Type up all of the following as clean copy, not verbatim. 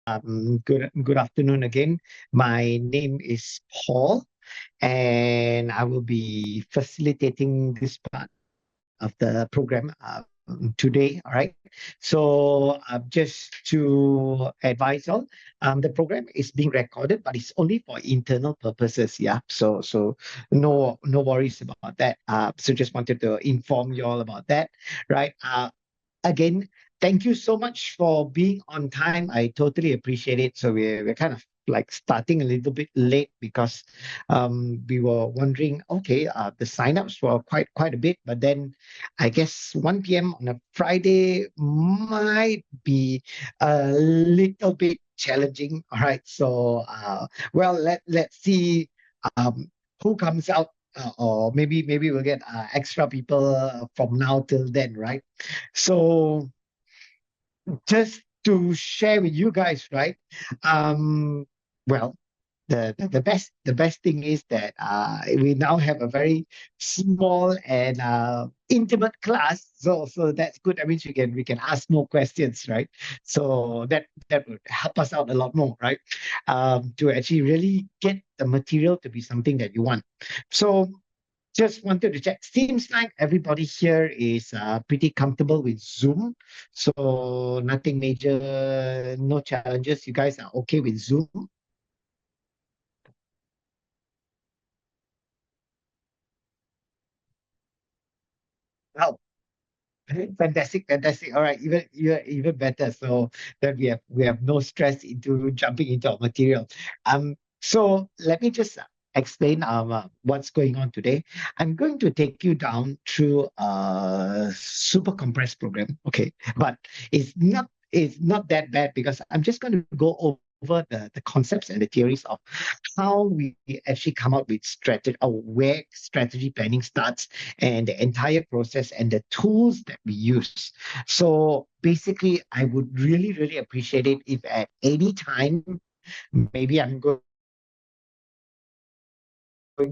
Good afternoon again. My name is Paul, and I will be facilitating this part of the program today. All right. So just to advise all, the program is being recorded, but it's only for internal purposes. Yeah. So no worries about that. So just wanted to inform you all about that. Right. Again, thank you so much for being on time. I totally appreciate it. So we're kind of like starting a little bit late because we were wondering, okay, the signups were quite a bit, but then I guess 1 p.m. on a Friday might be a little bit challenging. All right. So well, let's see um who comes out. Or maybe we'll get extra people from now till then, right? So just to share with you guys, right? Um, well, the best thing is that we now have a very small and intimate class. So that's good. I mean, we can ask more questions, right? So that would help us out a lot more, right? To actually really get the material to be something that you want. So just wanted to check. Seems like everybody here is pretty comfortable with Zoom. So nothing major, no challenges. You guys are okay with Zoom? Oh, fantastic, fantastic. All right, even better. So that we have no stress into jumping into our material. So let me just explain what's going on today. I'm going to take you down through a super compressed program. Okay, but it's not that bad because I'm just going to go over the concepts and the theories of how we actually come up with strategy or where strategy planning starts and the entire process and the tools that we use. So basically, I would really, really appreciate it if at any time, maybe I'm going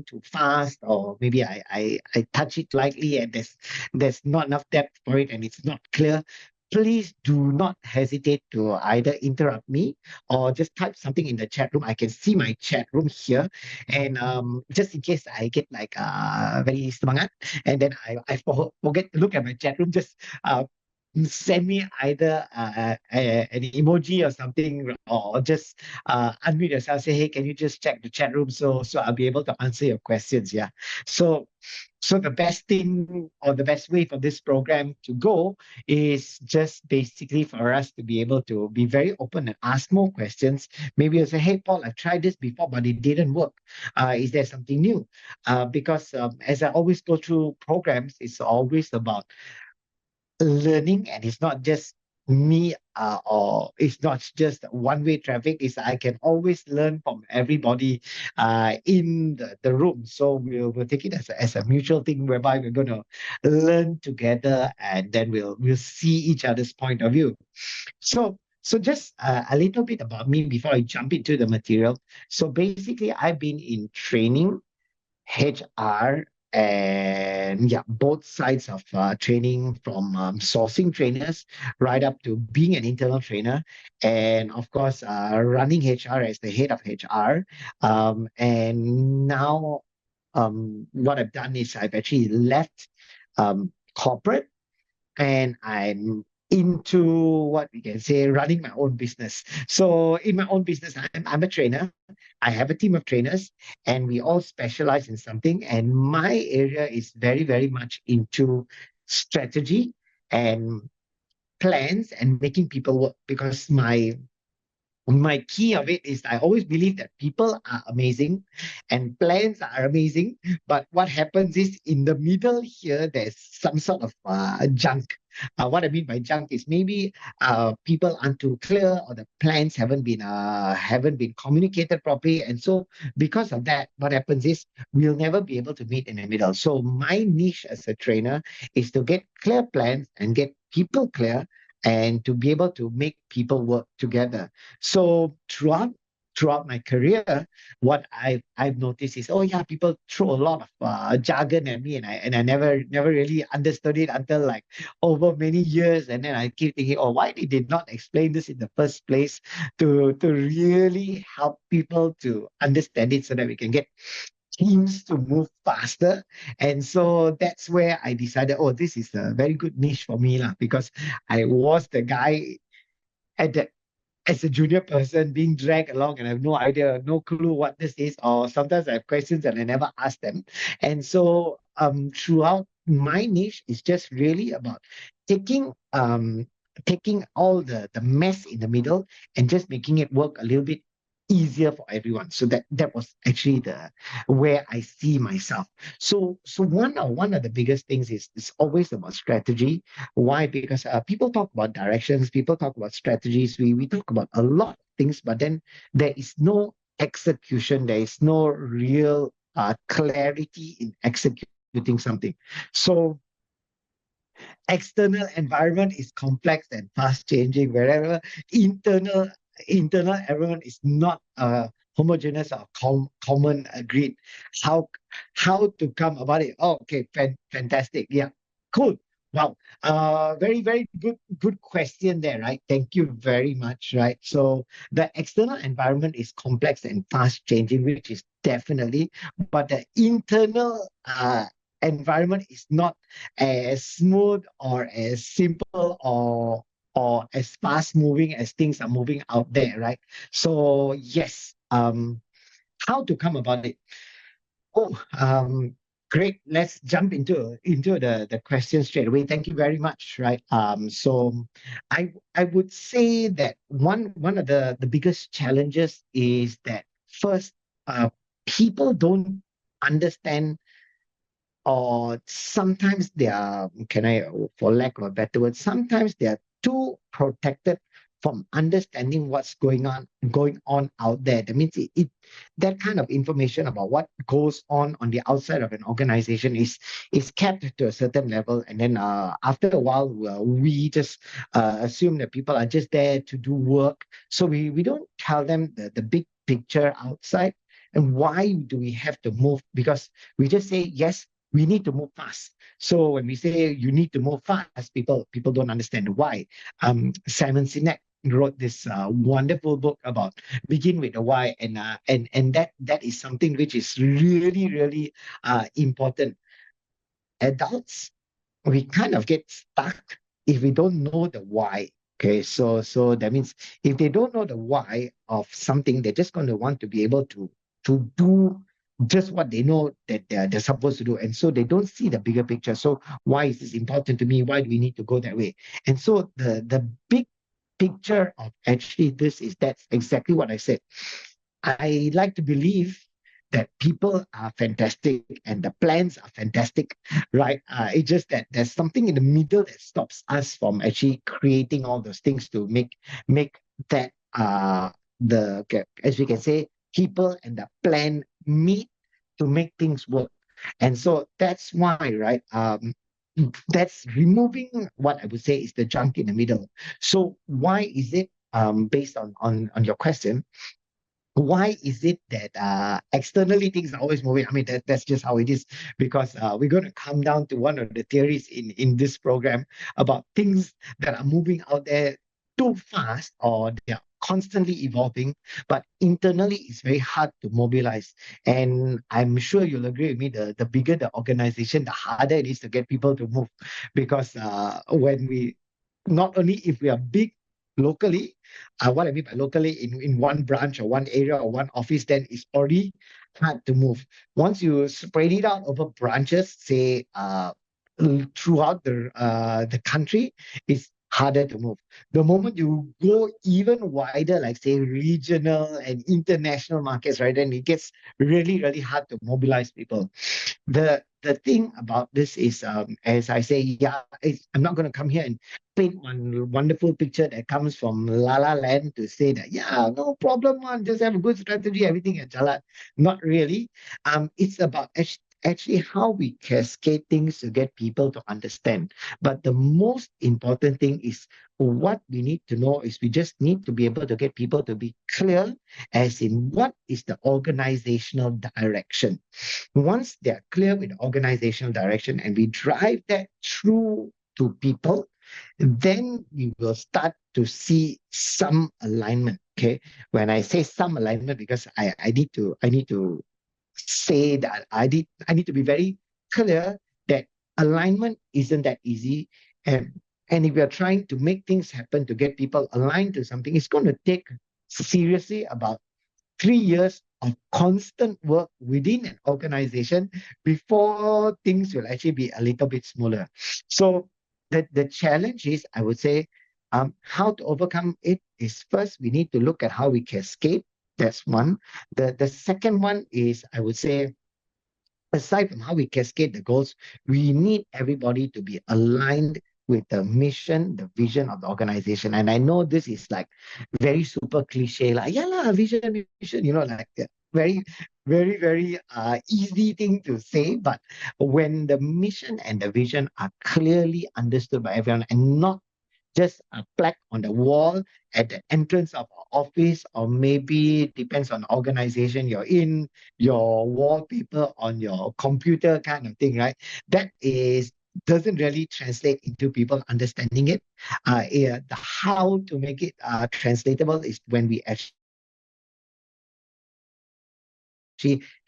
too fast, or maybe I touch it lightly and there's not enough depth for it and it's not clear. Please do not hesitate to either interrupt me or just type something in the chat room. I can see my chat room here, and just in case I get like very semangat, and then I forget to look at my chat room, just send me either an emoji or something, or just unmute yourself, say, hey, can you just check the chat room, so I'll be able to answer your questions. Yeah. So the best thing or the best way for this program to go is just basically for us to be able to be very open and ask more questions. Maybe you'll say, hey, Paul, I've tried this before, but it didn't work. Is there something new? Because as I always go through programs, it's always about learning, and it's not just me, or it's not just one-way traffic. Is I can always learn from everybody in the room. So we'll take it as a mutual thing whereby we're going to learn together, and then we'll see each other's point of view. So just a little bit about me before I jump into the material. So basically, I've been in training, HR, and yeah, both sides of training, from sourcing trainers right up to being an internal trainer, and of course, running HR as the head of HR. And now, what I've done is I've actually left corporate, and I'm into what we can say running my own business. So in my own business, I'm a trainer. I have a team of trainers, and we all specialize in something. And my area is very, very much into strategy and plans and making people work, because my key of it is I always believe that people are amazing and plans are amazing. But what happens is in the middle here, there's some sort of junk. What I mean by junk is maybe people aren't too clear, or the plans haven't been communicated properly. And so because of that, what happens is we'll never be able to meet in the middle. So my niche as a trainer is to get clear plans and get people clear, and to be able to make people work together. So throughout my career, what I've noticed is, oh yeah, people throw a lot of jargon at me, and I never really understood it until like over many years, and then I keep thinking, oh, why did they not explain this in the first place to really help people to understand it so that we can get teams to move faster. And so that's where I decided, oh, this is a very good niche for me lah, because I was the guy at that as a junior person being dragged along, and I have no idea, no clue what this is, or sometimes I have questions and I never ask them. And so throughout my niche is just really about taking taking all the mess in the middle and just making it work a little bit easier for everyone. So that was actually the where I see myself. So one of the biggest things is always about strategy. Why? Because people talk about directions, people talk about strategies, we talk about a lot of things, but then there is no execution, there is no real clarity in executing something. So external environment is complex and fast changing, wherever internal internal environment is not homogeneous or common agreed. how how to come about it? Oh, okay, fantastic, yeah, cool. Wow. Very good question there, right? Thank you very much, right? So the external environment is complex and fast changing, which is definitely, but the internal environment is not as smooth or as simple or as fast moving as things are moving out there, right? So yes, how to come about it? Oh, great. Let's jump into the question straight away. Thank you very much. Right. So I would say that one of the biggest challenges is that first, people don't understand, or sometimes they are, can I, for lack of a better word, sometimes they are too protected from understanding what's going on out there. That means that kind of information about what goes on the outside of an organization is kept to a certain level, and then after a while, we just assume that people are just there to do work. So we don't tell them the big picture outside, and why do we have to move? Because we just say yes, we need to move fast. So when we say you need to move fast, people don't understand why. Simon Sinek wrote this wonderful book about begin with the why, and that is something which is really important. Adults, we kind of get stuck if we don't know the why. Okay, so that means if they don't know the why of something, they're just going to want to be able to do just what they know that they're supposed to do, and so they don't see the bigger picture. So why is this important to me? Why do we need to go that way? And so the big picture of actually this is that's exactly what I said. I like to believe that people are fantastic and the plans are fantastic, right? It's just that there's something in the middle that stops us from actually creating all those things to make that the as we can say, people and the plan meet to make things work. And so that's why, right? That's removing what I would say is the junk in the middle. So why is it, based on your question, why is it that externally things are always moving? I mean, that's just how it is, because we're going to come down to one of the theories in this program about things that are moving out there too fast, or they are constantly evolving, but internally it's very hard to mobilize. And I'm sure you'll agree with me, the bigger the organization, the harder it is to get people to move, because when we not only if we are big locally, what I mean by locally, in one branch or one area or one office, then it's already hard to move. Once you spread it out over branches, say throughout the country, it's harder to move. The moment you go even wider, like say regional and international markets, right, then it gets really hard to mobilize people. The thing about this is, as I say, yeah, I'm not going to come here and paint one wonderful picture that comes from La La Land to say that, yeah, no problem, man, just have a good strategy, everything at Jalan. Not really. It's about actually how we cascade things to get people to understand. But the most important thing is what we need to know is we just need to be able to get people to be clear as in what is the organizational direction. Once they're clear with the organizational direction and we drive that through to people, then we will start to see some alignment. Okay. When I say some alignment, because I need to say that I need to be very clear that alignment isn't that easy. And if we are trying to make things happen to get people aligned to something, it's going to take seriously about 3 years of constant work within an organization before things will actually be a little bit smaller. So the challenge is, I would say, how to overcome it is first we need to look at how we cascade. That's one. The second one is, I would say, aside from how we cascade the goals, we need everybody to be aligned with the mission, the vision of the organization. And I know this is like very super cliche, like, yeah, lah, vision, mission, like very, very, very easy thing to say. But when the mission and the vision are clearly understood by everyone and not just a plaque on the wall at the entrance of our office, or maybe it depends on the organization you're in, your wallpaper on your computer kind of thing, right? That is doesn't really translate into people understanding it. Yeah, the how to make it translatable is when we actually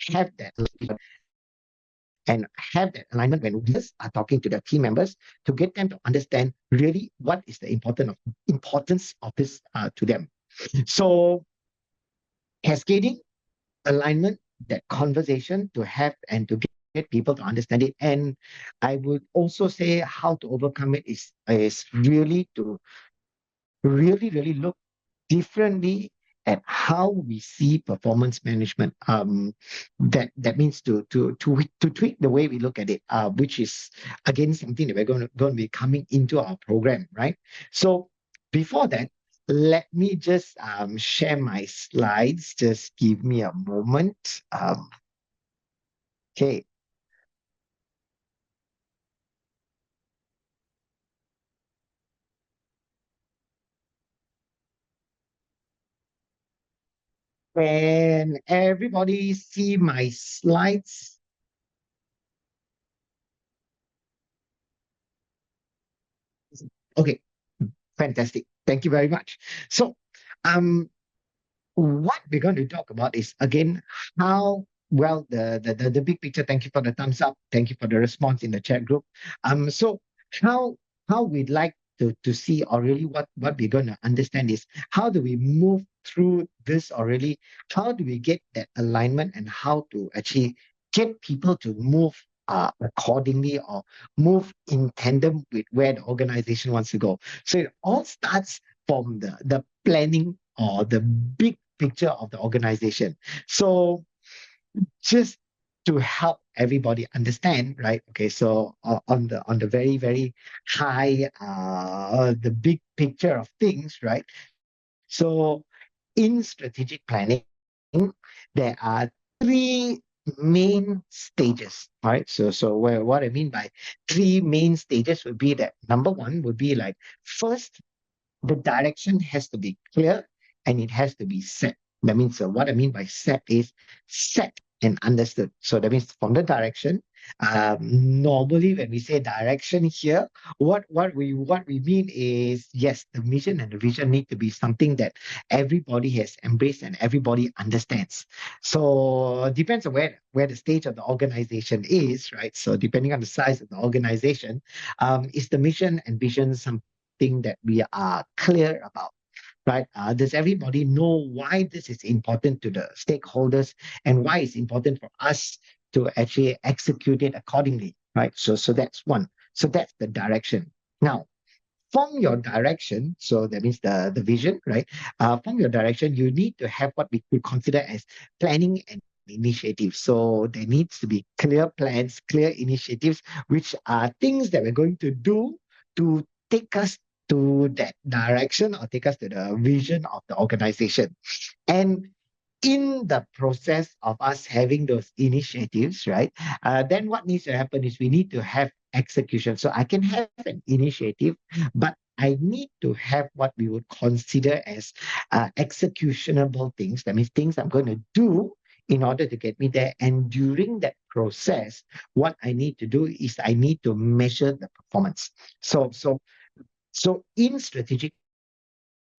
have that and have that alignment when leaders are talking to their team members to get them to understand really what is the importance of this to them. So cascading alignment, that conversation to have and to get people to understand it. And I would also say how to overcome it is really to really look differently at how we see performance management. That means to tweak the way we look at it, which is again something that we're going to be coming into our program, right? So before that, let me just share my slides. Just give me a moment. Okay. When everybody see my slides, okay, fantastic. Thank you very much. So, um, what we're going to talk about is again how well the big picture. Thank you for the thumbs up. Thank you for the response in the chat group. So how we'd like to see, or really what we're going to understand is how do we move through this, or really how do we get that alignment and how to actually get people to move accordingly, or move in tandem with where the organization wants to go. So it all starts from the planning or the big picture of the organization. So just to help everybody understand, right? Okay, so on the very very high, the big picture of things, right? So in strategic planning, there are three main stages, right? So what I mean by three main stages would be that number one would be like, first, the direction has to be clear and it has to be set. That means, what I mean by set is set and understood. So that means from the direction. Normally, when we say direction here, what we mean is, yes, the mission and the vision need to be something that everybody has embraced and everybody understands. So depends on where the stage of the organization is, right? So depending on the size of the organization, is the mission and vision something that we are clear about, right? Does everybody know why this is important to the stakeholders and why it's important for us to actually execute it accordingly, right? So that's one. So that's the direction. Now, from your direction, so that means the vision, right? From your direction, you need to have what we could consider as planning and initiatives. So there needs to be clear plans, clear initiatives, which are things that we're going to do to take us to that direction or take us to the vision of the organization. And in the process of us having those initiatives, right, then what needs to happen is we need to have execution. So I can have an initiative, but I need to have what we would consider as executionable things. That means things I'm going to do in order to get me there. And during that process, what I need to do is I need to measure the performance. So in strategic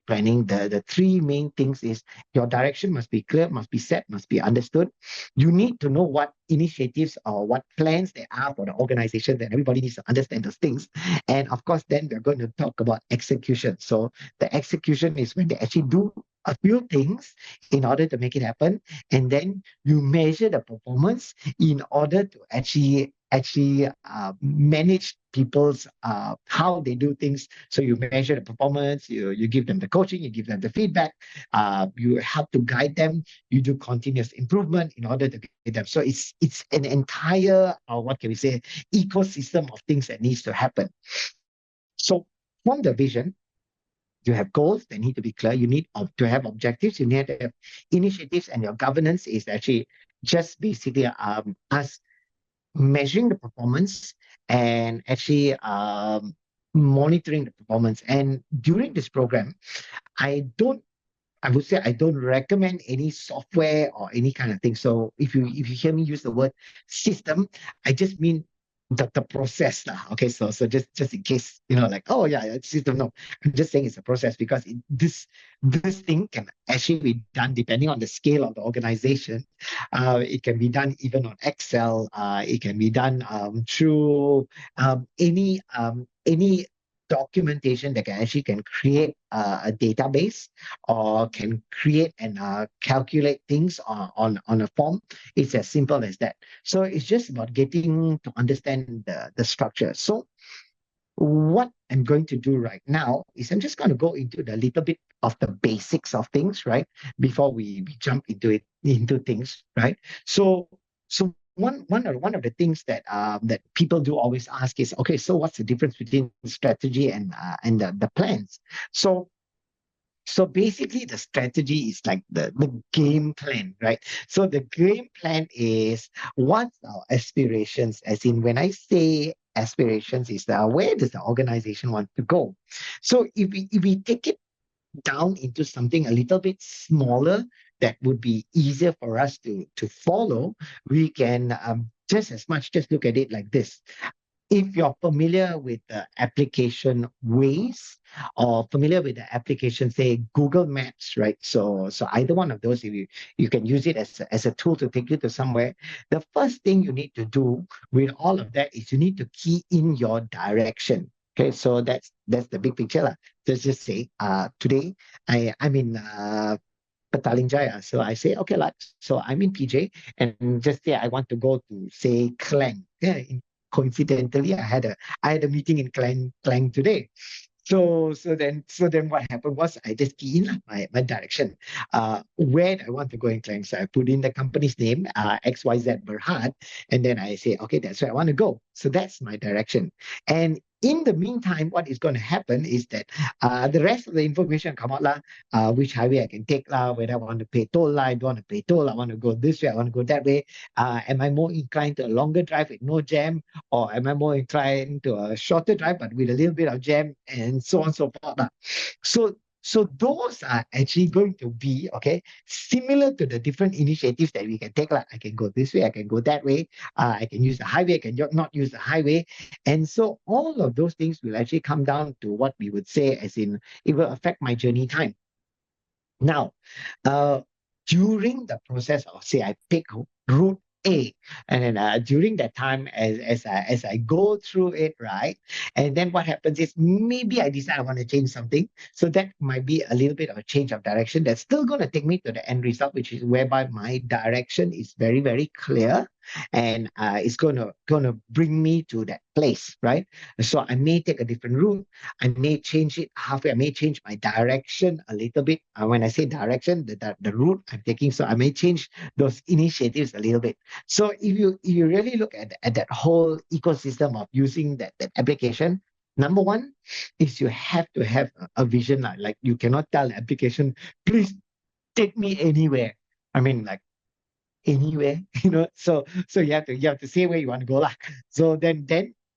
planning, the three main things is your direction must be clear, must be set, must be understood. You need to know what initiatives or what plans there are for the organization, that everybody needs to understand those things. And of course, then we're going to talk about execution. So the execution is when they actually do a few things in order to make it happen, and then you measure the performance in order to actually manage people's how they do things. So you measure the performance, you give them the coaching, you give them the feedback, you help to guide them, you do continuous improvement in order to get them. So it's an entire what can we say, ecosystem of things that needs to happen. So from the vision, you have goals that need to be clear. You need to have objectives. You need to have initiatives, and your governance is actually just basically us measuring the performance and actually monitoring the performance. And during this program, I would say I don't recommend any software or any kind of thing. So if you hear me use the word system, I just mean the process lah. Okay, so just in case, like, oh yeah, it's system. No, I'm just saying it's a process, because this thing can actually be done depending on the scale of the organization. It can be done even on Excel. It can be done through any documentation that can create a database, or can create and calculate things on a form. It's as simple as that. So it's just about getting to understand the structure. So what I'm going to do right now is I'm just going to go into the little bit of the basics of things, right? Before we jump into things, right? So one of the things that people do always ask is, okay, so what's the difference between strategy and the plans? So basically, the strategy is like the game plan, right? So the game plan is what's our aspirations, as in when I say aspirations is where does the organization want to go? So if we take it down into something a little bit smaller that would be easier for us to follow, we can just as much just look at it like this. If you're familiar with the application Waze, or familiar with the application, say Google Maps, right? So either one of those, if you can use it as a tool to take you to somewhere. The first thing you need to do with all of that is you need to key in your direction. Okay, so that's the big picture lah. Let's just say today I'm in Petaling Jaya. So I say, okay, like, so I'm in PJ, and just say I want to go to, say, Klang. Yeah, coincidentally, I had a meeting in Klang today. So then what happened was I just key in my direction. Where I want to go in Klang. So I put in the company's name, XYZ Berhad, and then I say, okay, that's where I want to go. So that's my direction. And in the meantime, what is going to happen is that the rest of the information come out lah, which highway I can take lah, whether I want to pay toll lah, I don't want to pay toll, I want to go this way, I want to go that way. Am I more inclined to a longer drive with no jam, or am I more inclined to a shorter drive but with a little bit of jam, and so on and so forth lah. So those are actually going to be, okay, similar to the different initiatives that we can take. Like I can go this way, I can go that way, I can use the highway, I can not use the highway. And so all of those things will actually come down to what we would say as in it will affect my journey time. Now, uh, during the process of, say, I pick route A, and then during that time, as I go through it, right, and then what happens is maybe I decide I want to change something, so that might be a little bit of a change of direction. That's still going to take me to the end result, which is whereby my direction is very very clear, and it's gonna bring me to that place, right? So I may take a different route. I may change it halfway. I may change my direction a little bit. When I say direction, the route I'm taking, so I may change those initiatives a little bit. So if you really look at that whole ecosystem of using that application, number one is you have to have a vision. Like you cannot tell the application, please take me anywhere. I mean, like anywhere, so you have to say where you want to go lah. So then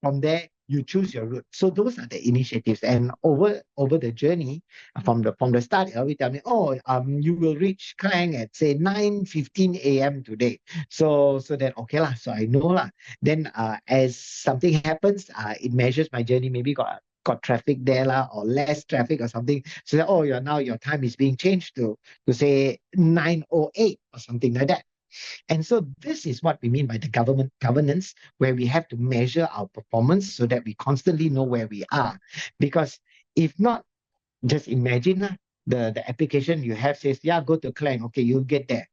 from there you choose your route. So those are the initiatives, and over the journey, from the start, you tell me, oh, you will reach Klang at say 9:15 a.m. today. So then okay lah, so I know lah. Then as something happens, it measures my journey, maybe got traffic there lah, or less traffic or something. So that, oh, your time is being changed to say 9:08 or something like that. And so this is what we mean by the government governance, where we have to measure our performance so that we constantly know where we are. Because if not, just imagine the application you have says, yeah, go to Klang. Okay, you'll get there.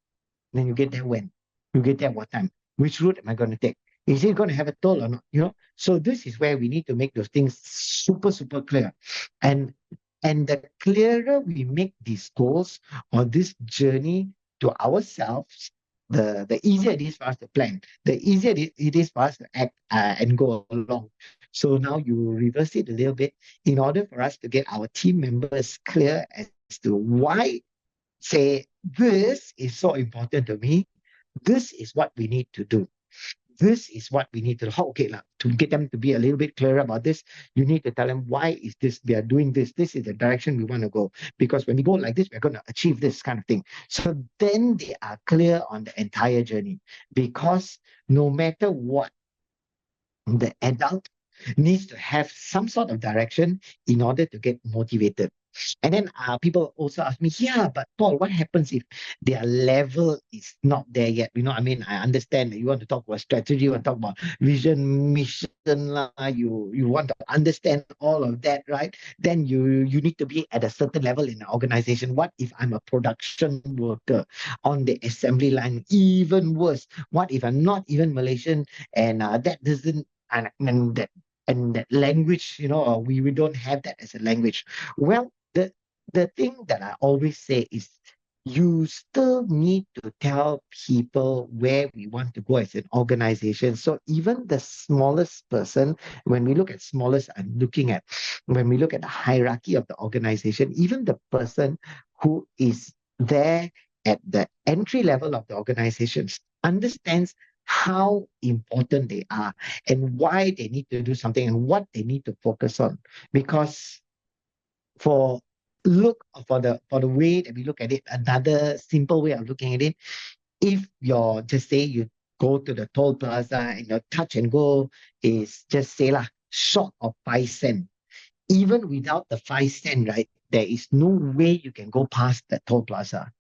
Then you get there when? You get there what time? Which route am I going to take? Is it going to have a toll or not? So this is where we need to make those things super, super clear. And and the clearer we make these goals or this journey to ourselves, the easier it is for us to plan, the easier it is for us to act and go along. So now you reverse it a little bit in order for us to get our team members clear as to why, say, this is so important to me. This is what we need to do. This is what we need to do. Okay, to get them to be a little bit clearer about this, you need to tell them why is this they are doing this. This is the direction we want to go. Because when we go like this, we're going to achieve this kind of thing. So then they are clear on the entire journey. Because no matter what, the adult needs to have some sort of direction in order to get motivated. And then people also ask me, yeah, but Paul, what happens if their level is not there yet? I mean, I understand that you want to talk about strategy, you want to talk about vision, mission, you want to understand all of that, right? Then you need to be at a certain level in the organization. What if I'm a production worker on the assembly line? Even worse, what if I'm not even Malaysian and that doesn't and that language, we don't have that as a language. Well, the thing that I always say is you still need to tell people where we want to go as an organization. So even the smallest person, when we look at smallest, when we look at the hierarchy of the organization, even the person who is there at the entry level of the organization understands how important they are and why they need to do something and what they need to focus on. Because for for the way that we look at it, another simple way of looking at it, if you're just say you go to the toll plaza and your touch and go is just say lah short of 5 cents, even without the 5 cent, right, there is no way you can go past the toll plaza.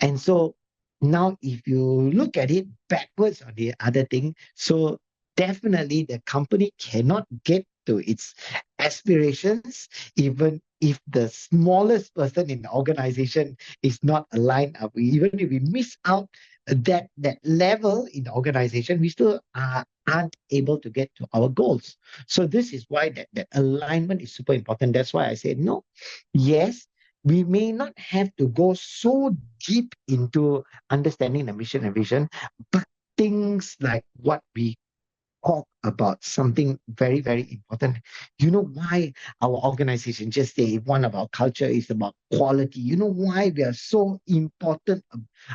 And so now, if you look at it backwards on the other thing, so definitely the company cannot get to its aspirations even if the smallest person in the organization is not aligned up. Even if we miss out that level in the organization, we still aren't able to get to our goals. So this is why that alignment is super important. That's why I say no. Yes, we may not have to go so deep into understanding the mission and vision, but things like what we talk about, something very, very important. You know why our organization just say one of our culture is about quality? You know why we are so important,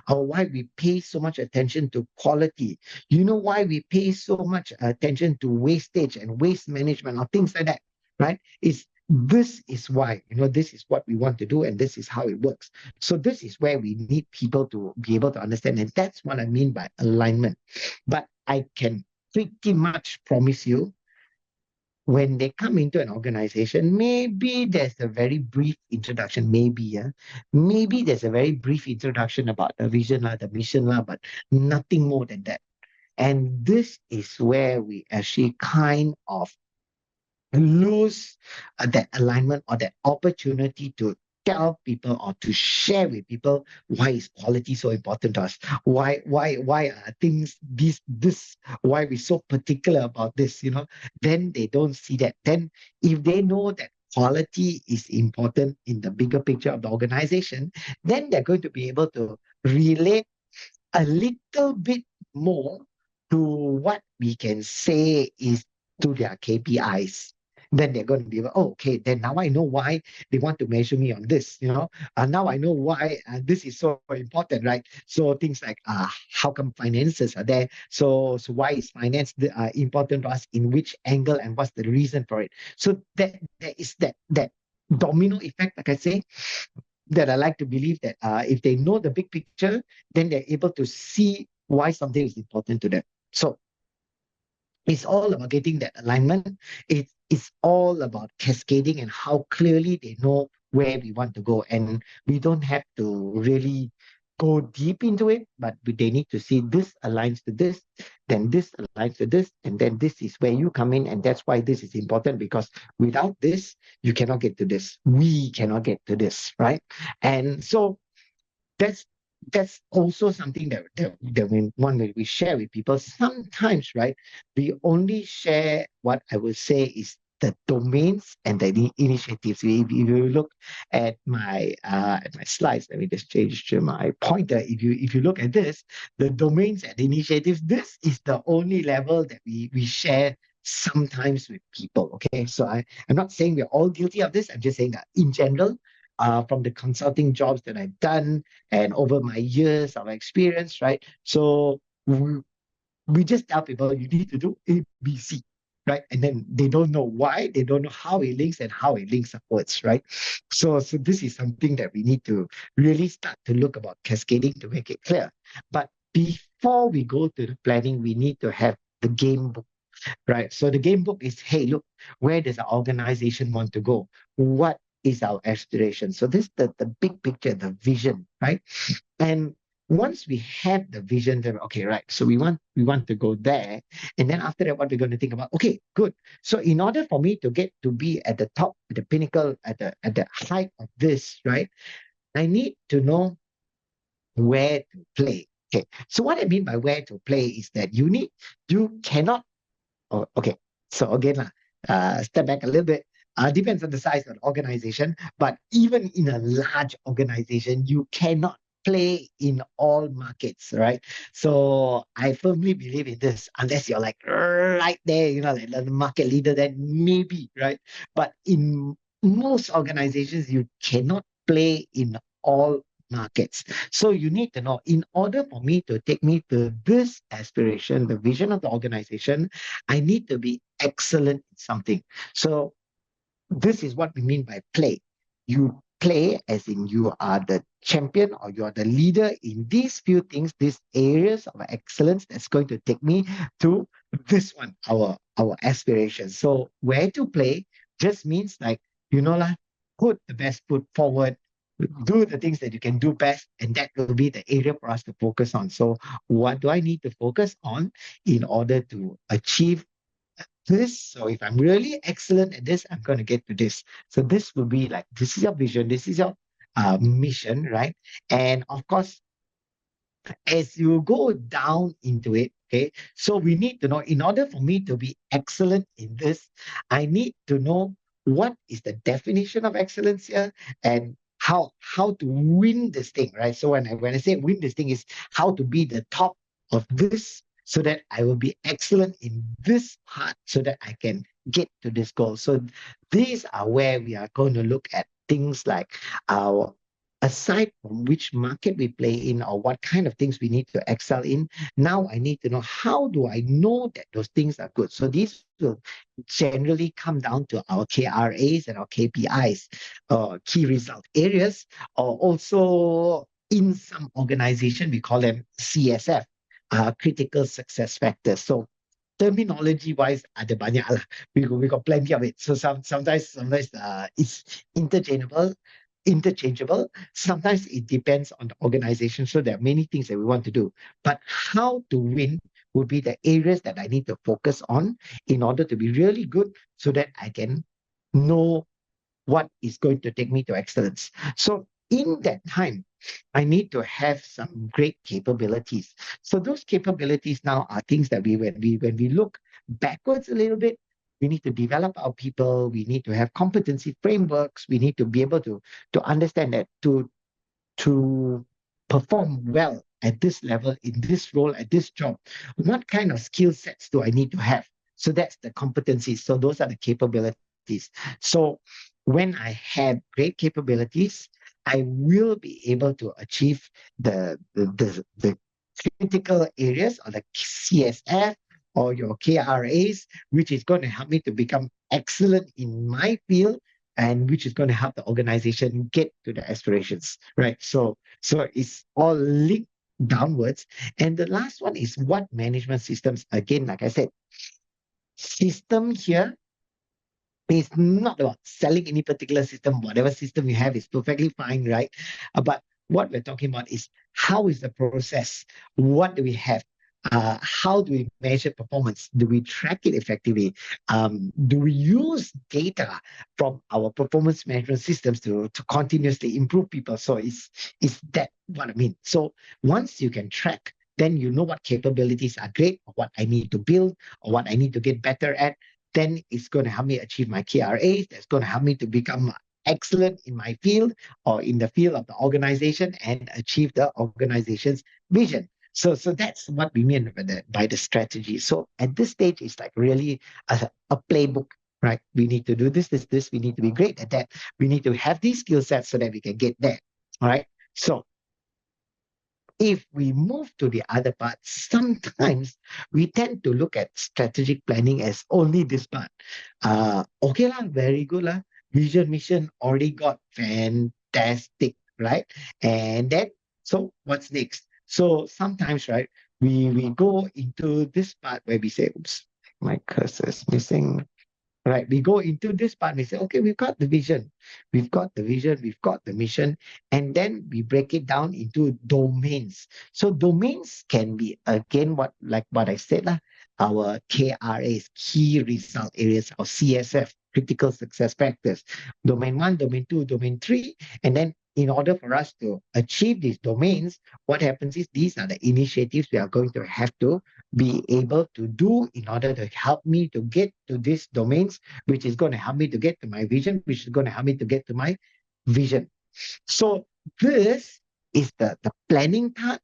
or why we pay so much attention to quality? You know why we pay so much attention to wastage and waste management or things like that, right? This is why, this is what we want to do and this is how it works. So this is where we need people to be able to understand. And that's what I mean by alignment. But I can pretty much promise you, when they come into an organization, maybe there's a very brief introduction, maybe there's a very brief introduction about the vision, the mission, but nothing more than that. And this is where we actually kind of lose that alignment or that opportunity to tell people or to share with people why is quality so important to us, why are things this why we're so particular about this. Then they don't see that. Then if they know that quality is important in the bigger picture of the organization, then they're going to be able to relate a little bit more to what we can say is to their KPIs. then they're going to be able, oh, okay, then now I know why they want to measure me on this, now I know why this is so important, right? So things like how come finances are there? So why is finance important to us? In which angle, and what's the reason for it? So that there is that domino effect, like I say, that I like to believe that if they know the big picture, then they're able to see why something is important to them. So it's all about getting that alignment. It's all about cascading and how clearly they know where we want to go. And we don't have to really go deep into it, but they need to see this aligns to this, then this aligns to this, and then this is where you come in. And that's why this is important, because without this, you cannot get to this. We cannot get to this, right? And so that's that's also something that we share with people. Sometimes, right, we only share what I would say is the domains and the initiatives. If you look at my slides, let me just change to my pointer. If you look at this, the domains and the initiatives, this is the only level that we share sometimes with people. Okay, so I'm not saying we're all guilty of this. I'm just saying that in general, from the consulting jobs that I've done and over my years of experience, right? So we just tell people you need to do A, B, C, right? And then they don't know why, they don't know how it links and how it links upwards, right? So this is something that we need to really start to look about cascading to make it clear. But before we go to the planning, we need to have the game book, right? So the game book is, hey, look, where does our organization want to go? What is our aspiration? So this is the big picture, the vision, right? And once we have the vision, then okay, right. So we want to go there. And then after that, what we're going to think about, okay, good. So in order for me to get to be at the top, the pinnacle, at the height of this, right? I need to know where to play. Okay. So what I mean by where to play is that you cannot. Oh, okay. So again, step back a little bit. Depends on the size of the organization, but even in a large organization, you cannot play in all markets, right? So I firmly believe in this, unless you're like right there, like the market leader, then maybe, right? But in most organizations, you cannot play in all markets. So you need to know, in order for me to take me to this aspiration, the vision of the organization, I need to be excellent in something. So this is what we mean by play. You play as in you are the champion or you are the leader in these few things, these areas of excellence that's going to take me to this one, our aspiration. So where to play just means like, lah, put the best foot forward, do the things that you can do best, and that will be the area for us to focus on. So what do I need to focus on in order to achieve this? So if I'm really excellent at this, I'm going to get to this. So this will be like, this is your vision, this is your mission, right? And of course, as you go down into it, okay, so we need to know, in order for me to be excellent in this, I need to know what is the definition of excellence here, and how to win this thing, right? So when I say win this thing, is how to be the top of this, so that I will be excellent in this part, so that I can get to this goal. So these are where we are going to look at things like our, aside from which market we play in or what kind of things we need to excel in, now I need to know, how do I know that those things are good? So these will generally come down to our KRAs and our KPIs, key result areas, or also in some organization, we call them CSF, critical success factors. So terminology wise, ada banyak lah. We got plenty of it. So sometimes it's interchangeable. Sometimes it depends on the organization. So there are many things that we want to do. But how to win would be the areas that I need to focus on in order to be really good, so that I can know what is going to take me to excellence. So in that time, I need to have some great capabilities. So those capabilities now are things that when we look backwards a little bit, we need to develop our people. We need to have competency frameworks. We need to be able to understand that to perform well at this level, in this role, at this job, what kind of skill sets do I need to have? So that's the competencies. So those are the capabilities. capabilities. So when I have great capabilities, I will be able to achieve the critical areas or the CSF or your KRAs, which is going to help me to become excellent in my field and which is going to help the organization get to the aspirations, right? So it's all linked downwards. And the last one is what management systems, again, like I said, system here is not about selling any particular system. Whatever system you have is perfectly fine, right? But what we're talking about is how is the process? What do we have? How do we measure performance? Do we track it effectively? Do we use data from our performance management systems to continuously improve people? So is that what I mean? So once you can track, then you know what capabilities are great, or what I need to build, or what I need to get better at, then it's going to help me achieve my KRAs. That's going to help me to become excellent in my field or in the field of the organization and achieve the organization's vision. So that's what we mean by the strategy. So at this stage, it's like really a playbook, right? We need to do this. We need to be great at that. We need to have these skill sets so that we can get there. All right. So if we move to the other part, sometimes we tend to look at strategic planning as only this part. Okay lah, very good lah. Vision, mission already got fantastic, right? And then, so what's next? So sometimes, right, we go into this part where we say, oops, my cursor is missing. Right, we go into this part, we say, okay, we've got the vision, we've got the mission, and then we break it down into domains. So domains can be, again, what I said, our KRAs, key result areas, or CSF, critical success factors, domain 1, domain 2, domain 3, and then in order for us to achieve these domains, what happens is these are the initiatives we are going to have to be able to do in order to help me to get to these domains, which is going to help me to get to my vision, which is going to help me to get to my vision. So this is the planning part,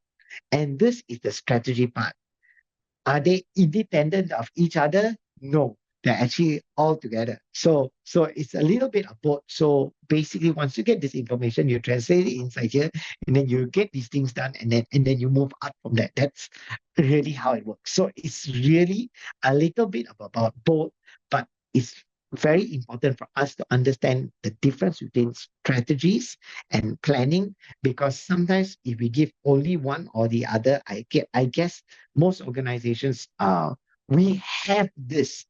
and this is the strategy part. Are they independent of each other? No, they're actually all together. So it's a little bit of both. So basically, once you get this information, you translate it inside here, and then you get these things done, and then you move up from that. That's really how it works. So it's really a little bit of about both, but it's very important for us to understand the difference between strategies and planning, because sometimes if we give only one or the other, I guess most organizations we have this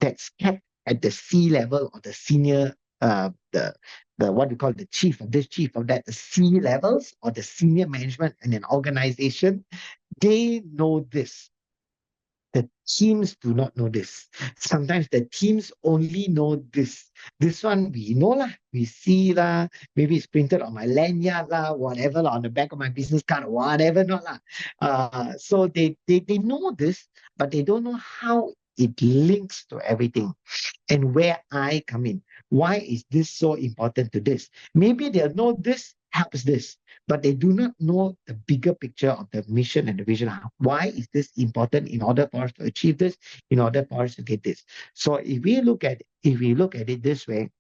that's kept at the C level or the senior the what we call the chief of this, chief of that, the C levels or the senior management in an organization. They know this. The teams do not know this. Sometimes the teams only know this. This one we know lah, we see lah. Maybe it's printed on my lanyard lah, whatever lah, on the back of my business card, whatever not lah. So they know this, but they don't know how it links to everything and where I come in. Why is this so important to this? Maybe they'll know this helps this, but they do not know the bigger picture of the mission and the vision. Why is this important in order for us to achieve this, in order for us to get this? So if we look at it this way,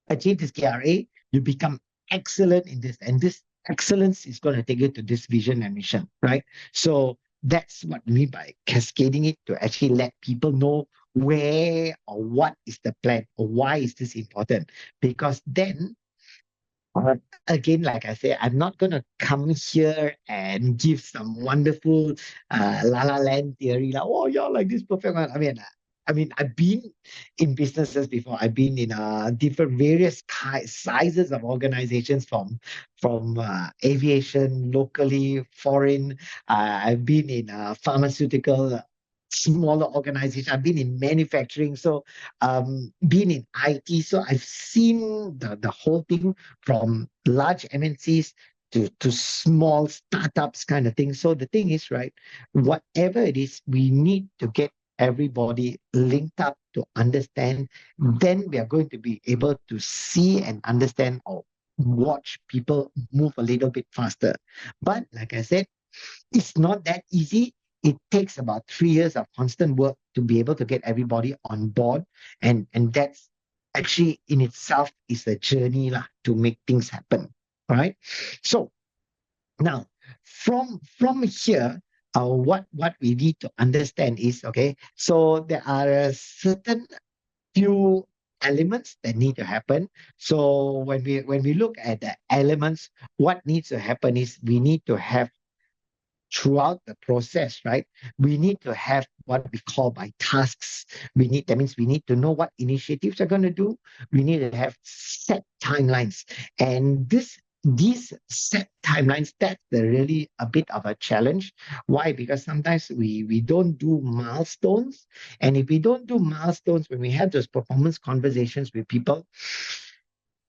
achieve this KRA, you become excellent in this, and this excellence is going to take you to this vision and mission, right? So that's what we mean by cascading it, to actually let people know where or what is the plan or why is this important. Because then uh, again, like I say, I'm not going to come here and give some wonderful la la land theory, like, oh, you're like this perfect one. I mean, I've been in businesses before. I've been in different various sizes of organizations, from aviation, locally, foreign. I've been in pharmaceutical, smaller organization. I've been in manufacturing, so been in IT. So I've seen the whole thing from large MNCs to small startups kind of thing. So the thing is, right, whatever it is, we need to get everybody linked up to understand. Then we are going to be able to see and understand or watch people move a little bit faster. But like I said, it's not that easy. It takes about 3 years of constant work to be able to get everybody on board, and that's actually in itself is a journey lah, to make things happen. All right. So now from here, what we need to understand is, okay, so there are a certain few elements that need to happen. So when we look at the elements, what needs to happen is we need to have throughout the process, right? We need to have what we call by tasks. That means we need to know what initiatives are going to do. We need to have set timelines. And these set timelines, that's really a bit of a challenge. Why? Because sometimes we don't do milestones. And if we don't do milestones, when we have those performance conversations with people,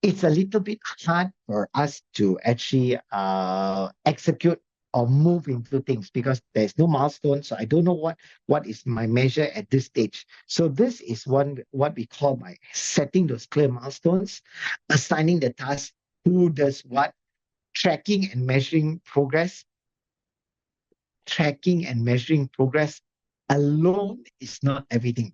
it's a little bit hard for us to actually execute or move into things because there's no milestone. So I don't know what is my measure at this stage. So this is what we call by setting those clear milestones, assigning the task, who does what, tracking and measuring progress. Tracking and measuring progress alone is not everything.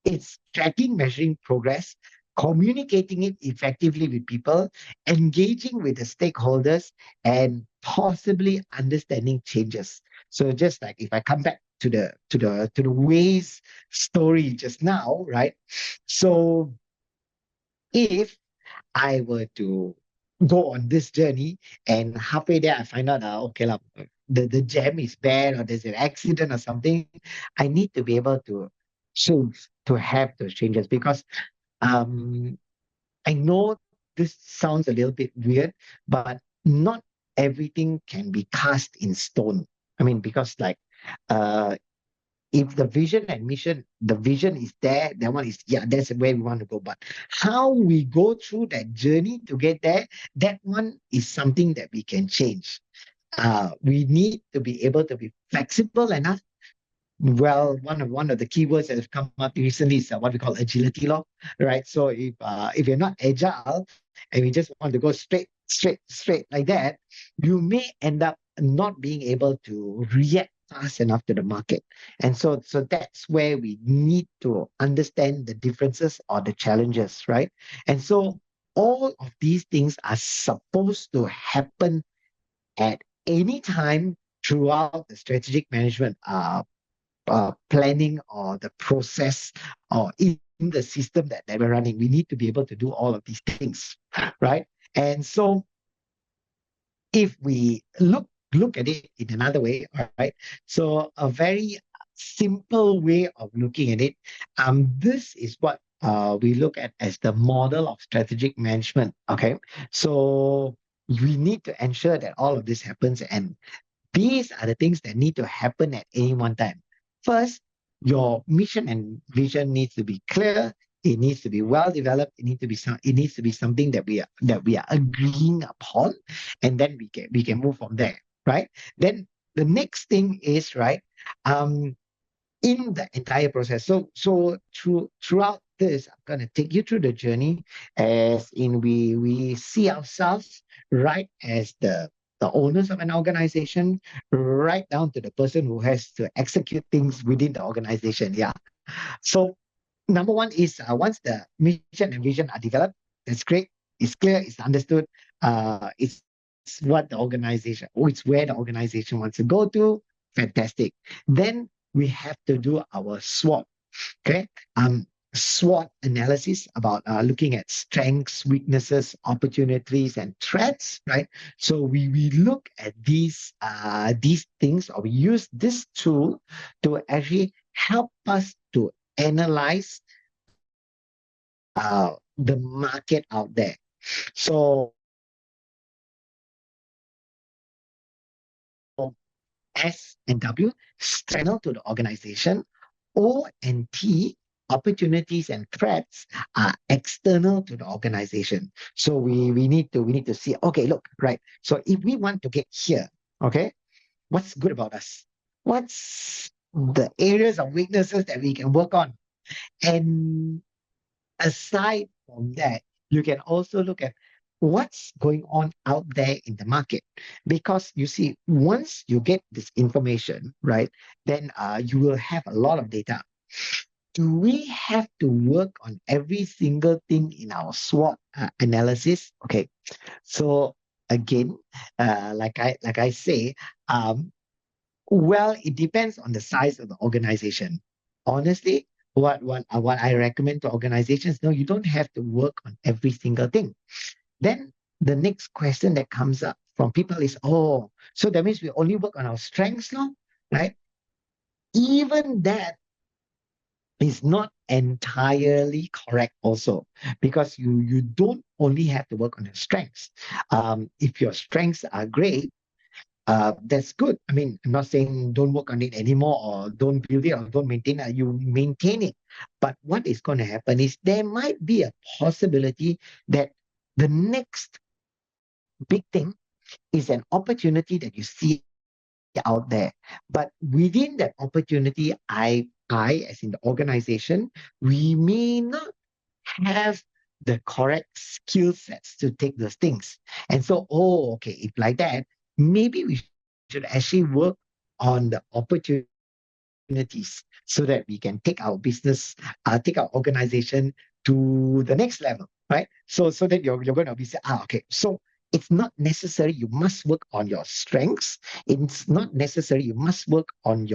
It's tracking, measuring progress, communicating it effectively with people, engaging with the stakeholders, and possibly understanding changes. So just like if I come back to the ways story just now, right? So if I were to go on this journey and halfway there I find out, okay, the jam is bad or there's an accident or something, I need to be able to choose to have those changes because um, I know this sounds a little bit weird, but not everything can be cast in stone. I mean, because like uh, if the vision and mission, the vision is there, that one is, yeah, that's where we want to go. But how we go through that journey to get there, that one is something that we can change. We need to be able to be flexible enough. Well, one of the keywords that have come up recently is what we call agility law, right? So if you're not agile and we just want to go straight like that, you may end up not being able to react fast enough to the market. And so that's where we need to understand the differences or the challenges, right? And so all of these things are supposed to happen at any time throughout the strategic management planning or the process or in the system that we're running. We need to be able to do all of these things, right? And so if we look at it in another way, all right? So a very simple way of looking at it, this is what we look at as the model of strategic management. Okay, so we need to ensure that all of this happens, and these are the things that need to happen at any one time. First, your mission and vision needs to be clear. It needs to be well developed. It needs to be something that we are agreeing upon, and then we can move from there, right? Then the next thing is right. Um, in the entire process. So throughout this, I'm gonna take you through the journey as in we see ourselves right as the owners of an organization, right down to the person who has to execute things within the organization. Yeah. So number one is once the mission and vision are developed, that's great. It's clear, it's understood. It's what the organization, or it's where the organization wants to go to. Fantastic. Then we have to do our SWOT. Okay. SWOT analysis about looking at strengths, weaknesses, opportunities, and threats. Right. So we look at these things, or we use this tool to actually help us to analyze the market out there. So S and W, external to the organization. O and T, opportunities and threats, are external to the organization. So we need to see, okay, look, right. So if we want to get here, okay, what's good about us? What's the areas of weaknesses that we can work on? And aside from that, you can also look at what's going on out there in the market. Because you see, once you get this information, right, then you will have a lot of data. do we have to work on every single thing in our SWOT analysis? Okay, so again, like I say, um, well, it depends on the size of the organization. Honestly, what I recommend to organizations, no, you don't have to work on every single thing. Then the next question that comes up from people is, oh, so that means we only work on our strengths, no? Right? Even that is not entirely correct also, because you don't only have to work on your strengths. If your strengths are great, that's good. I mean, I'm not saying don't work on it anymore or don't build it or don't maintain it. You maintain it. But what is going to happen is there might be a possibility that the next big thing is an opportunity that you see out there. But within that opportunity, as in the organization, we may not have the correct skill sets to take those things. And so, oh, okay, if like that, maybe we should actually work on the opportunities so that we can take our business, take our organization to the next level, right? So that you're going to be say, okay, so it's not necessary you must work on your strengths. It's not necessary you must work on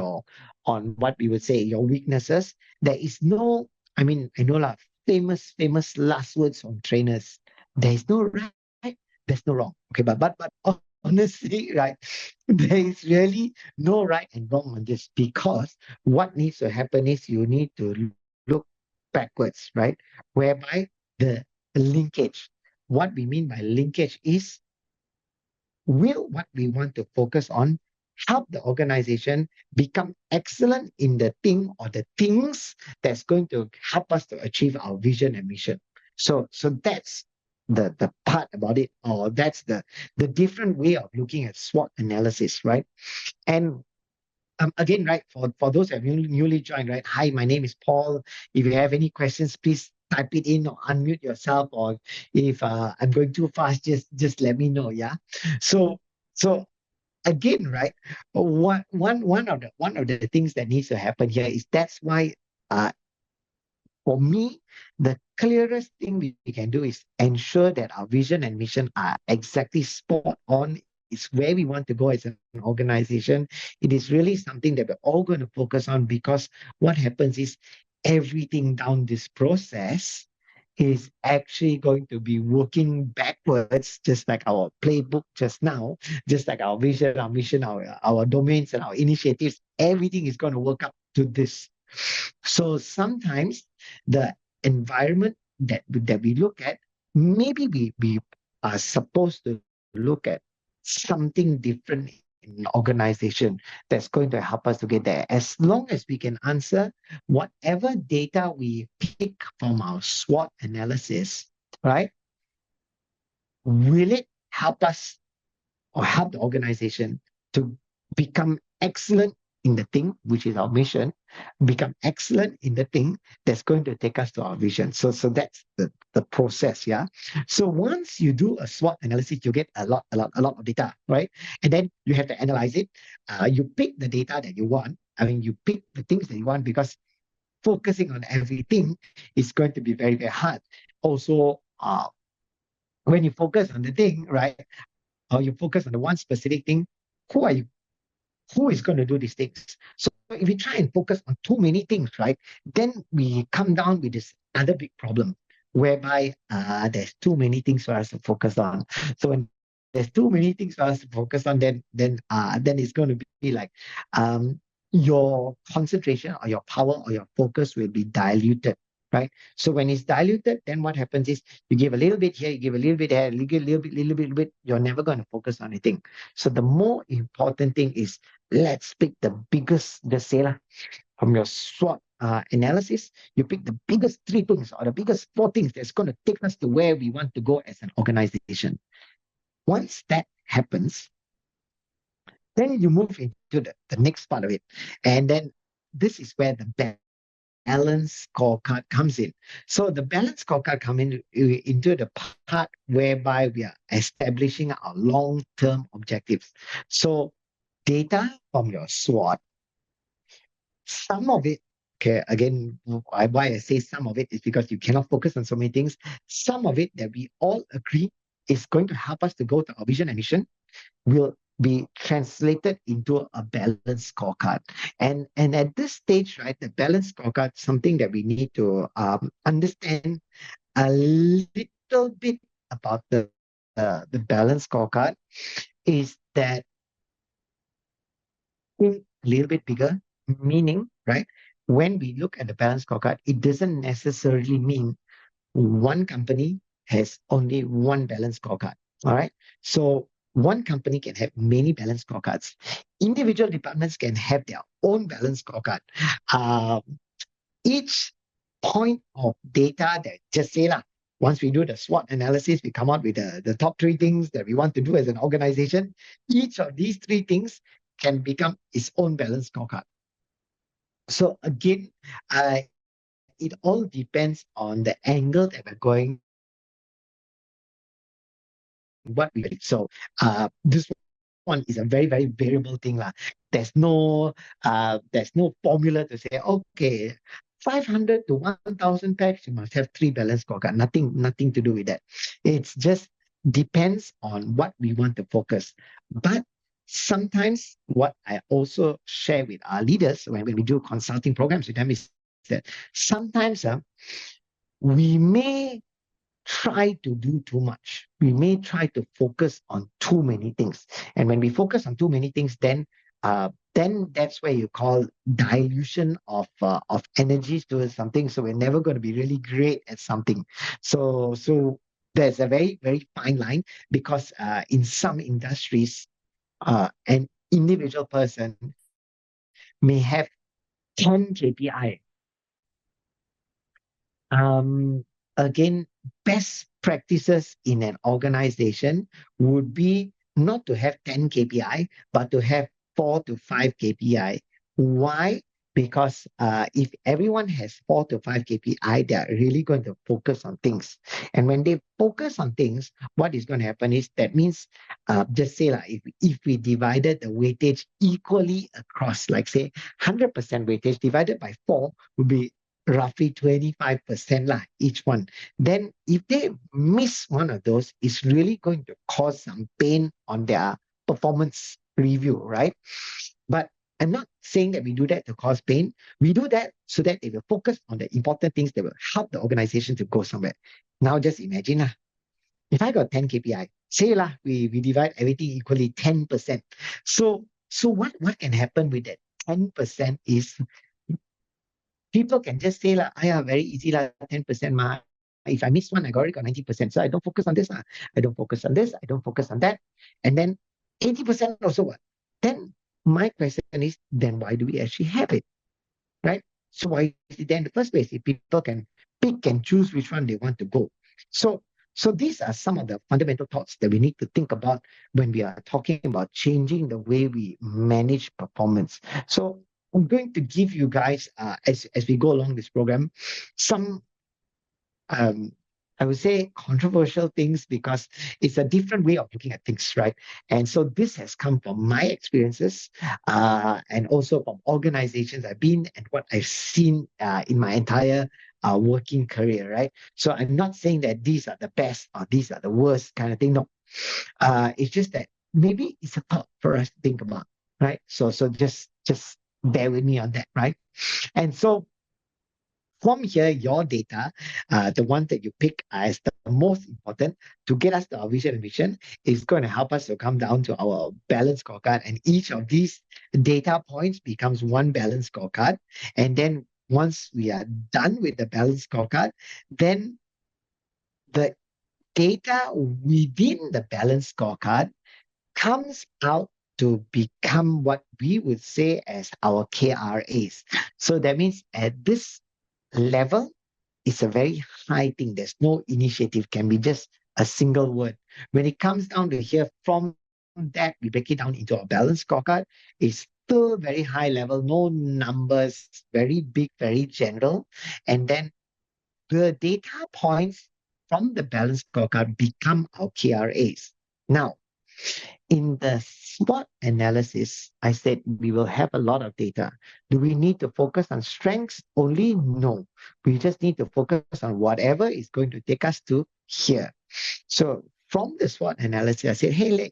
on what we would say your weaknesses. There is no, I mean, I know lah, famous last words from trainers. There is no right, there's no wrong. Okay, but honestly, right, there is really no right and wrong on this, because what needs to happen is you need to look backwards, right? Whereby the linkage, what we mean by linkage is, will what we want to focus on help the organization become excellent in the thing or the things that's going to help us to achieve our vision and mission. So that's the part about it, or that's the different way of looking at SWOT analysis, right? And again, right, for those that have newly joined, right? Hi, my name is Paul. If you have any questions, please type it in or unmute yourself. Or if I'm going too fast, just let me know. Yeah. So again, right? One of the things that needs to happen here is, that's why uh, for me, the clearest thing we can do is ensure that our vision and mission are exactly spot on. It's where we want to go as an organization. It is really something that we're all going to focus on, because what happens is everything down this process is actually going to be working backwards, just like our playbook just now, just like our vision, our mission, our domains and our initiatives. Everything is going to work up to this. So sometimes the environment that we look at, maybe we are supposed to look at something different in an organization that's going to help us to get there. As long as we can answer whatever data we pick from our SWOT analysis, right? Will it help us or help the organization to become excellent in the thing, which is our mission, become excellent in the thing that's going to take us to our vision. So that's the process, yeah. So once you do a SWOT analysis, you get a lot of data, right? And then you have to analyze it. You pick the data that you want. I mean, you pick the things that you want, because focusing on everything is going to be very hard. Also, when you focus on the thing, right, or you focus on the one specific thing, who are you? Who is going to do these things? So if we try and focus on too many things, right, then we come down with this other big problem, whereby there's too many things for us to focus on. So when there's too many things for us to focus on, then it's going to be like your concentration or your power or your focus will be diluted. Right. So when it's diluted, then what happens is you give a little bit here, you give a little bit there, you give a little bit, you're never going to focus on anything. So the more important thing is, let's pick the biggest, the sailor from your SWOT analysis. You pick the biggest three things or the biggest four things that's going to take us to where we want to go as an organization. Once that happens, then you move into the next part of it. And then this is where the balance scorecard comes in. So the balance scorecard comes into the part whereby we are establishing our long-term objectives. So data from your SWOT, some of it okay, again, why I say some of it is because you cannot focus on so many things. Some of it that we all agree is going to help us to go to our vision and mission will be translated into a balanced scorecard. And at this stage, right, the balanced scorecard, something that we need to understand a little bit about the balanced scorecard is that think a little bit bigger, meaning, right, when we look at the balanced scorecard, it doesn't necessarily mean one company has only one balanced scorecard. All right. So one company can have many balanced scorecards. Individual departments can have their own balanced scorecard. Um, each point of data that just say lah, once we do the SWOT analysis, we come out with the top three things that we want to do as an organization. Each of these three things can become its own balanced scorecard. So again, it all depends on the angle that we're going what we so this one is a very very variable thing lah. There's no formula to say okay 500 to 1000 packs you must have three balanced scorecard. Nothing to do with that. It's just depends on what we want to focus. But sometimes what I also share with our leaders when we do consulting programs with them is that sometimes we may try to do too much. We may try to focus on too many things. And when we focus on too many things, then that's where you call dilution of energies towards something. So we're never going to be really great at something. So there's a very, very fine line because in some industries, an individual person may have 10 KPI. Um, Again, best practices in an organization would be not to have 10 KPI, but to have 4 to 5 KPI. Why? Because if everyone has 4 to 5 KPI, they are really going to focus on things. And when they focus on things, what is going to happen is that means, just say, like, if we divided the weightage equally across, like say 100% weightage divided by 4 would be roughly 25% lah, each one. Then if they miss one of those, it's really going to cause some pain on their performance review, right? But I'm not saying that we do that to cause pain. We do that so that they will focus on the important things that will help the organization to go somewhere. Now just imagine lah, if I got 10 KPI, say lah, we divide everything equally 10%. So what can happen with that 10% is people can just say like, very easy lah, 10% ma. If I miss one, I already got 90%. So I don't focus on this. I don't focus on this. I don't focus on that. And then 80% also what? Then my question is, then why do we actually have it? Right? So why is it there in the first place if people can pick and choose which one they want to go? So these are some of the fundamental thoughts that we need to think about when we are talking about changing the way we manage performance. So I'm going to give you guys, as we go along this program, some, I would say, controversial things because it's a different way of looking at things, right? And so this has come from my experiences and also from organizations I've been and what I've seen in my entire working career, right? So I'm not saying that these are the best or these are the worst kind of thing. No, it's just that maybe it's a thought for us to think about, right? So just bear with me on that, right? And so from here, your data, the one that you pick as the most important to get us to our vision and mission, is going to help us to come down to our balance scorecard. And each of these data points becomes one balance scorecard. And then once we are done with the balance scorecard, then the data within the balance scorecard comes out to become what we would say as our KRAs. So that means at this level, it's a very high thing. There's no initiative, can be just a single word. When it comes down to here, from that, we break it down into a balanced scorecard. It's still very high level, no numbers, very big, very general. And then the data points from the balanced scorecard become our KRAs. Now, In the SWOT analysis, I said we will have a lot of data. Do we need to focus on strengths only? No. We just need to focus on whatever is going to take us to here. So from the SWOT analysis, I said, hey,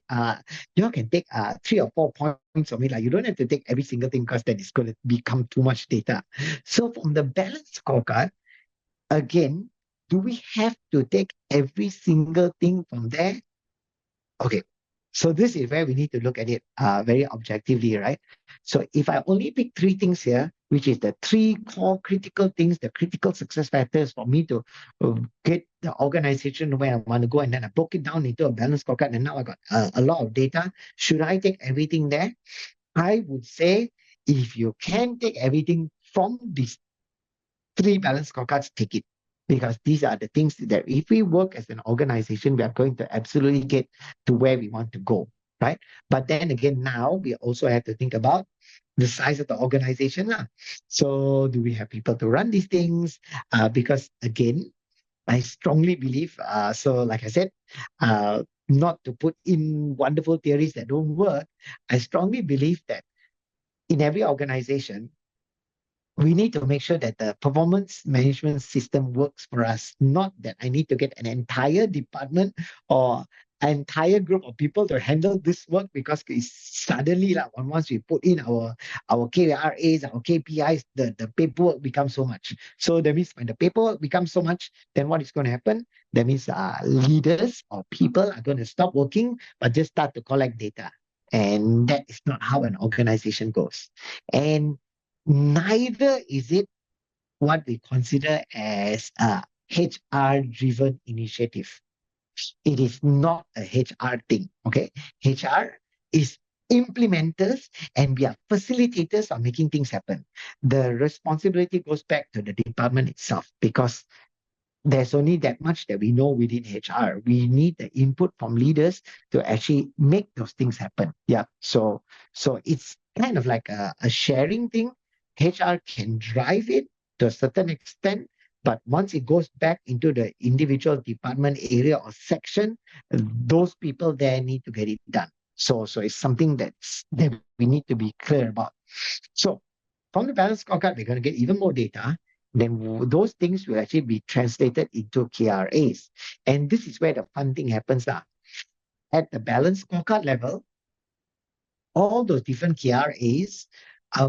you can take 3 or 4 points of it. Like you don't have to take every single thing because then it's going to become too much data. So from the balance scorecard, again, do we have to take every single thing from there? Okay. So this is where we need to look at it very objectively, right? So if I only pick 3 things here, which is the 3 core critical things, the critical success factors for me to get the organization where I want to go, and then I broke it down into a balance scorecard, and now I got a lot of data. Should I take everything there? I would say if you can take everything from these 3 balance scorecards, take it. Because these are the things that if we work as an organization, we are going to absolutely get to where we want to go, right? But then again, now we also have to think about the size of the organization. So do we have people to run these things? Because again, I strongly believe, so like I said, not to put in wonderful theories that don't work, I strongly believe that in every organization, we need to make sure that the performance management system works for us, not that I need to get an entire department or an entire group of people to handle this work, because it's suddenly like once we put in our KRAs, our KPIs, the paperwork becomes so much. So that means when the paperwork becomes so much, then what is going to happen? That means leaders or people are going to stop working but just start to collect data. And that is not how an organization goes. And neither is it what we consider as a HR driven initiative. It is not a HR thing. Okay. HR is implementers and we are facilitators of making things happen. The responsibility goes back to the department itself, because there's only that much that we know within HR. We need the input from leaders to actually make those things happen. Yeah. So it's kind of like a sharing thing. HR can drive it to a certain extent, but once it goes back into the individual department area or section, those people there need to get it done. So it's something that we need to be clear about. So from the balance scorecard, we're going to get even more data. Then those things will actually be translated into KRAs. And this is where the fun thing happens. At the balance scorecard level, all those different KRAs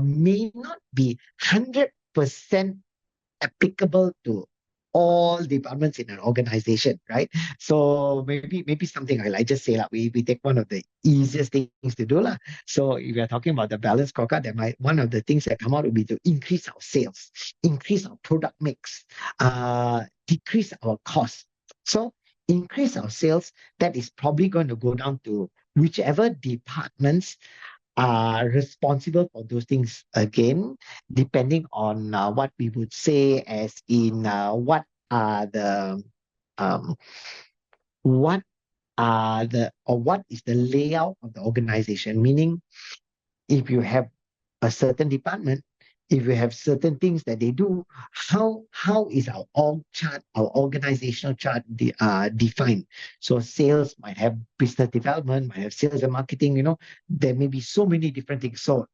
may not be 100% applicable to all departments in an organization, right? So maybe something like just say like we take one of the easiest things to do lah. So if we are talking about the balance scorecard, that might one of the things that come out would be to increase our sales, increase our product mix, decrease our costs. So increase our sales, that is probably going to go down to whichever departments are responsible for those things, again, depending on what we would say as in um, what what is the layout of the organization. Meaning, if you have a certain department, if you have certain things that they do, how is our org chart, our organizational chart defined? So sales might have business development, might have sales and marketing. There may be so many different things. So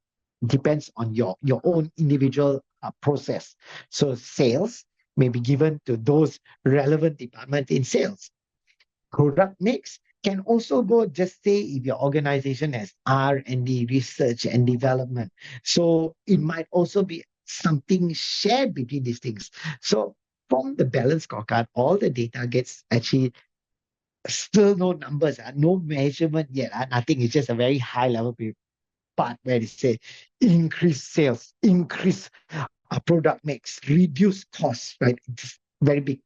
depends on your own individual process. So sales may be given to those relevant departments in sales. Product mix can also go, just say if your organization has R&D, research and development. So it might also be something shared between these things. So from the balance scorecard, all the data gets actually still no numbers, no measurement yet. Nothing. It's just a very high level part where they say increase sales, increase product mix, reduce costs, right? It's very big.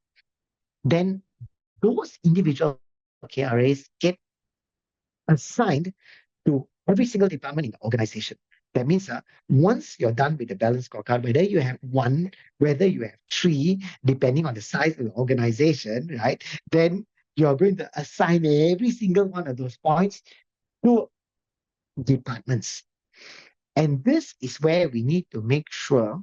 Then those individual KRAs get assigned to every single department in the organization. That means once you're done with the balance scorecard, whether you have one, whether you have three, depending on the size of the organization, right? Then you're going to assign every single one of those points to departments. And this is where we need to make sure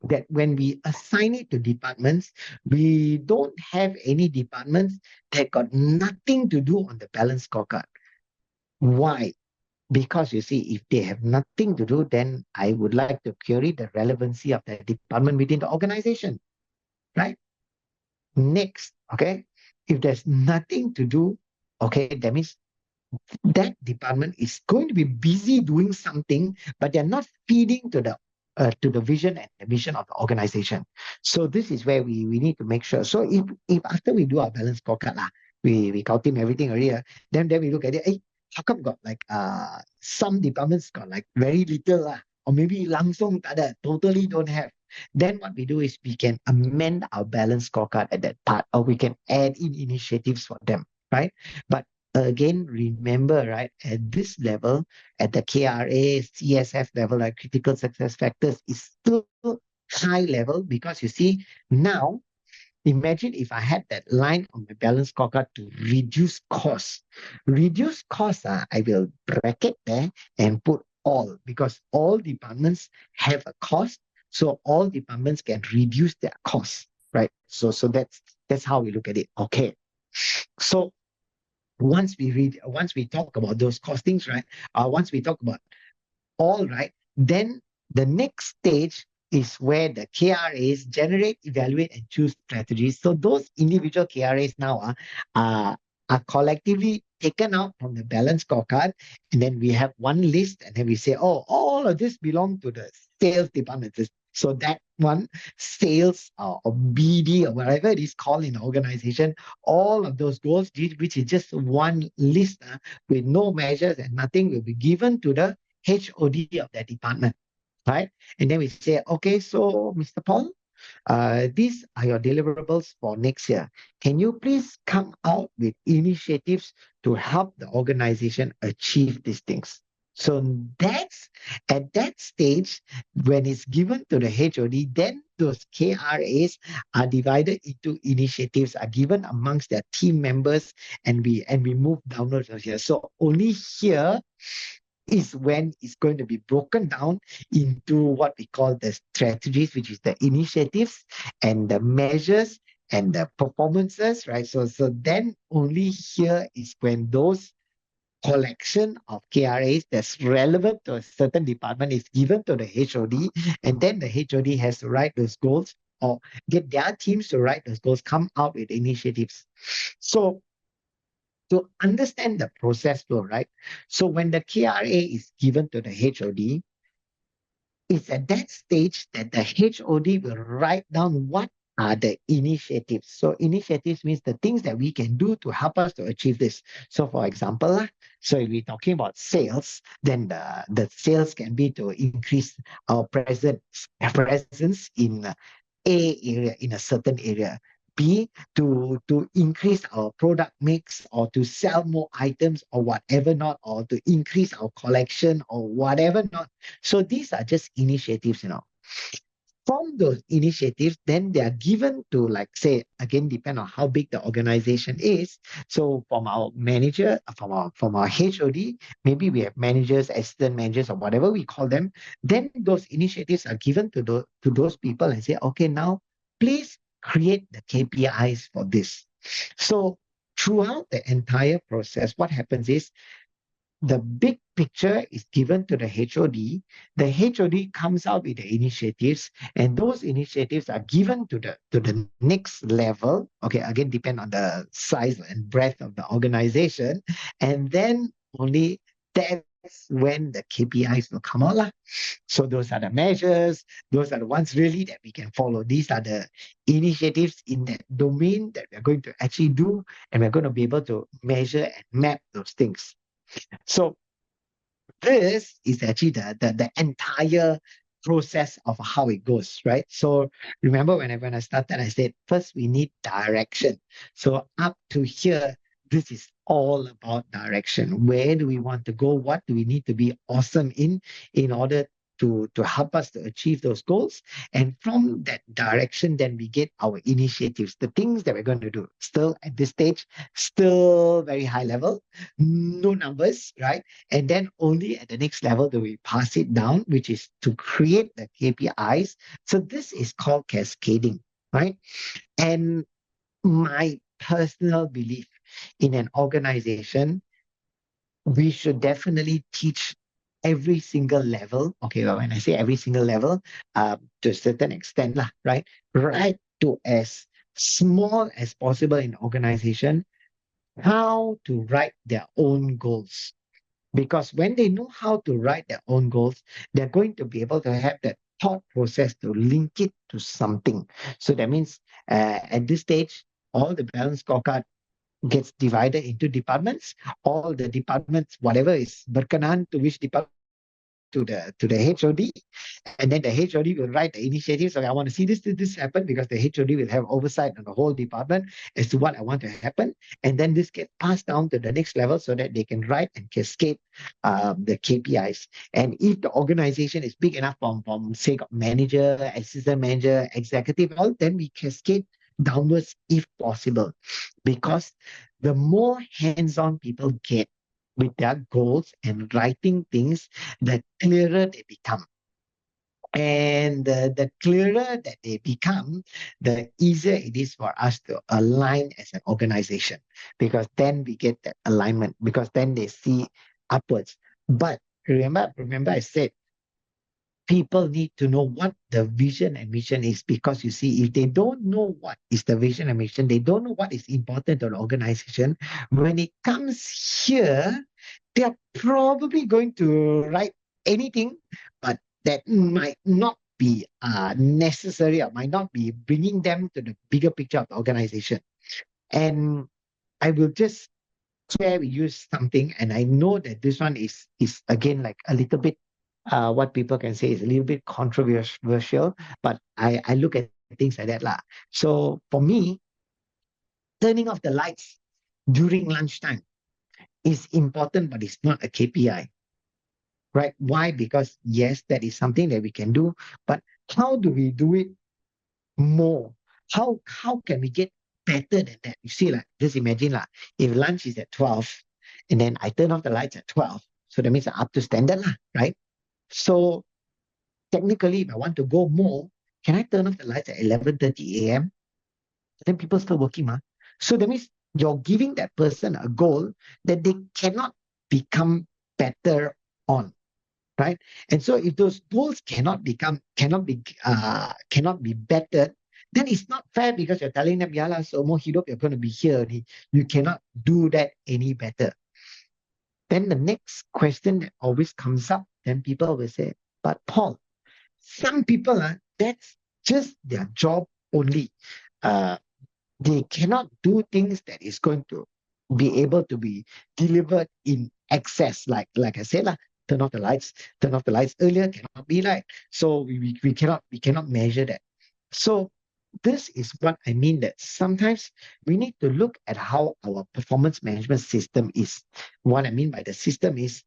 that when we assign it to departments, we don't have any departments that got nothing to do on the balance scorecard. Why? Because you see, if they have nothing to do, then I would like to query the relevancy of the department within the organization, right? Next, okay, if there's nothing to do, okay, that means that department is going to be busy doing something, but they're not feeding to the vision and the mission of the organization. So this is where we need to make sure. So if after we do our balance scorecard lah, we count him everything already, then we look at it. Hey, how come got like some departments got like very little lah, or maybe langsung tak ada, totally don't have. Then what we do is we can amend our balance scorecard at that part, or we can add in initiatives for them, right? But again, remember, right, at this level, at the KRA, CSF level, like critical success factors, is still high level because you see, now imagine if I had that line on my balance scorecard to reduce costs. Reduce costs, I will bracket there and put all because all departments have a cost. So all departments can reduce their costs, right? So that's how we look at it. Okay. So once we talk about those costings, right? Once we talk about all right, then the next stage is where the KRAs generate, evaluate, and choose strategies. So those individual KRAs now are collectively taken out from the balance scorecard, and then we have one list, and then we say, oh, all of this belong to the sales department. So that one, sales or BD or whatever it is called in the organization, all of those goals, which is just one list with no measures and nothing, will be given to the HOD of that department, right? And then we say, okay, so Mr. Paul, these are your deliverables for next year. Can you please come out with initiatives to help the organization achieve these things? So that's at that stage when it's given to the HOD, then those KRAs are divided into initiatives, are given amongst their team members, and we move downwards here. So only here is when it's going to be broken down into what we call the strategies, which is the initiatives and the measures and the performances, right? So then only here is when those collection of KRAs that's relevant to a certain department is given to the HOD, and then the HOD has to write those goals or get their teams to write those goals, come out with initiatives. So to understand the process flow, right? So when the KRA is given to the HOD, it's at that stage that the HOD will write down what are the initiatives. So initiatives means the things that we can do to help us to achieve this. So for example, so if we're talking about sales, then the sales can be to increase our presence in A area, in a certain area. B, to increase our product mix or to sell more items or whatever not, or to increase our collection or whatever not. So these are just initiatives, From those initiatives, then they are given to, like, say, again, depend on how big the organization is. So from our manager, from our HOD, maybe we have managers, assistant managers, or whatever we call them. Then those initiatives are given to those people and say, okay, now please create the KPIs for this. So throughout the entire process, what happens is the big picture is given to the HOD. The HOD comes out with the initiatives, and those initiatives are given to the next level. Okay, again, depend on the size and breadth of the organization, and then only that's when the KPIs will come out. Lah. So those are the measures, those are the ones really that we can follow. These are the initiatives in that domain that we're going to actually do, and we're going to be able to measure and map those things. So this is actually the entire process of how it goes, right? So remember when I started, I said first we need direction. So up to here, this is all about direction. Where do we want to go? What do we need to be awesome in order to help us to achieve those goals? And from that direction, then we get our initiatives, the things that we're going to do. Still at this stage, still very high level, no numbers, right? And then only at the next level do we pass it down, which is to create the KPIs. So this is called cascading, right? And my personal belief in an organization, we should definitely teach every single level. Okay, well, when I say every single level, to a certain extent, lah, right to as small as possible in organization, how to write their own goals. Because when they know how to write their own goals, they're going to be able to have that thought process to link it to something. So that means at this stage, all the balance scorecard gets divided into departments. All the departments, whatever is berkenan to which department, to the HOD, and then the HOD will write the initiatives. So I want to see this happen, because the HOD will have oversight on the whole department as to what I want to happen, and then this gets passed down to the next level so that they can write and cascade the KPIs. And if the organization is big enough, from say manager, assistant manager, executive, all, then we cascade downwards if possible, because the more hands-on people get with their goals and writing things, the clearer they become. And the clearer that they become, the easier it is for us to align as an organization, because then we get that alignment, because then they see upwards. But remember, I said people need to know what the vision and mission is, because you see, if they don't know what is the vision and mission, they don't know what is important to the organization. When it comes here, they're probably going to write anything, but that might not be necessary, or might not be bringing them to the bigger picture of the organization. And I will just share with you something, and I know that this one is again like a little bit, what people can say is a little bit controversial, but I look at things like that lah. So for me, turning off the lights during lunchtime is important, but it's not a KPI, right? Why? Because yes, that is something that we can do, but how do we do it more? How can we get better than that? You see, like, just imagine lah, if lunch is at 12 and then I turn off the lights at 12, so that means I'm up to standard lah, right? So technically, if I want to go more, can I turn off the lights at 11:30 a.m.? Then people still working, ma. So that means you're giving that person a goal that they cannot become better on, right? And so if those goals cannot be bettered, then it's not fair, because you're telling them, yala, so more hidup, you're going to be here. You cannot do that any better. Then the next question that always comes up, then people will say, but Paul, some people, that's just their job only. Uh, they cannot do things that is going to be able to be delivered in excess. Like I said, turn off the lights earlier, cannot be right. So we cannot measure that. So this is what I mean, that sometimes we need to look at how our performance management system is. What I mean by the system is,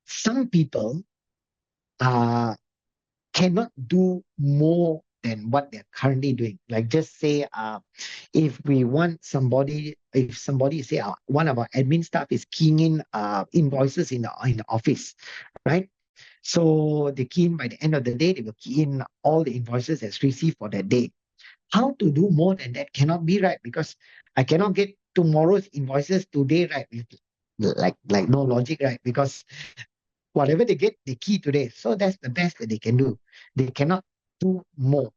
some people uh, cannot do more than what they're currently doing. Like, just say, if somebody say, one of our admin staff is keying in invoices in the office, right? So they key in, by the end of the day, they will key in all the invoices as received for that day. How to do more than that cannot be, right, because I cannot get tomorrow's invoices today, right? Like no logic, right? Because whatever they get, they key today. So that's the best that they can do. They cannot do more.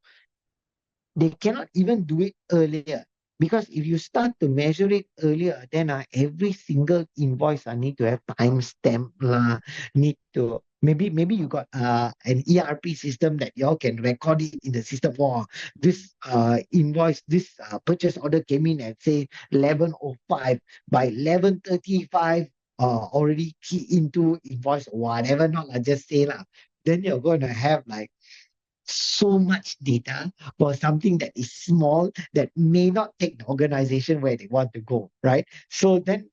They cannot even do it earlier. Because if you start to measure it earlier, then every single invoice I need to have timestamp lah. Need to, maybe you got an ERP system that y'all can record it in the system. For this invoice, this purchase order came in at say 11:05, by 11:35 already key into invoice or whatever, not like just say lah. Then you're going to have like so much data for something that is small, that may not take the organization where they want to go, right? So then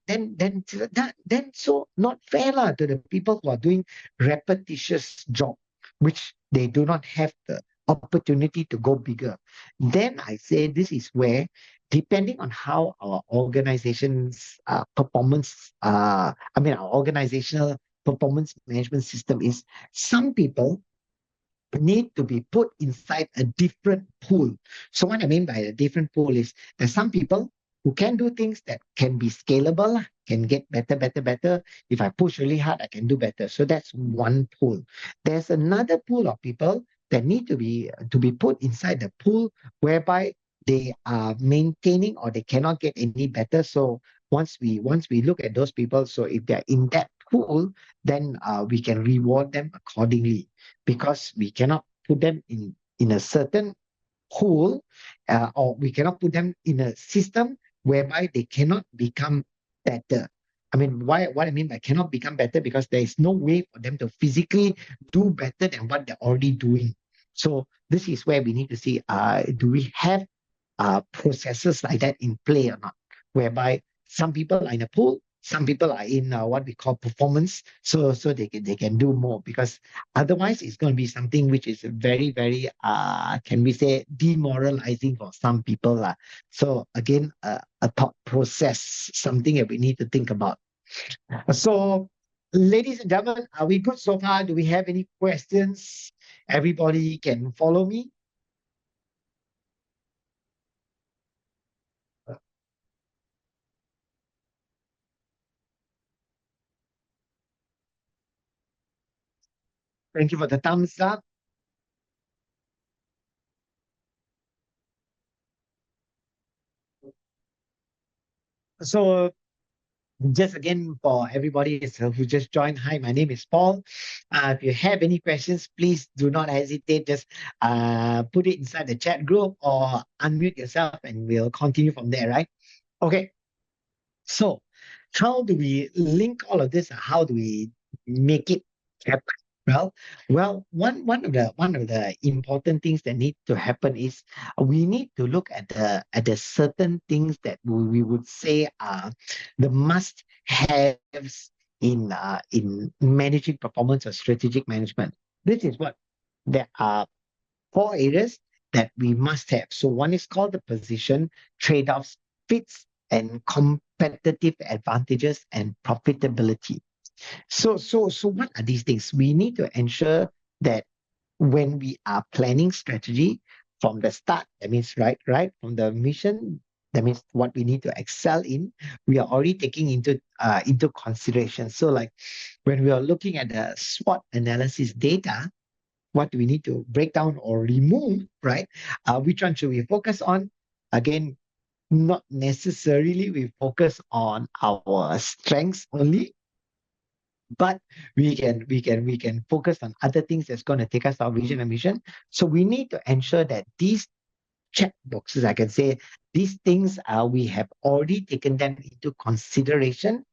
so not fair lah to the people who are doing repetitious job, which they do not have the opportunity to go bigger. Then I say this is where, depending on how our organization's performance, our organizational performance management system is, some people need to be put inside a different pool. So what I mean by a different pool is, there's some people who can do things that can be scalable, lah, can get better, better, better. If I push really hard, I can do better. So that's one pool. There's another pool of people that need to be put inside the pool whereby they are maintaining or they cannot get any better. So once we look at those people, so if they're in that pool, then we can reward them accordingly because we cannot put them in a certain pool, or we cannot put them in a system whereby they cannot become better. I mean, what I mean by cannot become better, because there is no way for them to physically do better than what they're already doing. So this is where we need to see, do we have processes like that in play or not, whereby some people are in a pool, some people are in what we call performance, so they can do more, because otherwise it's going to be something which is very, very can we say demoralizing for some people lah. So again, a thought process, something that we need to think about. So ladies and gentlemen, are we good so far? Do we have any questions? Everybody can follow me. Thank you for the thumbs up. So just again, for everybody who just joined, hi, my name is Paul. If you have any questions, please do not hesitate. Just put it inside the chat group or unmute yourself and we'll continue from there, right? Okay. So how do we link all of this? How do we make it happen? Well, one of the important things that need to happen is we need to look at the certain things that we would say are the must haves in managing performance or strategic management. This is what there are four areas that we must have. So one is called the position, trade-offs, fits, and competitive advantages and profitability. So what are these things? We need to ensure that when we are planning strategy from the start, that means right from the mission, that means what we need to excel in, we are already taking into consideration. So like when we are looking at the SWOT analysis data, what do we need to break down or remove, right? Which one should we focus on? Again, not necessarily we focus on our strengths only, but we can focus on other things that's going to take us to our vision and mission. So we need to ensure that these check boxes, I can say, these things we have already taken them into consideration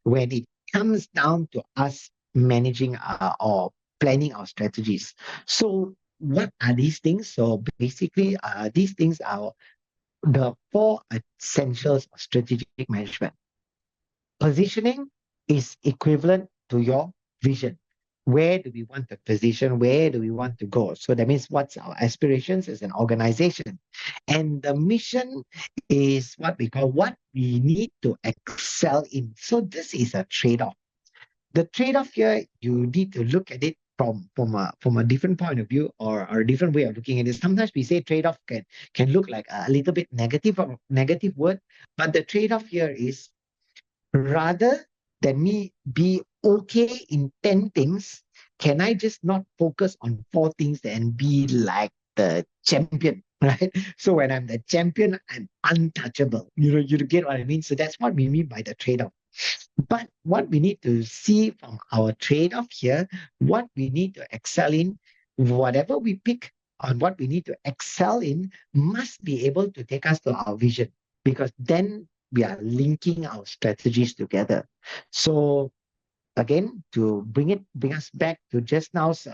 when it comes down to us managing or planning our strategies. So what are these things? So basically, these things are the four essentials of strategic management. Positioning is equivalent to your vision. Where do we want to position? Where do we want to go? So that means what's our aspirations as an organization? And the mission is what we call what we need to excel in. So this is a trade-off. The trade-off here, you need to look at it from a different point of view, or a different way of looking at it. Sometimes we say trade-off can look like a little bit negative or negative word, but the trade-off here is rather than me be okay in 10 things, can I just not focus on four things and be like the champion, right? So when I'm the champion, I'm untouchable. You get what I mean? So that's what we mean by the trade-off. But what we need to see from our trade-off here, what we need to excel in, whatever we pick on what we need to excel in, must be able to take us to our vision, because then we are linking our strategies together. So again, to bring us back to just now's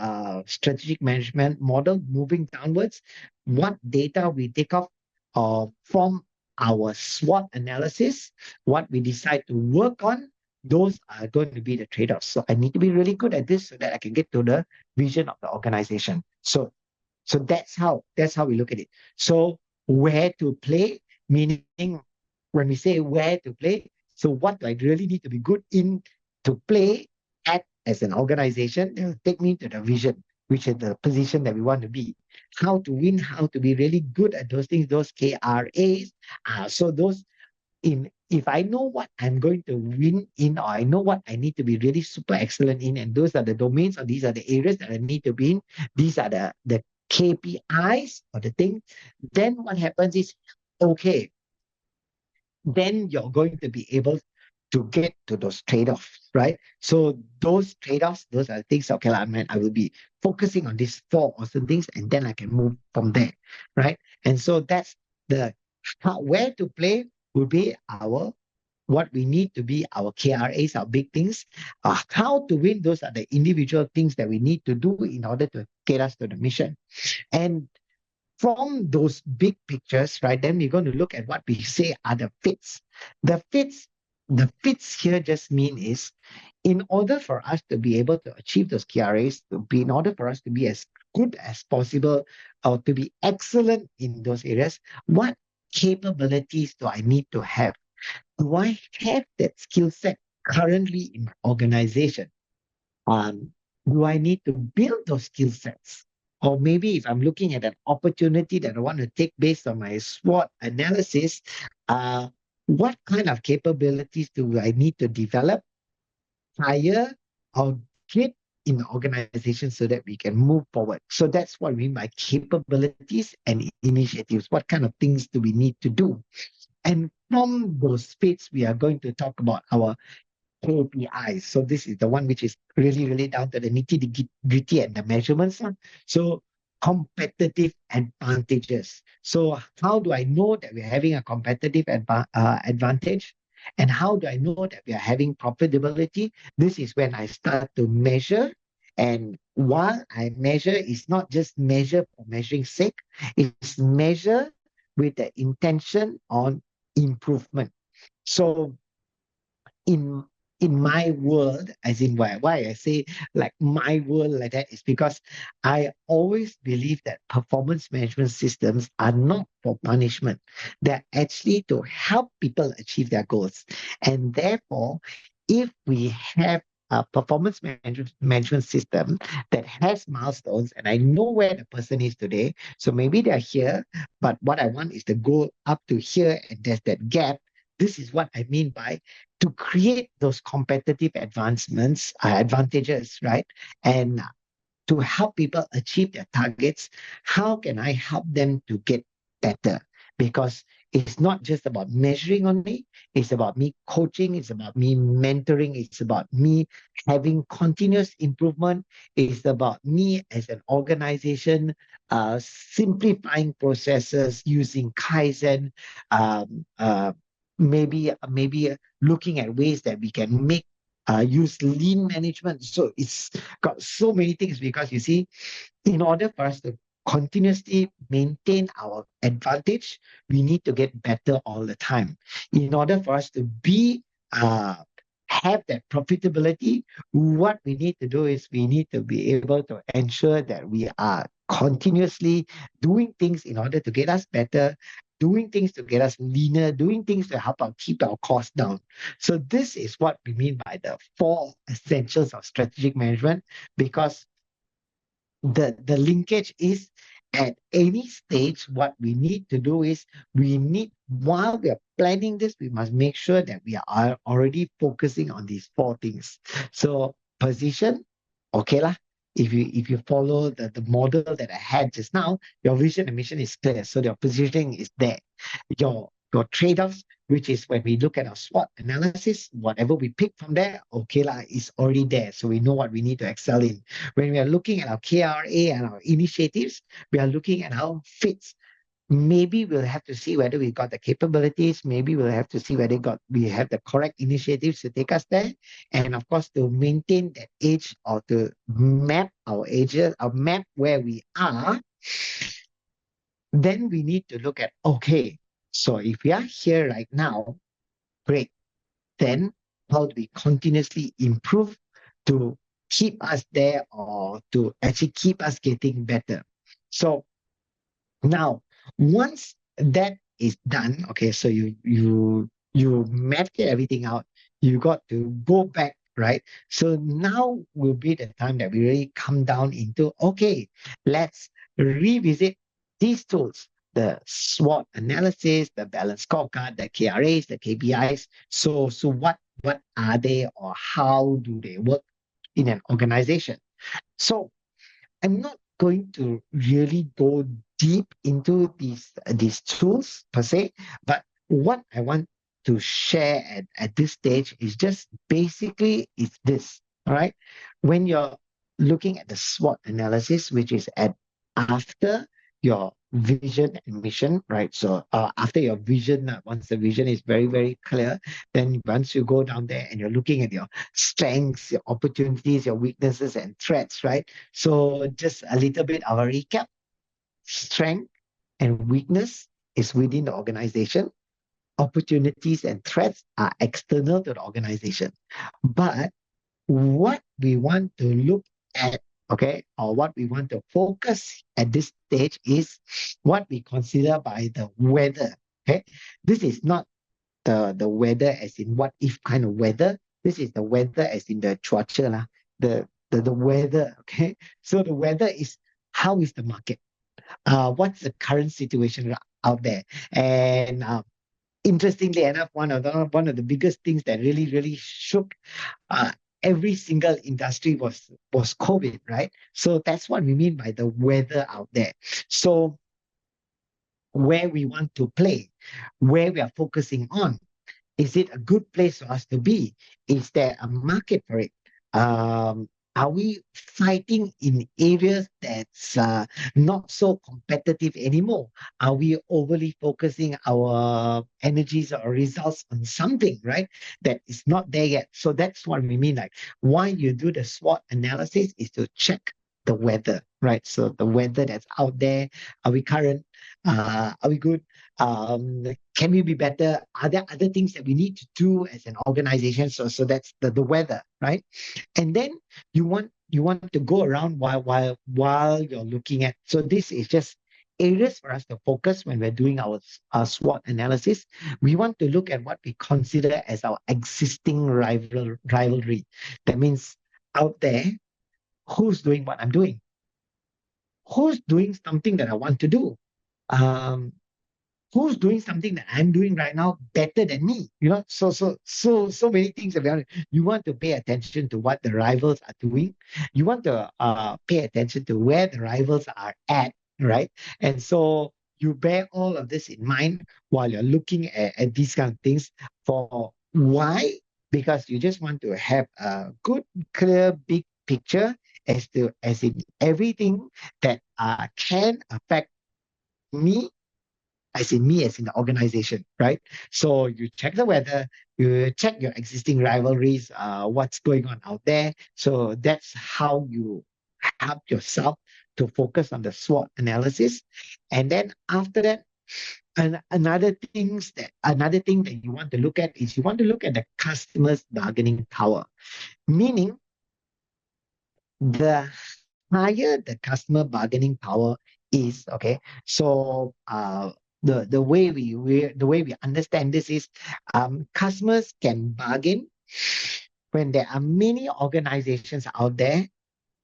strategic management model, moving downwards, what data we take off from our SWOT analysis, what we decide to work on, those are going to be the trade-offs. So I need to be really good at this so that I can get to the vision of the organization. So that's how we look at it. So where to play, meaning when we say where to play, so what do I really need to be good in to play at as an organization? That will take me to the vision, which is the position that we want to be. How to win, how to be really good at those things, those KRAs. So those in if I know what I'm going to win in, or I know what I need to be really super excellent in, and those are the domains, or these are the areas that I need to be in, these are the KPIs or the thing, then what happens is, okay, then you're going to be able to get to those trade-offs, right? So those trade-offs, those are things, okay, like, man, I will be focusing on these four awesome things, and then I can move from there, right? And so that's the where to play will be our what we need to be our KRAs, our big things. How to win, those are the individual things that we need to do in order to get us to the mission. And from those big pictures, right, then we're going to look at what we say are the fits. The fits, the fits here just mean is in order for us to be able to achieve those KRAs, in order for us to be as good as possible or to be excellent in those areas, what capabilities do I need to have? Do I have that skill set currently in organization? Um, do I need to build those skill sets? Or maybe if I'm looking at an opportunity that I want to take based on my SWOT analysis, uh, what kind of capabilities do I need to develop, hire, or get in the organization so that we can move forward? So that's what we mean by capabilities and initiatives. What kind of things do we need to do? And from those fits, we are going to talk about our KPIs. So this is the one which is really, really down to the nitty gritty and the measurements. So competitive advantages. So how do I know that we're having a competitive advantage? And how do I know that we are having profitability? This is when I start to measure. And while I measure, it's not just measure for measuring sake, it's measure with the intention on improvement. So in my world, as in why I say like my world like that is because I always believe that performance management systems are not for punishment. They're actually to help people achieve their goals. And therefore, if we have a performance management system that has milestones, and I know where the person is today, so maybe they're here, but what I want is to go up to here, and there's that gap. This is what I mean by to create those competitive advantages, right? And to help people achieve their targets, how can I help them to get better? Because it's not just about measuring on me, it's about me coaching, it's about me mentoring, it's about me having continuous improvement, it's about me as an organization simplifying processes using Kaizen, maybe looking at ways that we can make use lean management. So it's got so many things because you see, in order for us to continuously maintain our advantage, we need to get better all the time. In order for us to be have that profitability, what we need to do is we need to be able to ensure that we are continuously doing things in order to get us better, doing things to get us leaner, doing things to help us keep our costs down. So this is what we mean by the four essentials of strategic management, because the linkage is at any stage what we need to do is we need while we are planning this, we must make sure that we are already focusing on these four things. So position, okay lah, if you follow the model that I had just now, your vision and mission is clear, so your positioning is there. Your trade-offs, which is when we look at our SWOT analysis, whatever we pick from there, okay lah, is already there, so we know what we need to excel in. When we are looking at our KRA and our initiatives, we are looking at how fits. Maybe we'll have to see whether we got the capabilities. Maybe we'll have to see whether we have the correct initiatives to take us there. And of course, to maintain that edge or to map our edges or map where we are, then we need to look at, okay, so if we are here right now, great. Then how do we continuously improve to keep us there or to actually keep us getting better? So now, once that is done, okay, so you mapped everything out, you got to go back, right? So now will be the time that we really come down into, okay, let's revisit these tools. the SWOT analysis, the balance scorecard, the KRAs, the KPIs. So what are they, or how do they work in an organization? So I'm not going to really go deep into these tools per se, but what I want to share at this stage is just basically is this. All right. When you're looking at the SWOT analysis, which is at after your vision and mission, right? So after your vision, once the vision is very, very clear, then once you go down there and you're looking at your strengths, your opportunities, your weaknesses and threats, right? So just a little bit of a recap. Strength and weakness is within the organization. Opportunities and threats are external to the organization. But what we want to look at, okay, or what we want to focus at this stage is what we consider by the weather. Okay, this is not the weather as in what if kind of weather. This is the weather as in the cuaca lah. The weather. Okay, so the weather is how is the market? What's the current situation out there? And interestingly enough, one of the biggest things that really shook uh, every single industry was COVID, right? So that's what we mean by the weather out there. So where we want to play, where we are focusing on, is it a good place for us to be? Is there a market for it? Are we fighting in areas that's not so competitive anymore? Are we overly focusing our energies or results on something, right, that is not there yet? So that's what we mean. Like, why you do the SWOT analysis is to check the weather, right? So the weather that's out there, are we current? Are we good? Can we be better? Are there other things that we need to do as an organization? So that's the weather, right? And then you want to go around while you're looking at. So this is just areas for us to focus when we're doing our SWOT analysis. We want to look at what we consider as our existing rivalry. That means out there, who's doing what I'm doing? Who's doing something that I want to do? Um, who's doing something that I'm doing right now better than me? So many things about it. You want to pay attention to what the rivals are doing. You want to pay attention to where the rivals are at, right? And so you bear all of this in mind while you're looking at these kind of things. For why? Because you just want to have a good, clear, big picture as in everything that can affect me as in the organization, right? So you check the weather, you check your existing rivalries, what's going on out there. So that's how you help yourself to focus on the SWOT analysis. And then after that, another thing that you want to look at is you want to look at the customer's bargaining power. Meaning the higher the customer bargaining power is, okay, so the way we understand this is customers can bargain when there are many organizations out there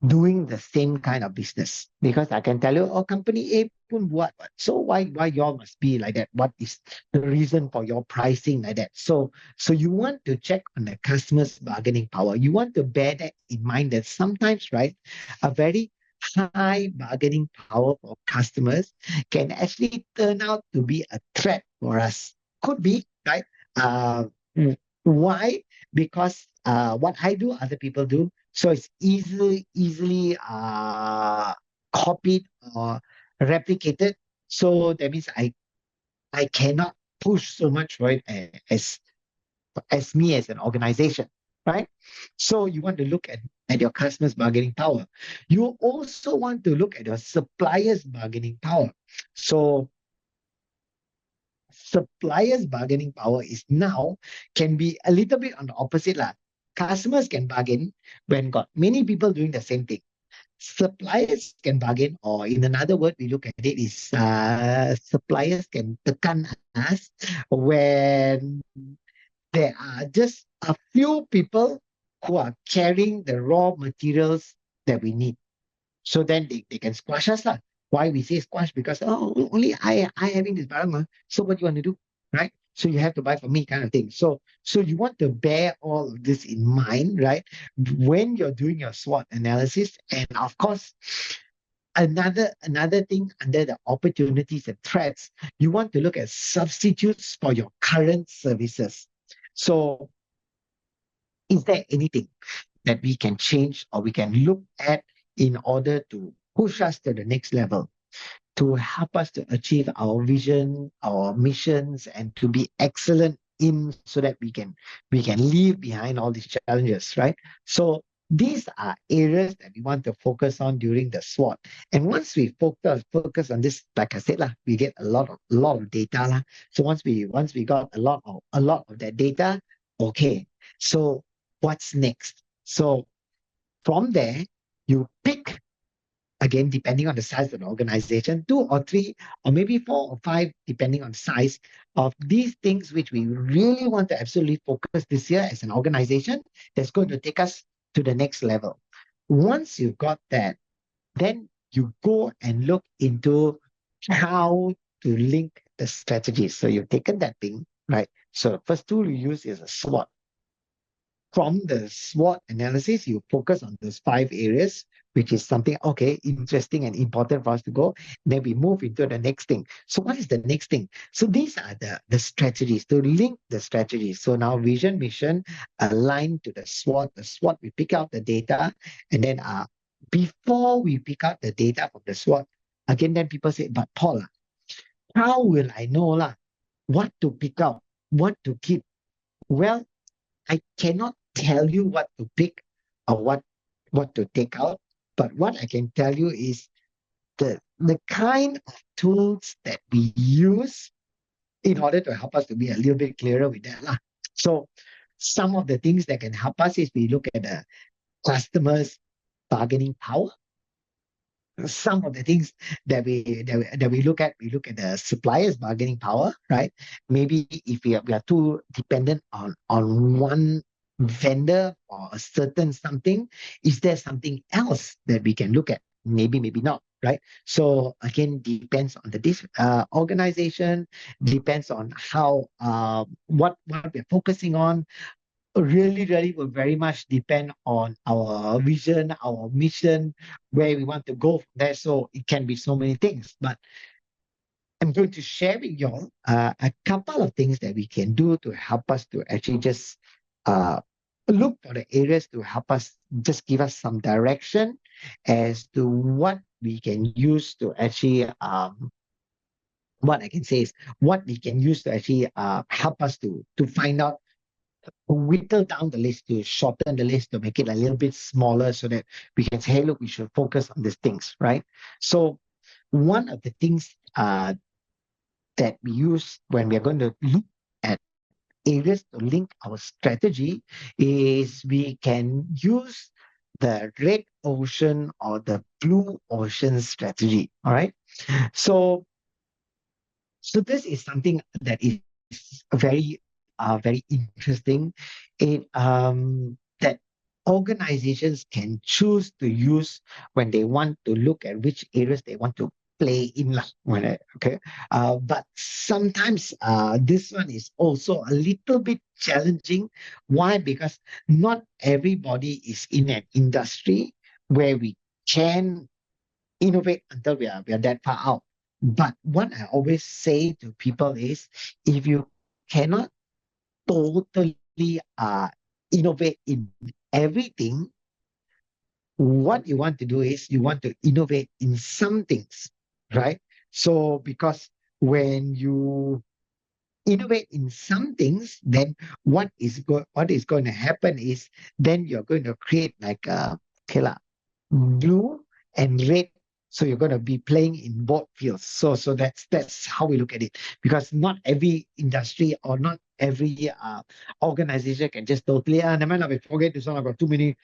doing the same kind of business. Because I can tell you, oh, company A pun buat what. So why y'all must be like that? What is the reason for your pricing like that? So you want to check on the customer's bargaining power. You want to bear that in mind that sometimes, right, a very high bargaining power for customers can actually turn out to be a threat for us. Could be, right? Uh, why? Because what I do, other people do. So it's easily copied or replicated. So that means I cannot push so much for it as me as an organization, right? So you want to look at your customers' bargaining power. You also want to look at your suppliers' bargaining power. So suppliers' bargaining power is now can be a little bit on the opposite lah. Customers can bargain when got many people doing the same thing. Suppliers can bargain, or in another word, we look at it is suppliers can tekan us when there are just a few people who are carrying the raw materials that we need. So then they can squash us lah. Why we say squash? Because only I having this barang, so what do you want to do, right? So you have to buy for me, kind of thing. So you want to bear all of this in mind, right? When you're doing your SWOT analysis, and of course, another thing under the opportunities and threats, you want to look at substitutes for your current services. So is there anything that we can change or we can look at in order to push us to the next level, to help us to achieve our vision, our missions, and to be excellent in, so that we can leave behind all these challenges, right? So these are areas that we want to focus on during the SWOT. And once we focus on this, like I said, we get a lot of data. So once we got a lot of that data, okay. So what's next? So from there, you pick, again, depending on the size of the organization, two or three, or maybe four or five, depending on the size of these things which we really want to absolutely focus this year as an organization that's going to take us to the next level. Once you've got that, then you go and look into how to link the strategies. So you've taken that thing, right? So the first tool you use is a SWOT. From the SWOT analysis, you focus on those 5 areas, which is something, okay, interesting and important for us to go. Then we move into the next thing. So what is the next thing? So these are the strategies, to link the strategies. So now vision, mission, aligned to the SWOT. The SWOT, we pick out the data, and then before we pick out the data from the SWOT, again, then people say, but Paul, how will I know what to pick out, what to keep? Well, I cannot tell you what to pick or what to take out, but what I can tell you is the kind of tools that we use in order to help us to be a little bit clearer with that. So some of the things that can help us is we look at the customers' bargaining power. Some of the things that we look at, we look at the suppliers' bargaining power, right? Maybe if we are too dependent on one vendor or a certain something, is there something else that we can look at? Maybe not, right? So again, depends on the organization, depends on how what we're focusing on. Really will very much depend on our vision, our mission, where we want to go from there. So it can be so many things, but I'm going to share with you all a couple of things that we can do to help us to actually just uh, look for the areas to help us, just give us some direction as to what we can use to actually what I can say is what we can use to actually help us to find out, whittle down the list, to shorten the list, to make it a little bit smaller, so that we can say, hey, look, we should focus on these things, right? So one of the things that we use when we are going to look at areas to link our strategy is we can use the red ocean or the blue ocean strategy. All right. So this is something that is very interesting. That organizations can choose to use when they want to look at which areas they want to play in. Okay, but sometimes this one is also a little bit challenging. Why? Because not everybody is in an industry where we can innovate until we are that far out. But what I always say to people is, if you cannot totally innovate in everything, what you want to do is you want to innovate in some things, right? So because when you innovate in some things, then what is going to happen is, then you're going to create like okay lah, blue and red. So you're going to be playing in both fields. So that's how we look at it. Because not every industry or not every organization can just totally never mind, we forget this one. I've got too many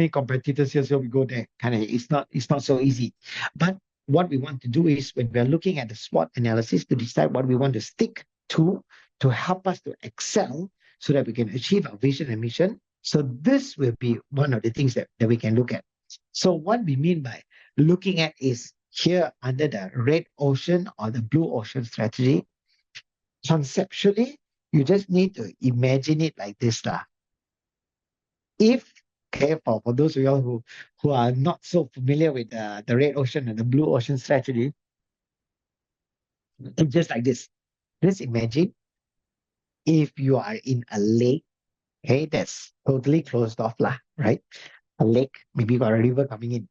competitors here, so we go there. Kind of, it's not so easy. But what we want to do is, when we're looking at the SWOT analysis, to decide what we want to stick to help us to excel, so that we can achieve our vision and mission. So this will be one of the things that we can look at. So what we mean by looking at is, here under the red ocean or the blue ocean strategy, conceptually, you just need to imagine it like this lah. If okay, for those of y'all who are not so familiar with the red ocean and the blue ocean strategy, it's just like this. Just imagine if you are in a lake, okay, that's totally closed off lah, right? A lake, maybe you got a river coming in,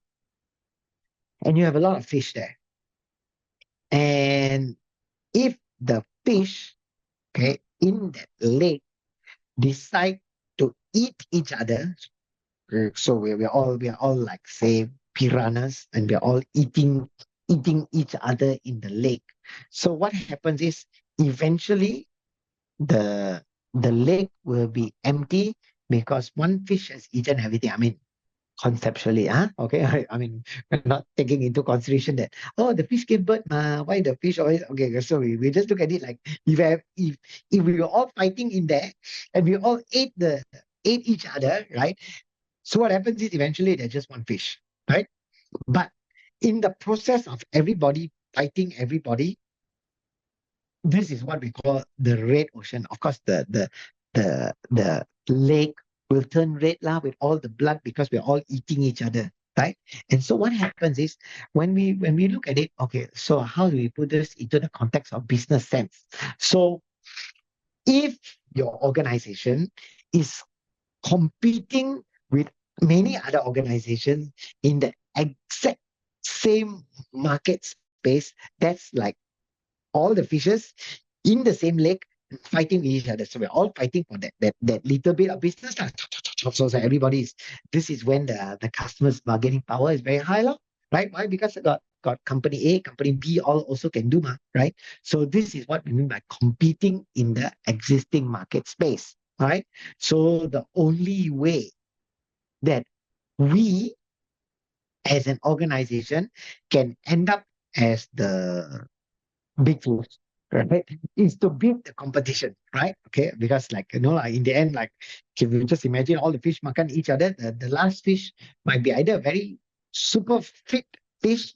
and you have a lot of fish there. And if the fish, okay, in that lake decide to eat each other, so we're all like say piranhas, and we're all eating each other in the lake. So what happens is eventually the the lake will be empty because one fish has eaten everything. I mean, conceptually, okay. I mean, we're not taking into consideration that the fish gave birth. Why the fish always okay? So we just look at it like if we were all fighting in there and we all ate each other, right? So what happens is eventually there's just one fish, right? But in the process of everybody fighting everybody, this is what we call the red ocean. Of course, the lake will turn red lah with all the blood because we're all eating each other, right? And so what happens is when we look at it, okay, so how do we put this into the context of business sense? So if your organization is competing with many other organizations in the exact same market space, that's like all the fishes in the same lake fighting with each other. So we're all fighting for that little bit of business. So everybody's this is when the customer's bargaining power is very high, right? Why? Because it got company A, company B all also can do, right? So this is what we mean by competing in the existing market space. Right. So the only way that we as an organization can end up as the big fish, right, is to beat the competition, right? Okay, because like like in the end, like if you just imagine all the fish makan each other, the last fish might be either a very super fit fish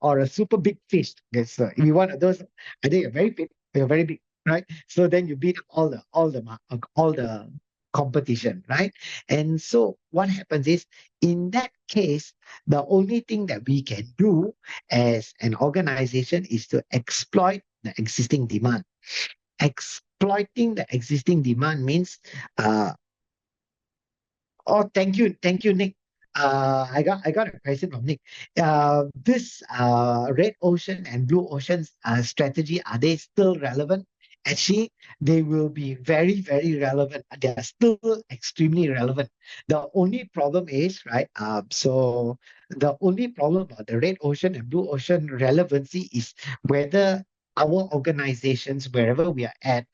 or a super big fish. Okay, so if you want those, I think a very big, a very big, right? So then you beat all the competition, right? And so what happens is in that case, the only thing that we can do as an organization is to exploit the existing demand. Exploiting the existing demand means uh, oh, thank you, Nick. I got a question from Nick. This red ocean and blue ocean strategy, are they still relevant? Actually, they will be very, very relevant. They are still extremely relevant. The only problem is, right? So the only problem about the red ocean and blue ocean relevancy is whether our organizations, wherever we are at,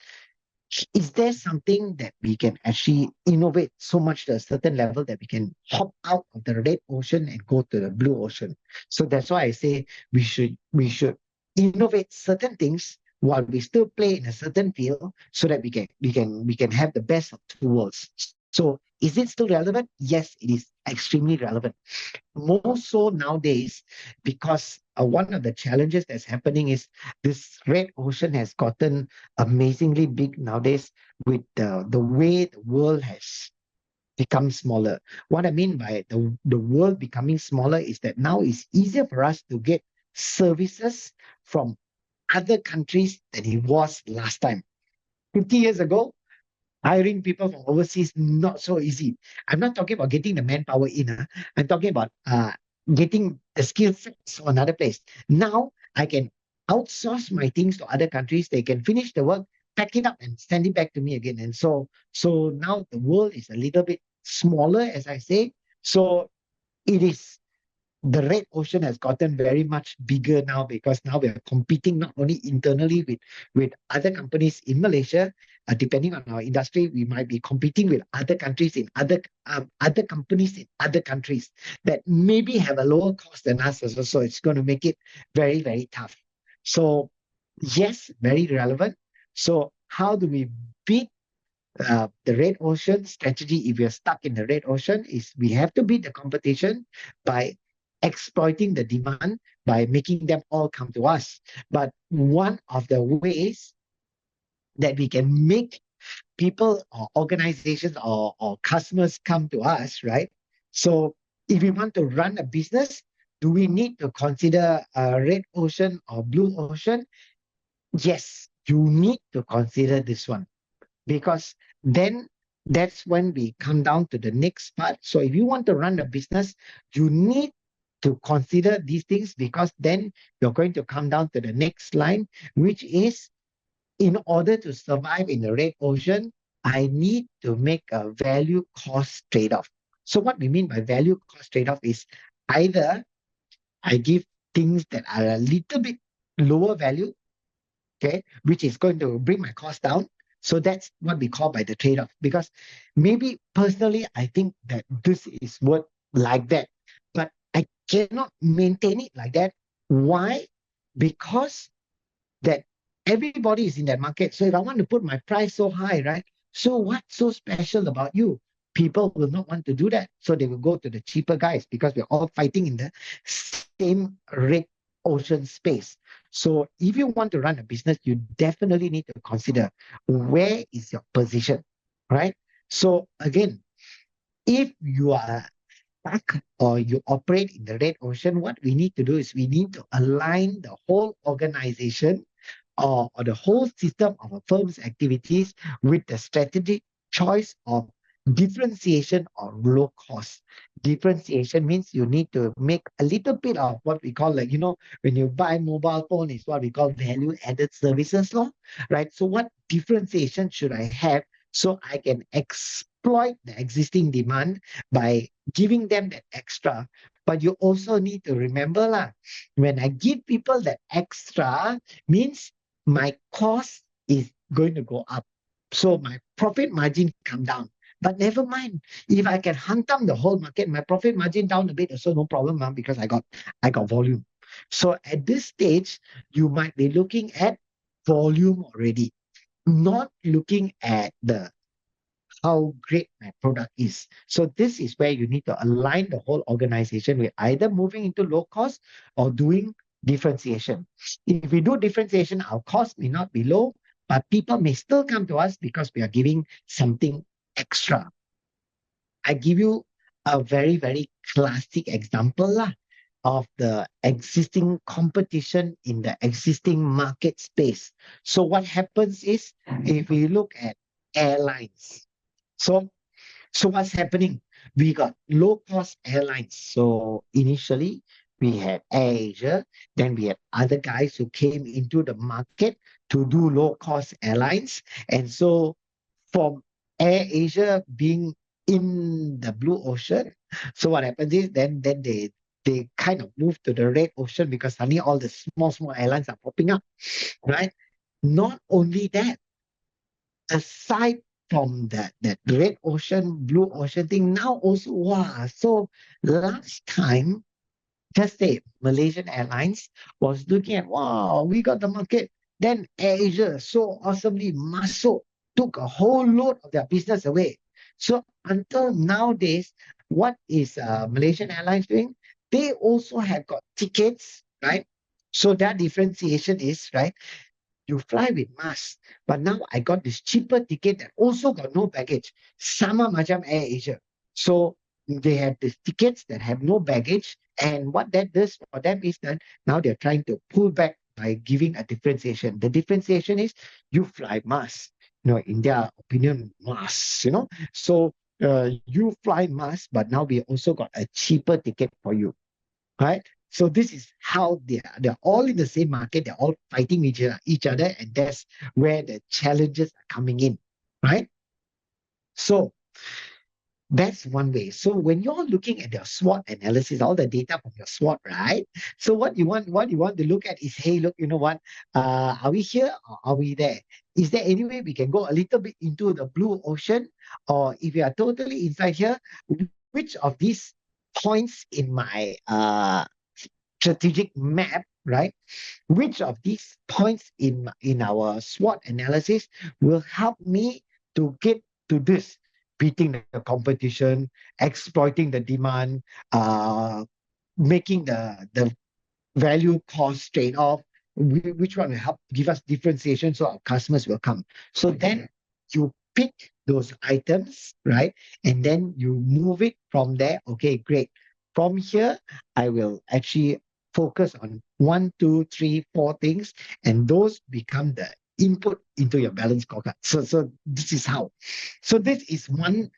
is there something that we can actually innovate so much to a certain level that we can hop out of the red ocean and go to the blue ocean? So that's why I say we should innovate certain things while we still play in a certain field so that we can have the best of two worlds. So is it still relevant? Yes, it is extremely relevant, more so nowadays, because one of the challenges that's happening is this red ocean has gotten amazingly big nowadays with the way the world has become smaller. What I mean by the world becoming smaller is that now it's easier for us to get services from other countries than it was last time. 50 years ago, hiring people from overseas not so easy. I'm not talking about getting the manpower in. I'm talking about getting the skill sets from another place. Now I can outsource my things to other countries. They can finish the work, pack it up, and send it back to me again. And so now the world is a little bit smaller, as I say. So it is the red ocean has gotten very much bigger now because now we are competing not only internally with other companies in Malaysia, depending on our industry, we might be competing with other countries in other companies in other countries that maybe have a lower cost than us as well. So it's going to make it very, very tough. So yes, very relevant. So how do we beat the red ocean strategy if we're stuck in the red ocean? Is we have to beat the competition by exploiting the demand by making them all come to us. But one of the ways that we can make people or organizations or customers come to us, right? So if we want to run a business, do we need to consider red ocean or blue ocean? Yes, you need to consider this one, because then that's when we come down to the next part. So if you want to run a business, you need to consider these things, because then you're going to come down to the next line, which is, in order to survive in the red ocean, I need to make a value cost trade-off. So what we mean by value cost trade-off is, either I give things that are a little bit lower value, okay, which is going to bring my cost down. So that's what we call by the trade-off. Because maybe personally, I think that this is worth like that, but I cannot maintain it like that. Why? Because that everybody is in that market. So if I want to put my price so high, right? So what's so special about you? People will not want to do that. So they will go to the cheaper guys, because we're all fighting in the same red ocean space. So if you want to run a business, you definitely need to consider, where is your position, right? So again, if you are stuck or you operate in the red ocean, what we need to do is we need to align the whole organization, or the whole system of a firm's activities with the strategic choice of differentiation or low cost. Differentiation means you need to make a little bit of what we call, like, when you buy mobile phone, is what we call value added services, law, right? So what differentiation should I have, so I can exploit the existing demand by giving them that extra? But you also need to remember, lah, when I give people that extra, means my cost is going to go up. So my profit margin come down. But never mind. If I can hunt down the whole market, my profit margin down a bit, also no problem, because I got volume. So at this stage, you might be looking at volume already, not looking at the how great my product is. So this is where you need to align the whole organization with either moving into low cost or doing differentiation. If we do differentiation, our cost may not be low, but people may still come to us because we are giving something extra. I give you a very, very classic example, lah, of the existing competition in the existing market space. So what happens is, if we look at airlines, so what's happening? We got low cost airlines. So initially we had Air Asia, then we had other guys who came into the market to do low cost airlines. And so from Air Asia being in the blue ocean, so what happens is, then they kind of move to the red ocean, because suddenly all the small airlines are popping up, right? Not only that, aside from that red ocean, blue ocean thing, now also, wow. So last time, just say Malaysian Airlines was looking at, wow, we got the market. Then Asia so awesomely masuk, took a whole load of their business away. So until nowadays, what is Malaysian Airlines doing? They also have got tickets, right? So that differentiation is, right, you fly with mask, but now I got this cheaper ticket that also got no baggage. Sama macam Air Asia. So they have these tickets that have no baggage, and what that does for them is that now they're trying to pull back by giving a differentiation. The differentiation is, you fly mask. In their opinion, mask. So you fly mask, but now we also got a cheaper ticket for you, right? So this is how they're all in the same market. They're all fighting each other, and that's where the challenges are coming in, right? So that's one way. So when you're looking at your SWOT analysis, all the data from your SWOT, right? So what you want to look at is, hey, look, you know what? Are we here or are we there? Is there any way we can go a little bit into the blue ocean? Or if you are totally inside here, which of these points in my strategic map, right? Which of these points in our SWOT analysis will help me to get to this? Beating the competition, exploiting the demand, making the value cost trade off, which one will help give us differentiation so our customers will come. So then you pick those items, right? And then you move it from there. Okay, great. From here, I will actually focus on one, two, three, four things, and those become the input into your balance scorecard. So this is how. So this is one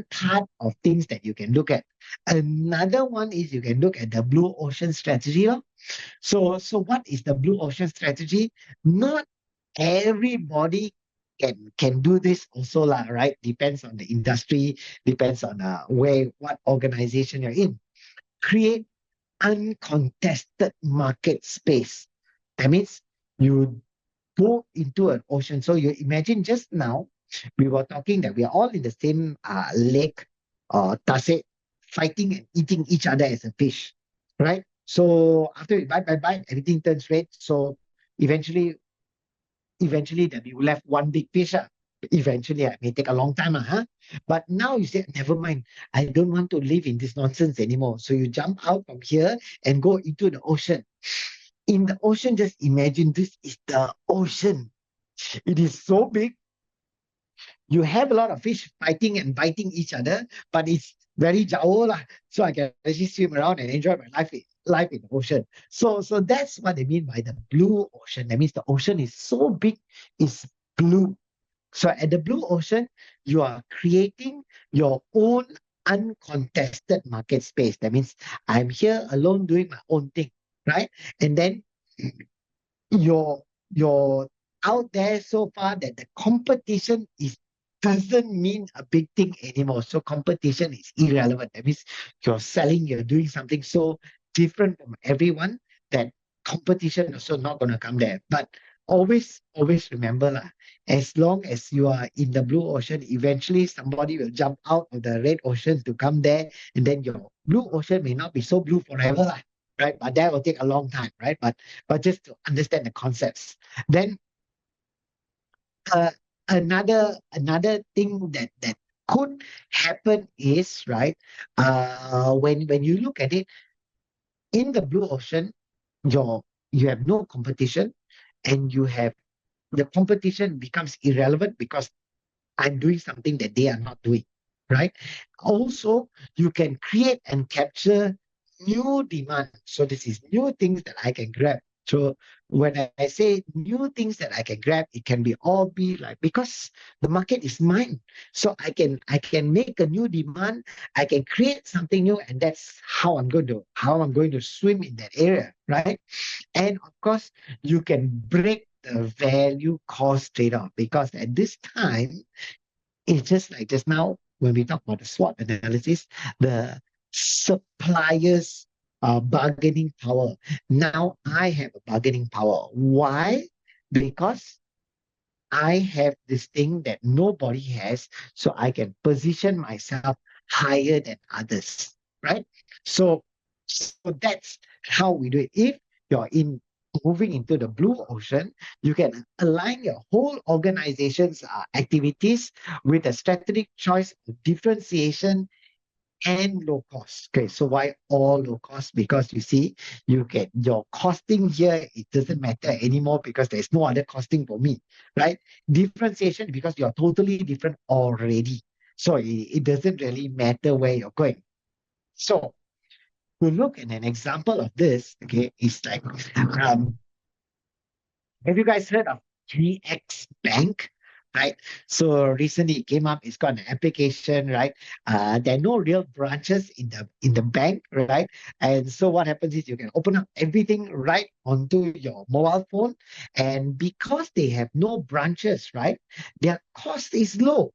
part of things that you can look at. Another one is you can look at the blue ocean strategy. So what is the blue ocean strategy? Not everybody can do this also lah, right? Depends on the industry, depends on what organization you're in. Create uncontested market space. That means you go into an ocean. So you imagine just now, we were talking that we are all in the same lake or tasek, fighting and eating each other as a fish, right? So after we bite, everything turns red. So eventually, eventually then you left one big fish. Eventually, it may take a long time, huh? But now you say, never mind, I don't want to live in this nonsense anymore. So you jump out from here and go into the ocean. In the ocean, just imagine this is the ocean. It is so big. You have a lot of fish fighting and biting each other, but it's very jauh lah. So I can actually swim around and enjoy my life in the ocean. So that's what they mean by the blue ocean. That means the ocean is so big, it's blue. So at the blue ocean, you are creating your own uncontested market space. That means I'm here alone doing my own thing, right? And then you're out there so far that the competition is doesn't mean a big thing anymore. So competition is irrelevant. That means you're selling, you're doing something so different from everyone that competition also not going to come there. But always remember lah, as long as you are in the blue ocean, eventually somebody will jump out of the red ocean to come there, and then your blue ocean may not be so blue forever lah, right? But that will take a long time, right? But just to understand the concepts. Then uh, another thing that could happen is, right, when you look at it in the blue ocean, you have no competition, and you have the competition becomes irrelevant because I'm doing something that they are not doing, right? Also, you can create and capture new demand. So this is new things that I can grab. So when I say new things that I can grab, it can be all be like, because the market is mine. So I can make a new demand, I can create something new, and that's how I'm going to swim in that area, right? And of course, you can break the value cost trade-off, because at this time, it's just like just now when we talk about the SWOT analysis, the suppliers bargaining power. Now I have a bargaining power. Why? Because I have this thing that nobody has, so I can position myself higher than others, right? So that's how we do it. If you're in moving into the blue ocean, you can align your whole organization's activities with a strategic choice of differentiation and low cost. Okay, so why all low cost? Because you see, you get your costing here, it doesn't matter anymore because there's no other costing for me, right? Differentiation because you're totally different already. So it doesn't really matter where you're going. So to look at an example of this, okay, is like, have you guys heard of 3X Bank? Right. So recently it came up, it's got an application, right? There are no real branches in the bank, right? And so what happens is you can open up everything right onto your mobile phone. And because they have no branches, right? Their cost is low.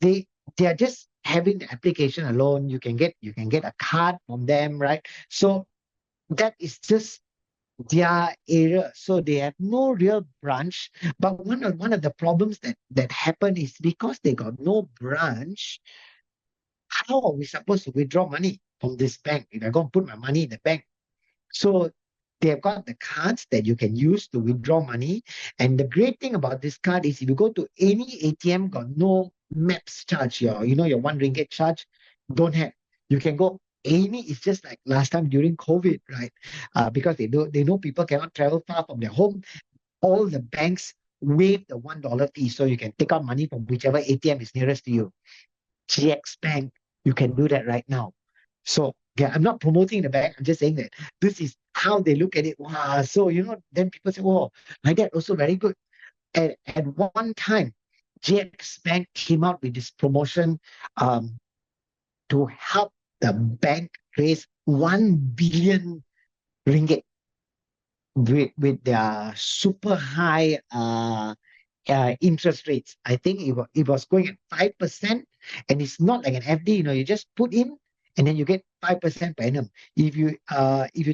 They are just having the application alone. You can get a card from them, right? So that is just their area. So they have no real branch. But one of the problems that happen is because they got no branch, how are we supposed to withdraw money from this bank if I go and put my money in the bank? So they've got the cards that you can use to withdraw money. And the great thing about this card is if you go to any ATM, got no maps charge, your 1 ringgit charge, don't have. You can go any is just like last time during COVID, right? Because they know people cannot travel far from their home. All the banks waive the $1 fee, so you can take out money from whichever ATM is nearest to you. GX Bank, you can do that right now. So yeah, I'm not promoting the bank. I'm just saying that this is how they look at it. Wow. So then people say, "Oh, like that also very good." At one time, GX Bank came out with this promotion um, to help the bank raise 1 billion ringgit with their super high interest rates. I think it was going at 5%, and it's not like an FD. You just put in and then you get 5% per annum. If you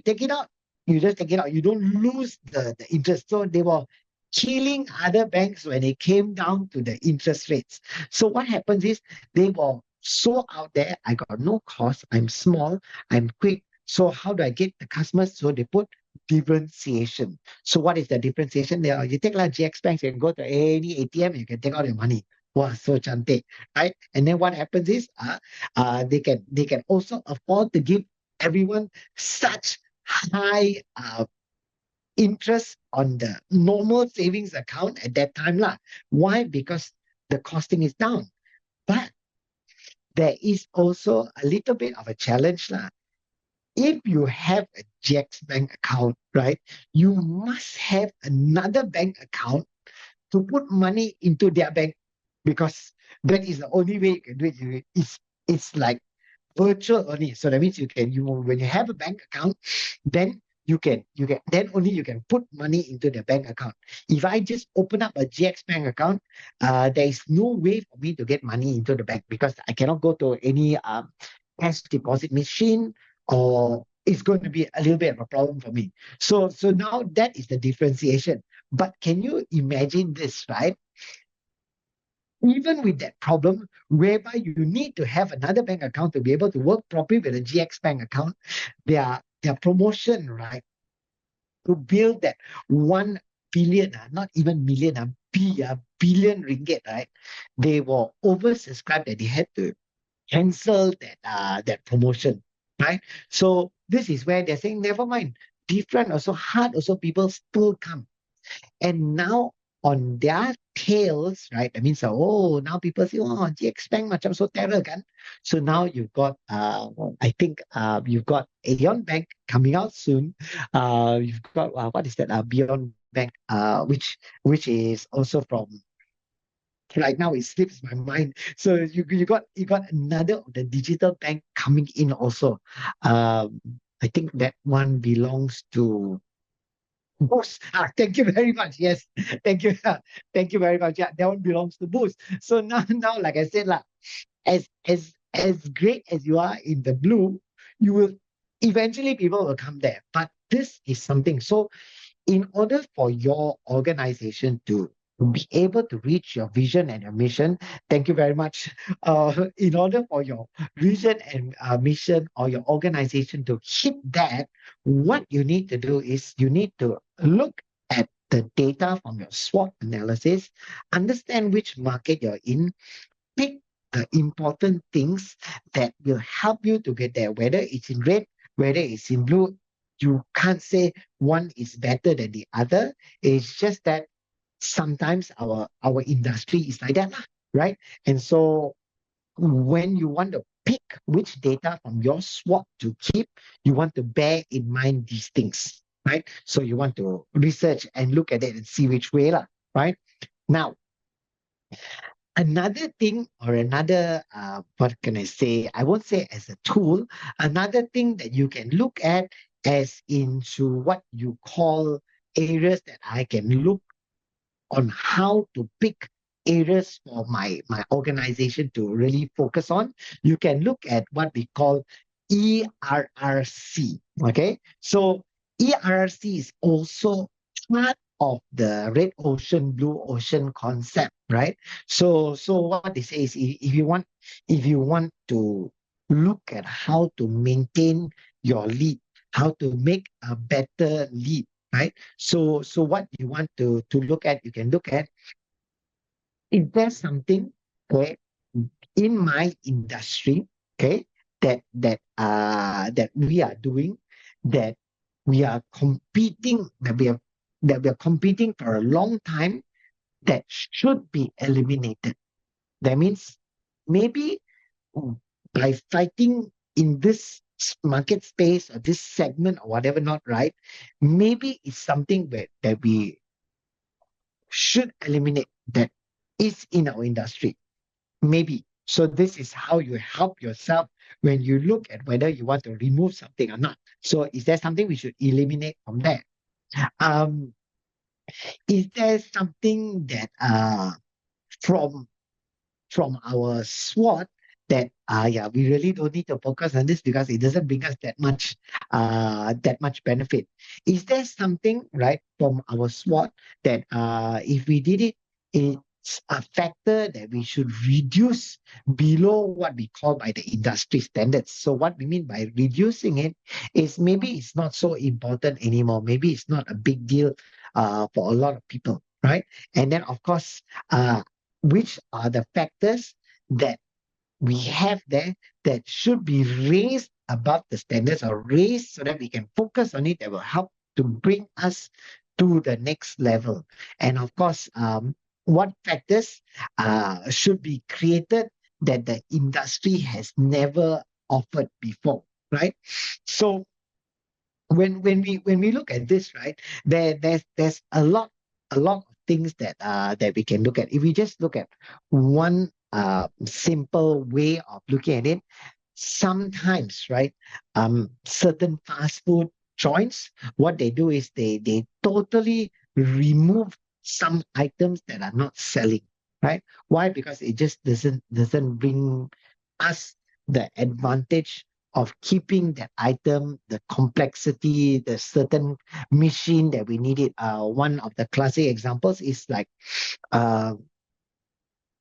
take it out, you just take it out. You don't lose the interest. So they were killing other banks when it came down to the interest rates. So what happens is they were so out there. I got no cost. I'm small. I'm quick. So how do I get the customers? So they put differentiation. So what is the differentiation? There, you take like GX Bank, you can go to any ATM, you can take out your money. Wow, so cantik, right? And then what happens is, they can also afford to give everyone such high interest on the normal savings account at that time lah. Why? Because the costing is down. But there is also a little bit of a challenge lah. If you have a GX Bank account, right, you must have another bank account to put money into their bank, because that is the only way you can do it. It's like virtual only. So that means when you have a bank account, then then only you can put money into the bank account. If I just open up a GX Bank account, there is no way for me to get money into the bank, because I cannot go to any cash deposit machine, or it's going to be a little bit of a problem for me. So now that is the differentiation. But can you imagine this, right? Even with that problem, whereby you need to have another bank account to be able to work properly with a GX Bank account, their promotion, right, to build that 1 billion, not even million, billion ringgit, right? They were oversubscribed and they had to cancel that promotion, right? So this is where they're saying, never mind, different also, hard also, people still come. And now on their tails, right? That means, now people say, oh, GX Bank macam so terror kan. So now you've got, I think you've got Aeon Bank coming out soon. You've got, what is that? Beyond Bank, which is also from, right now it slips my mind. So you got another of the digital bank coming in also. I think that one belongs to Boost. Thank you very much. Yes, thank you. Thank you very much. Yeah, that one belongs to Boost. So now, like I said, like, as great as you are in the blue, you will eventually people will come there. But this is something. So in order for your organization to be able to reach your vision and your mission, thank you very much. In order for your vision and mission, or your organization to hit that, what you need to do is you need to look at the data from your SWOT analysis, understand which market you're in, pick the important things that will help you to get there, whether it's in red, whether it's in blue. You can't say one is better than the other. It's just that sometimes our industry is like that, right? And so when you want to pick which data from your SWOT to keep, you want to bear in mind these things, right? So you want to research and look at it and see which way, right? Now, another thing, or another, what can I say? I won't say as a tool. Another thing that you can look at as into what you call areas that I can look on how to pick areas for my organization to really focus on. You can look at what we call ERRC. Okay, so ERRC is also part of the red ocean, blue ocean concept, right? So what they say is, if you want to look at how to maintain your lead, how to make a better lead, right? So what you want to look at, you can look at, is there something, okay, in my industry, okay, that we are doing, that we are competing, that we are competing for a long time, that should be eliminated. That means maybe by fighting in this market space or this segment or whatever, not right, maybe it's something that we should eliminate, that is in our industry. Maybe. So this is how you help yourself when you look at whether you want to remove something or not. So is there something we should eliminate from there? Um, is there something that from from our SWOT that yeah, we really don't need to focus on this because it doesn't bring us that much benefit? Is there something right from our SWOT that if we did it, it's a factor that we should reduce below what we call by the industry standards? So what we mean by reducing it is maybe it's not so important anymore, maybe it's not a big deal for a lot of people, right? And then of course which are the factors that we have there that should be raised above the standards, or raised so that we can focus on it, that will help to bring us to the next level. And of course, what factors should be created that the industry has never offered before, right? So when we look at this, right, there's a lot of things that we can look at. If we just look at one simple way of looking at it, sometimes, right, certain fast food joints, what they do is they totally remove some items that are not selling, right? Why? Because it just doesn't bring us the advantage of keeping that item, the complexity, the certain machine that we needed. One of the classic examples is like uh,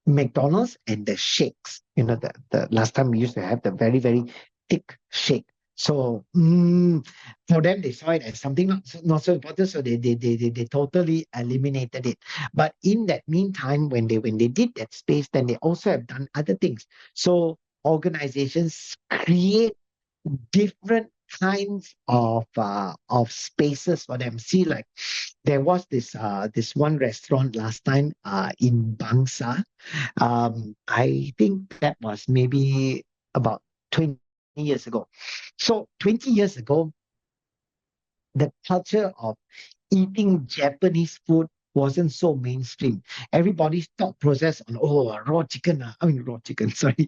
McDonald's and the shakes. The last time we used to have the very, very thick shake. So for them, they saw it as something not so important, so they totally eliminated it. But in that meantime, when they did that space, then they also have done other things. So organizations create different kinds of spaces for them. See, like there was this one restaurant last time in Bangsa. I think that was maybe about 20 years ago. So 20 years ago, the culture of eating Japanese food wasn't so mainstream. Everybody's thought process on raw chicken. Raw chicken, sorry,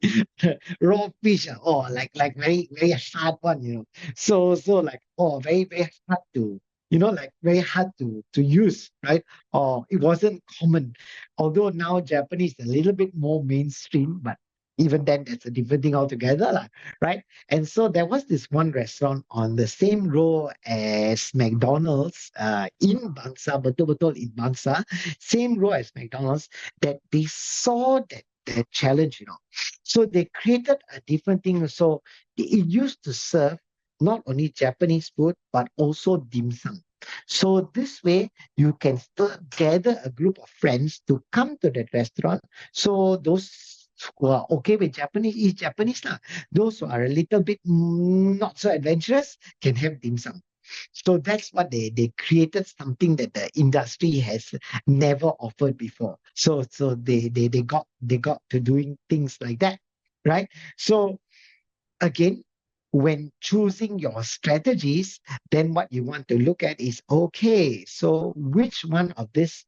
raw fish. Like very very hard one. So like very very hard to like very hard to use, right? Or it wasn't common. Although now Japanese is a little bit more mainstream, but even then that's a different thing altogether, lah, right? And so there was this one restaurant on the same row as McDonald's in Bangsa, betul-betul in Bangsa, same row as McDonald's, that they saw that challenge. So they created a different thing. So it used to serve not only Japanese food, but also dim sum. So this way, you can still gather a group of friends to come to that restaurant. So those who are okay with Japanese eat Japanese lah. Those who are a little bit not so adventurous can have dim sum. So that's what they created, something that the industry has never offered before. So they got to doing things like that, right? So again, when choosing your strategies, then what you want to look at is, okay, so which one of this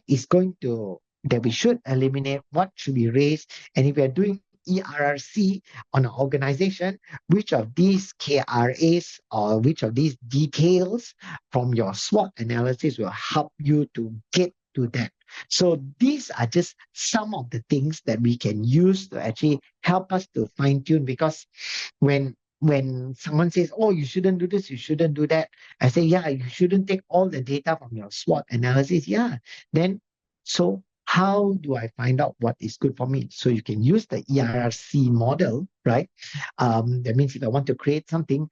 is going to that we should eliminate, what should be raised, and if we are doing ERRC on an organization, which of these KRAs or which of these details from your SWOT analysis will help you to get to that. So these are just some of the things that we can use to actually help us to fine tune. Because when someone says, oh, you shouldn't do this, you shouldn't do that, I say, yeah, you shouldn't take all the data from your SWOT analysis. Yeah, then so how do I find out what is good for me? So you can use the ERRC model, right? That means if I want to create something,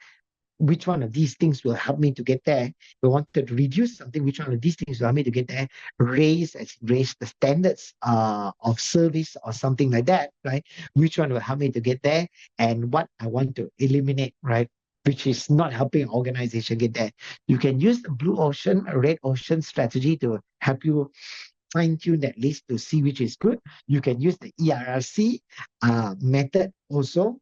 which one of these things will help me to get there. If I wanted to reduce something, which one of these things will help me to get there? Raise the standards of service or something like that, right? Which one will help me to get there? And what I want to eliminate, right? Which is not helping an organization get there. You can use the blue ocean, red ocean strategy to help you fine tune that list to see which is good. You can use the ERRC method also.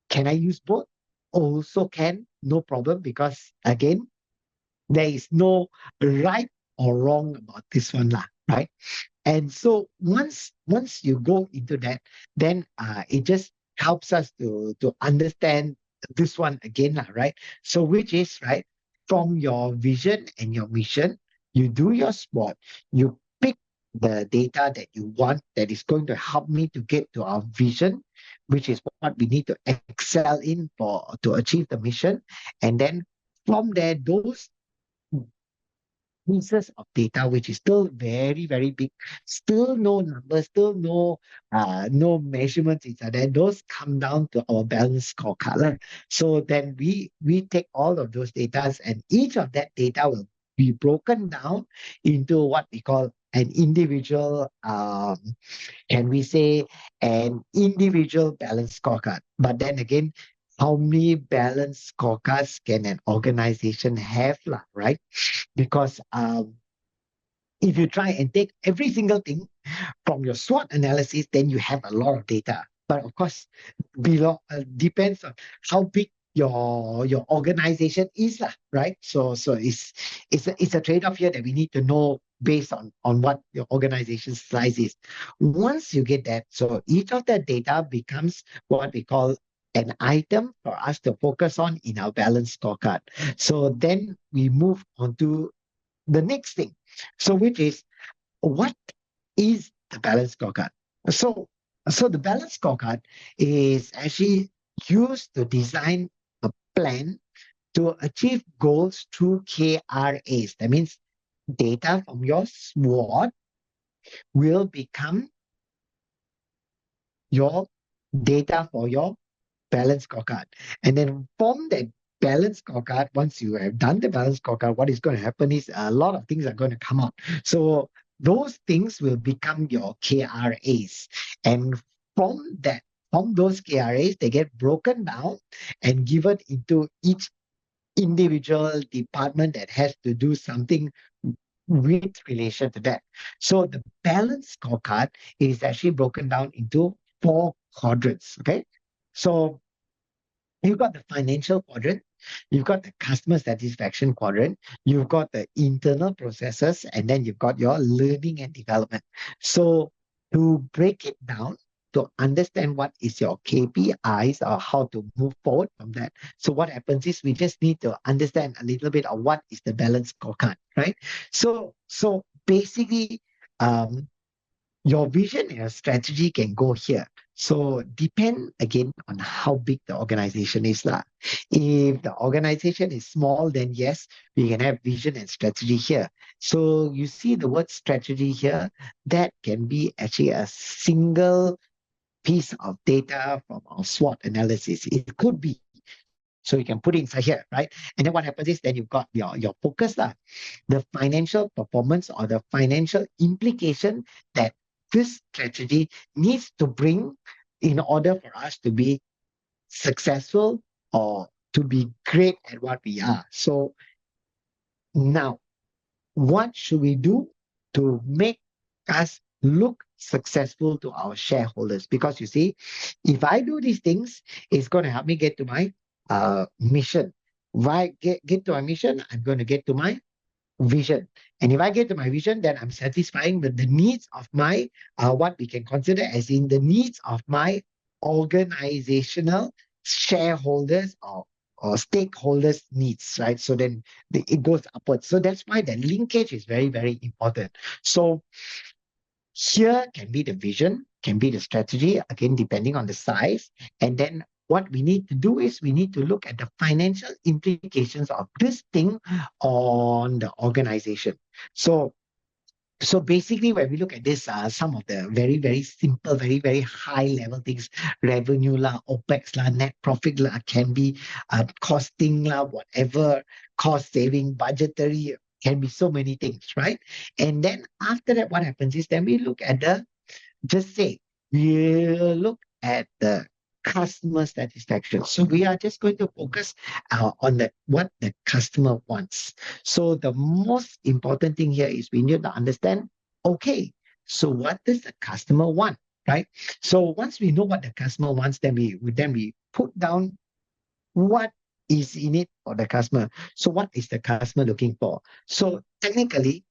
Can I use both? Also can, no problem, because again, there is no right or wrong about this one, lah, right? And so once you go into that, then it just helps us to understand this one again, lah, right? So which is right from your vision and your mission, you do your SWOT, you pick the data that you want that is going to help me to get to our vision, which is what we need to excel in for to achieve the mission. And then from there, those pieces of data, which is still very, very big, still no numbers, still no measurements inside there. Those come down to our balance scorecard, lah. So then we take all of those data, and each of that data will be broken down into what we call an individual, can we say, an individual balance scorecard. But then again, how many balance scorecards can an organization have, lah, right? Because if you try and take every single thing from your SWOT analysis, then you have a lot of data. But of course, depends on how big your organization is, lah, right? So it's a trade-off here that we need to know based on what your organization's size is. Once you get that, so each of that data becomes what we call an item for us to focus on in our balance scorecard. So then we move on to the next thing. So which is, what is the balance scorecard? So the balance scorecard is actually used to design a plan to achieve goals through KRAs. That means data from your SWOT will become your data for your balance scorecard. And then from that balance scorecard, once you have done the balance scorecard, what is going to happen is a lot of things are going to come out. So those things will become your KRAs. And from that, from those KRAs, they get broken down and given into each individual department that has to do something with relation to that. So the balance scorecard is actually broken down into 4 quadrants. Okay. So you've got the financial quadrant, you've got the customer satisfaction quadrant, you've got the internal processes, and then you've got your learning and development. So to break it down, to understand what is your KPIs or how to move forward from that. So what happens is we just need to understand a little bit of what is the balance scorecard, right? So basically, your vision and your strategy can go here. So depend again on how big the organization is, lah. If the organization is small, then yes, we can have vision and strategy here. So you see the word strategy here, that can be actually a single piece of data from our SWOT analysis. It could be. So you can put it inside here, right? And then what happens is then you've got your focus, lah. The financial performance or the financial implication that this strategy needs to bring in order for us to be successful or to be great at what we are. So now, what should we do to make us look successful to our shareholders? Because you see, if I do these things, it's going to help me get to my mission. If I get to my mission, I'm going to get to my vision. And if I get to my vision, then I'm satisfying with the needs of my, what we can consider as in the needs of my organizational shareholders or stakeholders' needs, right? So then it goes upwards. So that's why the linkage is very, very important. So here can be the vision, can be the strategy, again, depending on the size. And then what we need to do is we need to look at the financial implications of this thing on the organization. So So basically, when we look at this, some of the very, very simple, very, very high level things, revenue lah, OPEX lah, net profit lah, can be costing lah, whatever, cost saving, budgetary, can be so many things, right? And then after that, what happens is then we look at just say, we look at the customer satisfaction. So we are just going to focus on what the customer wants. So the most important thing here is we need to understand, okay, so what does the customer want, right? So once we know what the customer wants, then we put down what is in it for the customer. So what is the customer looking for? So technically,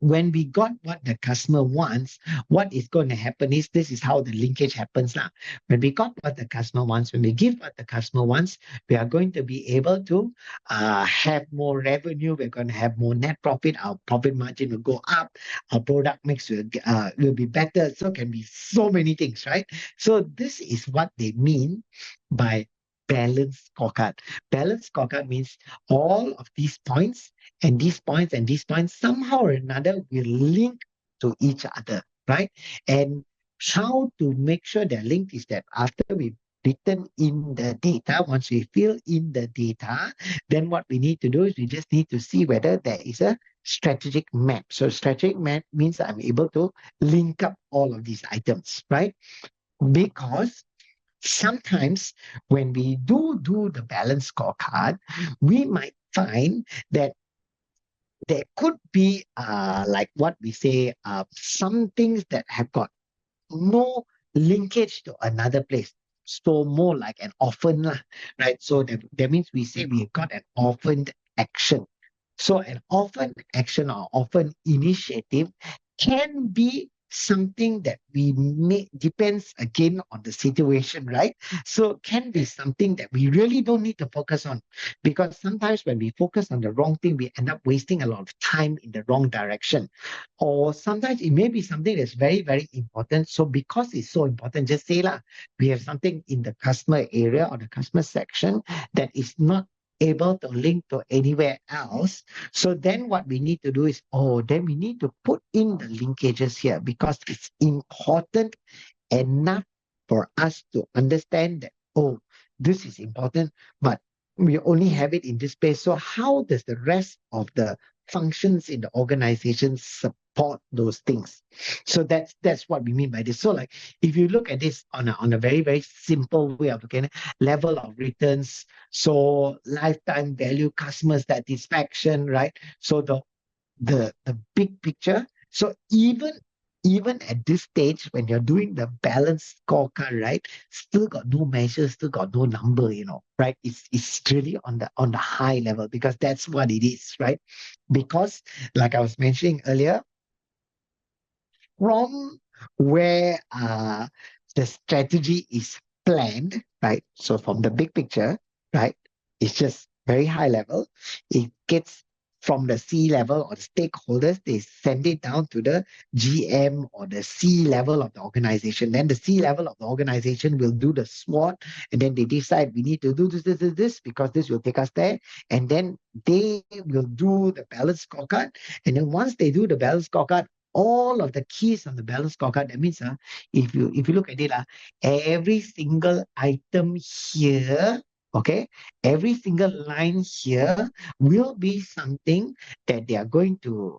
when we got what the customer wants, what is going to happen is this is how the linkage happens now. When we got what the customer wants, when we give what the customer wants, we are going to be able to have more revenue. We're going to have more net profit. Our profit margin will go up. Our product mix will be better. So can be so many things, right? So this is what they mean by balanced scorecard. Balanced scorecard means all of these points and these points and these points somehow or another will link to each other, right? And how to make sure they're linked is that after we've written in the data, once we fill in the data, then what we need to do is we just need to see whether there is a strategic map. So strategic map means I'm able to link up all of these items, right? Because sometimes when we do the balance scorecard, we might find that there could be like what we say some things that have got no linkage to another place, so more like an orphan lah, right? So that means we say we got an orphaned action. So an orphan action or orphan initiative can be something that we may depends again on the situation, right? So can be something that we really don't need to focus on, because sometimes when we focus on the wrong thing, we end up wasting a lot of time in the wrong direction. Or sometimes it may be something that's very, very important. So because it's so important, just say lah, we have something in the customer area or the customer section that is not able to link to anywhere else. So then what we need to do is, then we need to put in the linkages here because it's important enough for us to understand that, this is important, but we only have it in this space. So how does the rest of the functions in the organization support those things? So that's what we mean by this. So like if you look at this on a very, very simple way of looking at level of returns, so lifetime value, customer satisfaction, right? So the big picture. So even at this stage, when you're doing the balance scorecard, right, still got no measure, still got no number, right? It's really on the high level because that's what it is, right? Because like I was mentioning earlier, from where the strategy is planned, right? So from the big picture, right, it's just very high level. It gets from the C level or the stakeholders, they send it down to the GM or the C level of the organization. Then the C level of the organization will do the SWOT, and then they decide we need to do this because this will take us there. And then they will do the balance scorecard. And then once they do the balance scorecard, all of the keys on the balance scorecard, that means if you look at it, every single item here, okay, every single line here will be something that they are going to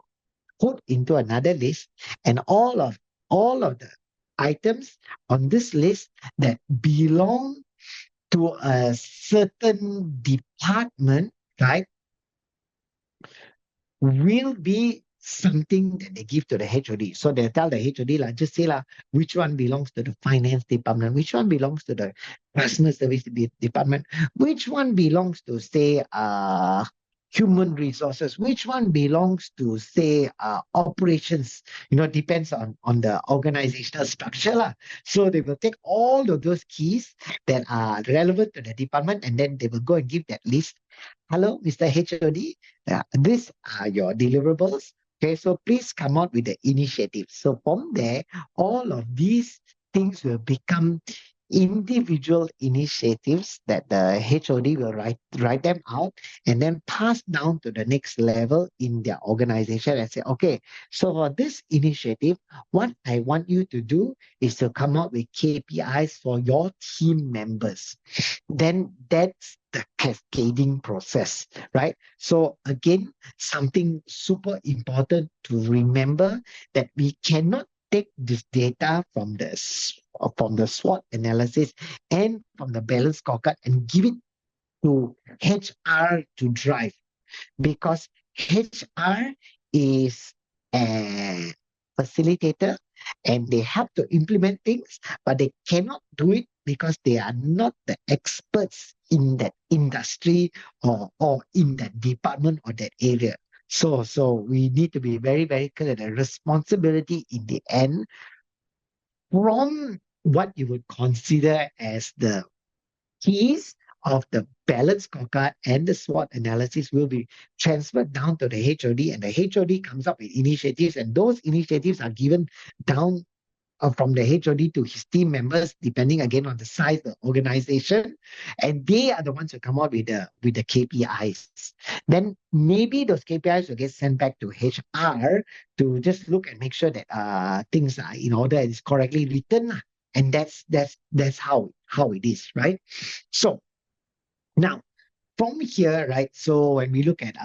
put into another list, and all of the items on this list that belong to a certain department, right, will be something that they give to the HOD. So they tell the HOD, just say, which one belongs to the finance department, which one belongs to the customer service department, which one belongs to, say, human resources, which one belongs to, say, operations, depends on the organizational structure. So they will take all of those keys that are relevant to the department, and then they will go and give that list. Hello, Mr. HOD, these are your deliverables. Okay, so please come out with the initiative. So from there, all of these things will become individual initiatives that the HOD will write them out and then pass down to the next level in their organization and say, okay, so for this initiative, what I want you to do is to come up with KPIs for your team members. Then that's the cascading process, right? So again, something super important to remember, that we cannot take this data from the SWOT analysis and from the balance scorecard and give it to HR to drive, because HR is a facilitator and they have to implement things, but they cannot do it because they are not the experts in that industry, or in that department or that area. So we need to be very, very clear that the responsibility in the end from what you would consider as the keys of the balance scorecard and the SWOT analysis will be transferred down to the HOD, and the HOD comes up with initiatives, and those initiatives are given down from the HOD to his team members, depending again on the size of the organization, and they are the ones who come out with the KPIs. Then maybe those KPIs will get sent back to HR to just look and make sure that things are in order and is correctly written, and that's how it is, right? So now from here, right? So when we look at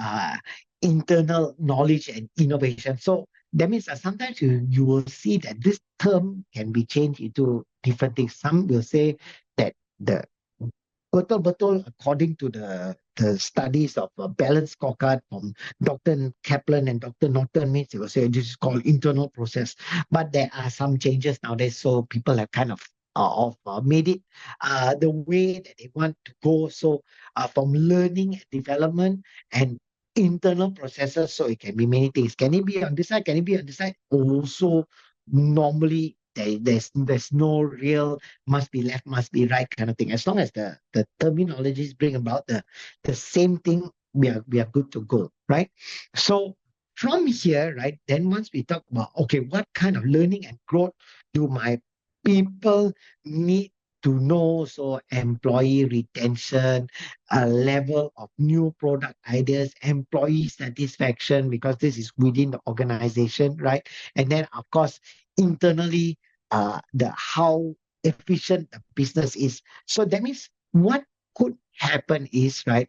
internal knowledge and innovation, so that means that sometimes you will see that this term can be changed into different things. Some will say that the betul-betul according to the studies of a balanced scorecard from Dr. Kaplan and Dr. Norton, means they will say this is called internal process. But there are some changes nowadays, so people have kind of made it the way that they want to go. So from learning and development and internal processes, so it can be many things. Can it be on this side? Can it be on this side? Also, normally there's no real must be left, must be right kind of thing. As long as the terminologies bring about the same thing, we are good to go, right? So from here, right, then once we talk about, okay, what kind of learning and growth do my people need to know? So employee retention, a level of new product ideas, employee satisfaction, because this is within the organization, right? And then of course internally, the how efficient the business is. So that means what could happen is, right,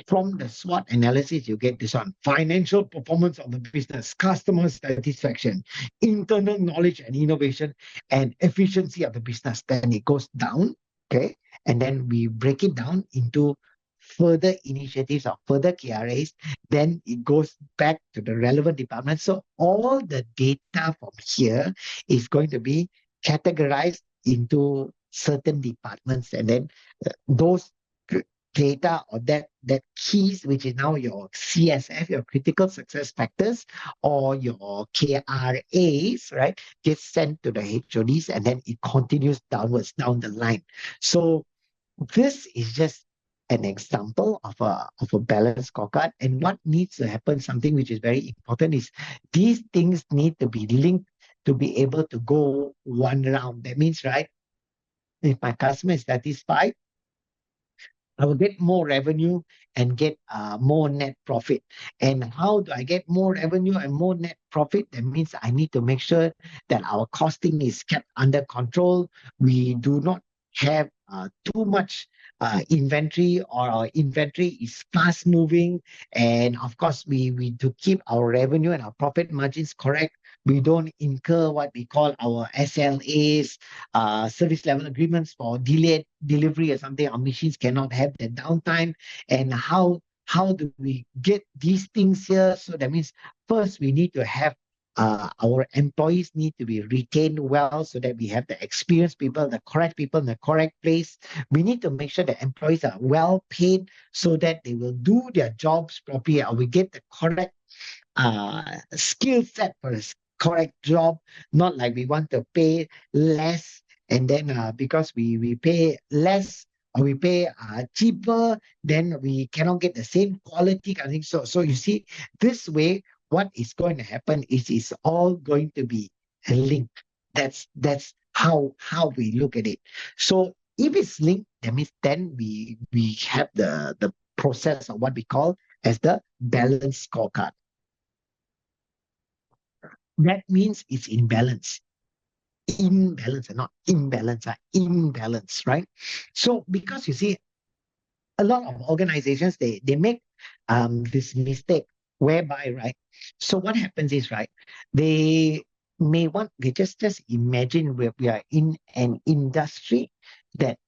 from the SWOT analysis, you get this on financial performance of the business, customer satisfaction, internal knowledge and innovation, and efficiency of the business. Then it goes down, okay? And then we break it down into further initiatives or further KRAs. Then it goes back to the relevant department. So all the data from here is going to be categorized into certain departments, and then those data or that keys, which is now your CSF, your critical success factors, or your KRAs, right, gets sent to the HODs, and then it continues downwards down the line. So this is just an example of a balanced scorecard. And what needs to happen, something which is very important, is these things need to be linked to be able to go one round. That means, right, if my customer is satisfied, I will get more revenue and get more net profit. And how do I get more revenue and more net profit? That means I need to make sure that our costing is kept under control. We do not have too much inventory, or our inventory is fast moving. And of course, we to keep our revenue and our profit margins correct, we don't incur what we call our SLAs, service level agreements, for delayed delivery or something. Our machines cannot have the downtime. And how do we get these things here? So that means first we need to have our employees need to be retained well, so that we have the experienced people, the correct people in the correct place. We need to make sure that employees are well paid so that they will do their jobs properly, or we get the correct skill set for a correct job. Not like we want to pay less, and then because we pay less or we pay cheaper, then we cannot get the same quality kind of thing. So you see, this way, what is going to happen is it's all going to be linked. That's how we look at it. So if it's linked, that means then we have the process of what we call as the balance scorecard. That means it's in balance. Imbalance and not imbalance, imbalance, right? So because you see, a lot of organizations they make this mistake whereby, right, so what happens is, right, they they just imagine we are in an industry that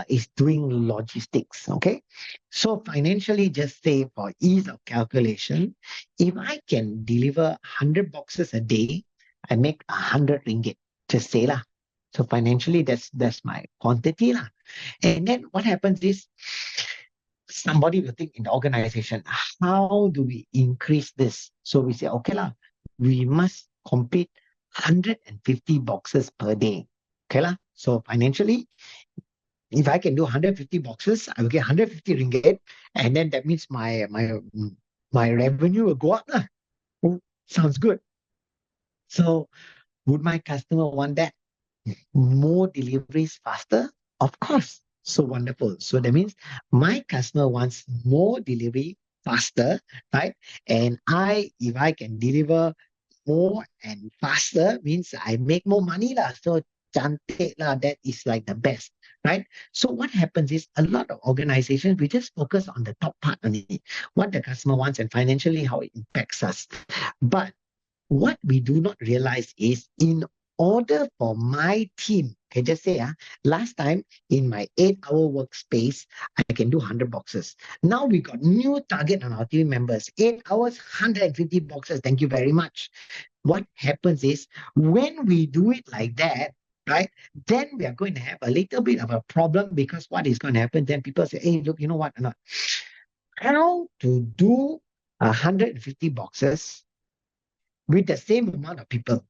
is doing logistics. Okay, so financially, just say for ease of calculation, if I can deliver 100 boxes a day, I make 100 ringgit, just say lah. So financially, that's my quantity lah. And then what happens is somebody will think in the organization, how do we increase this? So we say, okay lah, we must complete 150 boxes per day. Okay lah. So financially, if I can do 150 boxes, I will get 150 ringgit, and then that means my revenue will go up lah. Oh, sounds good. So would my customer want that? More deliveries faster? Of course. So wonderful. So that means my customer wants more delivery faster, right? And if I can deliver more and faster, means I make more money lah. So cantik lah, that is like the best, right? So what happens is a lot of organizations, we just focus on the top part only, what the customer wants and financially how it impacts us. But what we do not realize is in order for my team, can just say, last time in my 8-hour workspace, I can do 100 boxes. Now we got new target on our team members, 8 hours, 150 boxes. Thank you very much. What happens is when we do it like that, right, then we are going to have a little bit of a problem because what is going to happen? Then people say, hey, look, you know what? Not how to do 150 boxes with the same amount of people,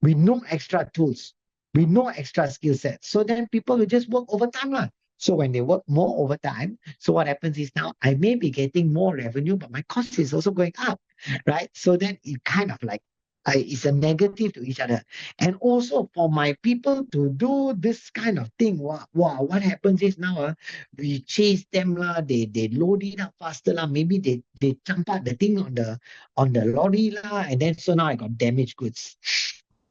with no extra tools, with no extra skill sets. So then people will just work overtime lah. So when they work more overtime, so what happens is now I may be getting more revenue, but my cost is also going up, right? So then it kind of like it's a negative to each other. And also for my people to do this kind of thing, wow, what happens is now we chase them lah, they load it up faster lah, maybe they jump out the thing on the lorry lah, and then so now I got damaged goods.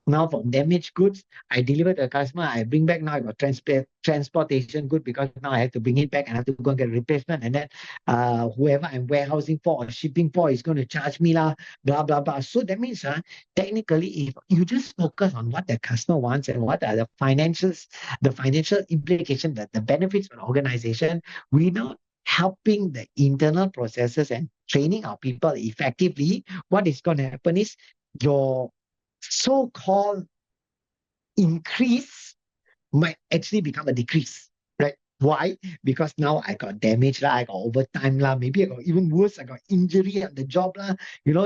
Now from damaged goods, I deliver to the customer, I bring back, now I got transportation good because now I have to bring it back and I have to go and get a replacement. And then whoever I'm warehousing for or shipping for is going to charge me lah, blah, blah, blah. So that means technically, if you just focus on what the customer wants and what are the financial implication, the benefits for the organization, we're not helping the internal processes and training our people effectively. What is going to happen is your so-called increase might actually become a decrease, right? Why? Because now I got damage lah, I got overtime lah, maybe I got even worse, I got injury at the job lah,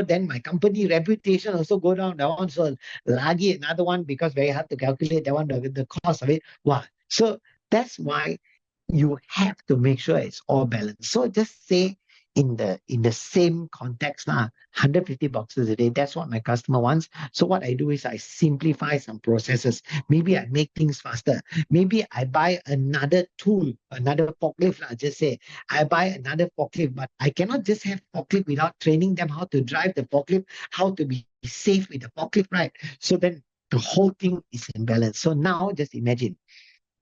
then my company reputation also go down. That one, so lagi another one because very hard to calculate that one, the cost of it. Wow. So that's why you have to make sure it's all balanced. So just say in the same context, 150 boxes a day, that's what my customer wants. So what I do is I simplify some processes. Maybe I make things faster. Maybe I buy another tool, another forklift. Just say I buy another forklift, but I cannot just have forklift without training them how to drive the forklift, how to be safe with the forklift, right? So then the whole thing is in balance. So now just imagine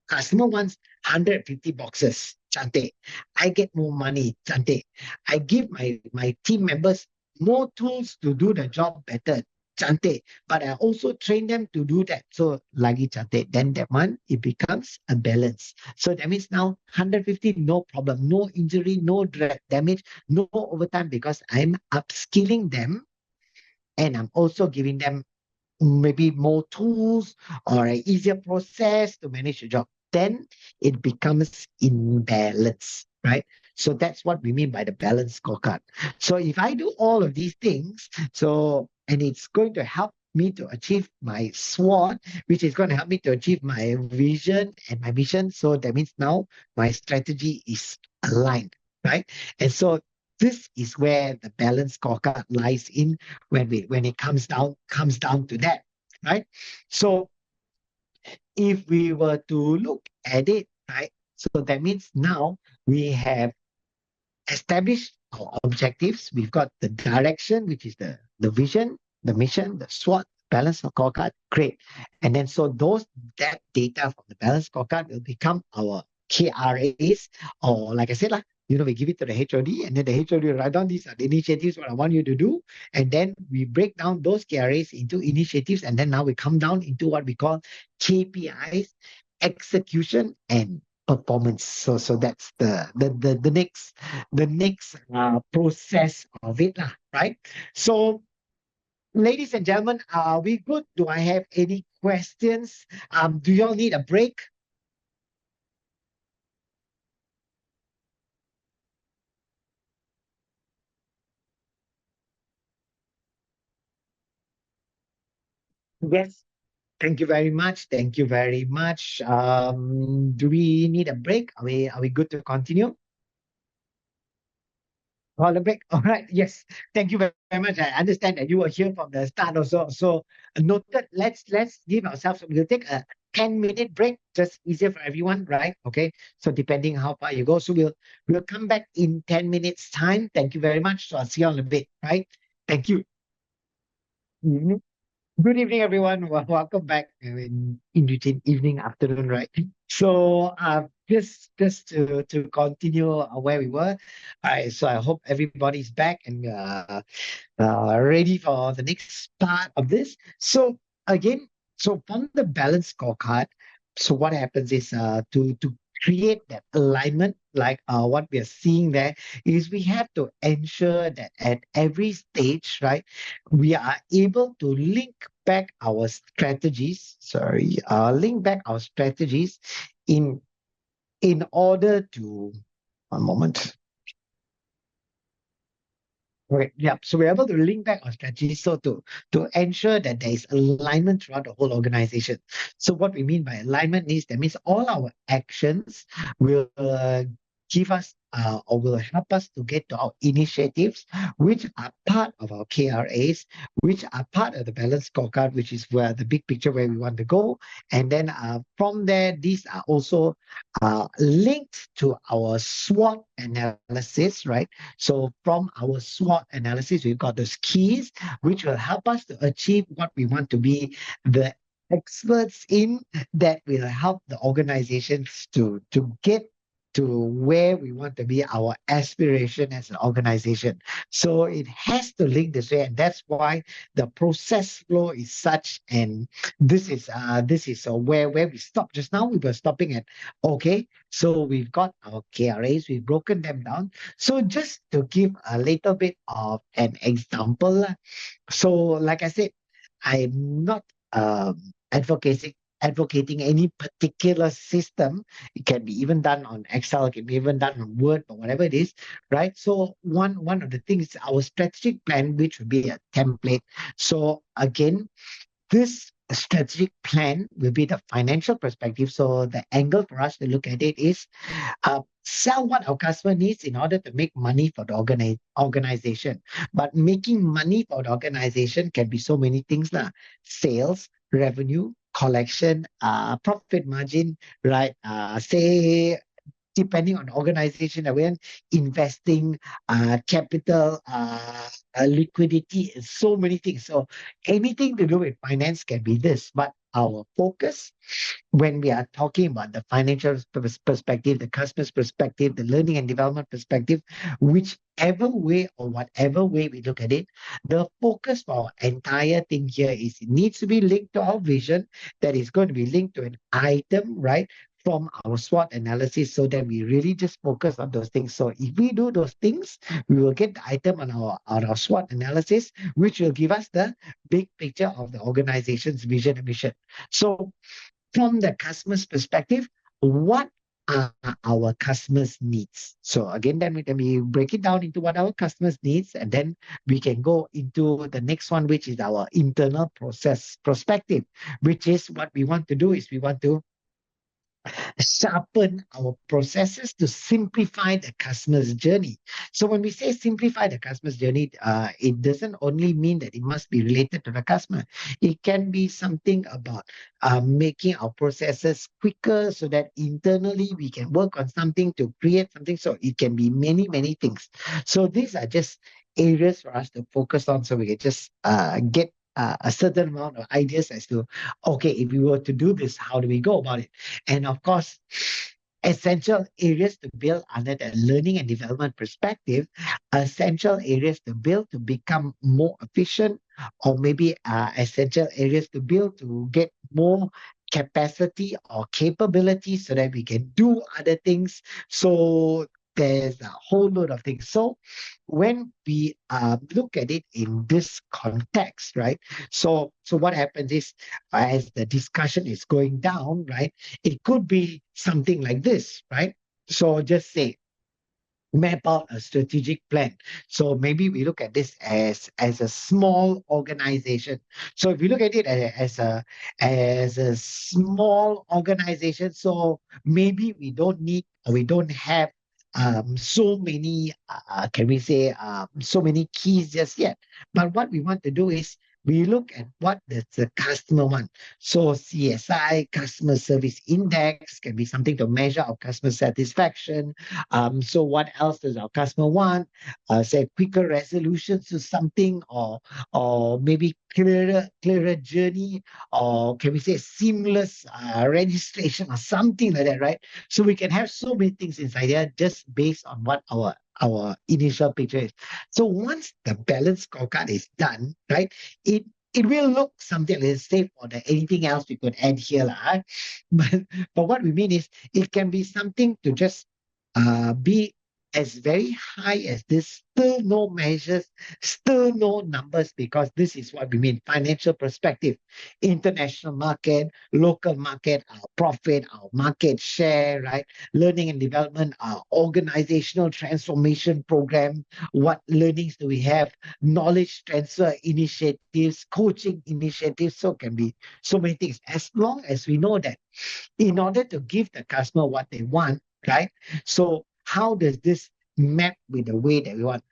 customer wants 150 boxes. Cantik. I get more money. Cantik. I give my team members more tools to do the job better. Cantik. But I also train them to do that. So lagi cantik. Then that one, it becomes a balance. So that means now 150, no problem. No injury, no damage, no overtime because I'm upskilling them and I'm also giving them maybe more tools or an easier process to manage the job. Then it becomes imbalance, right? So that's what we mean by the balance scorecard. So if I do all of these things, and it's going to help me to achieve my SWOT, which is going to help me to achieve my vision and my mission. So that means now my strategy is aligned, right? And so this is where the balance scorecard lies in when it comes down to that, right? So if we were to look at it, right? So that means now we have established our objectives. We've got the direction, which is the vision, the mission, the SWOT, balance scorecard. Great. And then so that data from the balance scorecard will become our KRAs, or like I said, we give it to the HOD, and then the HOD will write down these are the initiatives what I want you to do. And then we break down those KRAs into initiatives, and then now we come down into what we call KPIs, execution and performance. So that's the next process of it, lah, right? So, ladies and gentlemen, are we good? Do I have any questions? Do you all need a break? Yes. Thank you very much. Thank you very much. Do we need a break? Are we good to continue? Call a break. All right. Yes. Thank you very much. I understand that you were here from the start also. So noted. Let's give ourselves. We'll take a 10-minute break, just easier for everyone, right? Okay. So depending how far you go, so we'll come back in 10 minutes time. Thank you very much. So I'll see you on a bit, right? Thank you. Mhm. Good evening, everyone. Welcome back in between evening, afternoon, right? So, just to continue where we were. So I hope everybody's back and ready for the next part of this. So again, so from the balance scorecard, so what happens is to create that alignment, like what we are seeing there, is we have to ensure that at every stage, right, we are able to link back our strategies. Sorry, link back our strategies in order to one moment. Right. Yeah. So we're able to link back our strategy so to ensure that there is alignment throughout the whole organization. So what we mean by alignment is that means all our actions will give us or will help us to get to our initiatives, which are part of our KRAs, which are part of the balance scorecard, which is where the big picture where we want to go. And then from there, these are also linked to our SWOT analysis, right? So from our SWOT analysis, we've got those keys which will help us to achieve what we want to be the experts in, that will help the organizations to get to where we want to be, our aspiration as an organization. So it has to link this way, and that's why the process flow is such. And this is where we stopped just now. We were stopping at, okay, so we've got our KRAs, we've broken them down. So just to give a little bit of an example, so like I said, I'm not advocating any particular system. It can be even done on Excel, it can be even done on Word, or whatever it is, right? So one of the things, our strategic plan, which would be a template. So again, this strategic plan will be the financial perspective. So the angle for us to look at it is sell what our customer needs in order to make money for the organization. But making money for the organization can be so many things, lah. Sales, revenue, collection, profit margin, right? Say depending on the organization that we're in, investing, capital, liquidity, and so many things. So anything to do with finance can be this. But our focus when we are talking about the financial perspective, the customer's perspective, the learning and development perspective, whichever way or whatever way we look at it, the focus for our entire thing here is it needs to be linked to our vision, that is going to be linked to an item, right? From our SWOT analysis, so that we really just focus on those things. So if we do those things, we will get the item on our SWOT analysis, which will give us the big picture of the organization's vision and mission. So from the customer's perspective, what are our customers' needs? So again, then we break it down into what our customers' needs, and then we can go into the next one, which is our internal process perspective, which is what we want to do is we want to sharpen our processes to simplify the customer's journey. So when we say simplify the customer's journey, it doesn't only mean that it must be related to the customer. It can be something about making our processes quicker so that internally we can work on something to create something. So it can be many, many things. So these are just areas for us to focus on so we can just get a certain amount of ideas as to, okay, if we were to do this, how do we go about it? And of course, essential areas to build under the learning and development perspective, essential areas to build to become more efficient, or maybe essential areas to build to get more capacity or capability so that we can do other things. So there's a whole load of things. So when we look at it in this context, right? So what happens is, as the discussion is going down, right? It could be something like this, right? So just say, map out a strategic plan. So maybe we look at this as a small organization. So if we look at it as a small organization, so maybe we don't need or we don't have so many can we say so many keys just yet. But what we want to do is we look at what does the customer want. So CSI, customer service index, can be something to measure our customer satisfaction. So what else does our customer want? Say quicker resolutions to something, or maybe clearer journey, or can we say seamless registration or something like that, right? So we can have so many things inside here just based on what our initial picture is. So once the balance scorecard is done, right, it it will look something like say for the anything else we could add here, lah. But what we mean is it can be something to just be as very high as this, still no measures, still no numbers, because this is what we mean financial perspective, international market, local market, our profit, our market share, right? Learning and development, our organizational transformation program, what learnings do we have, knowledge transfer initiatives, coaching initiatives. So can be so many things, as long as we know that in order to give the customer what they want, right? So how does this map with the way that we want?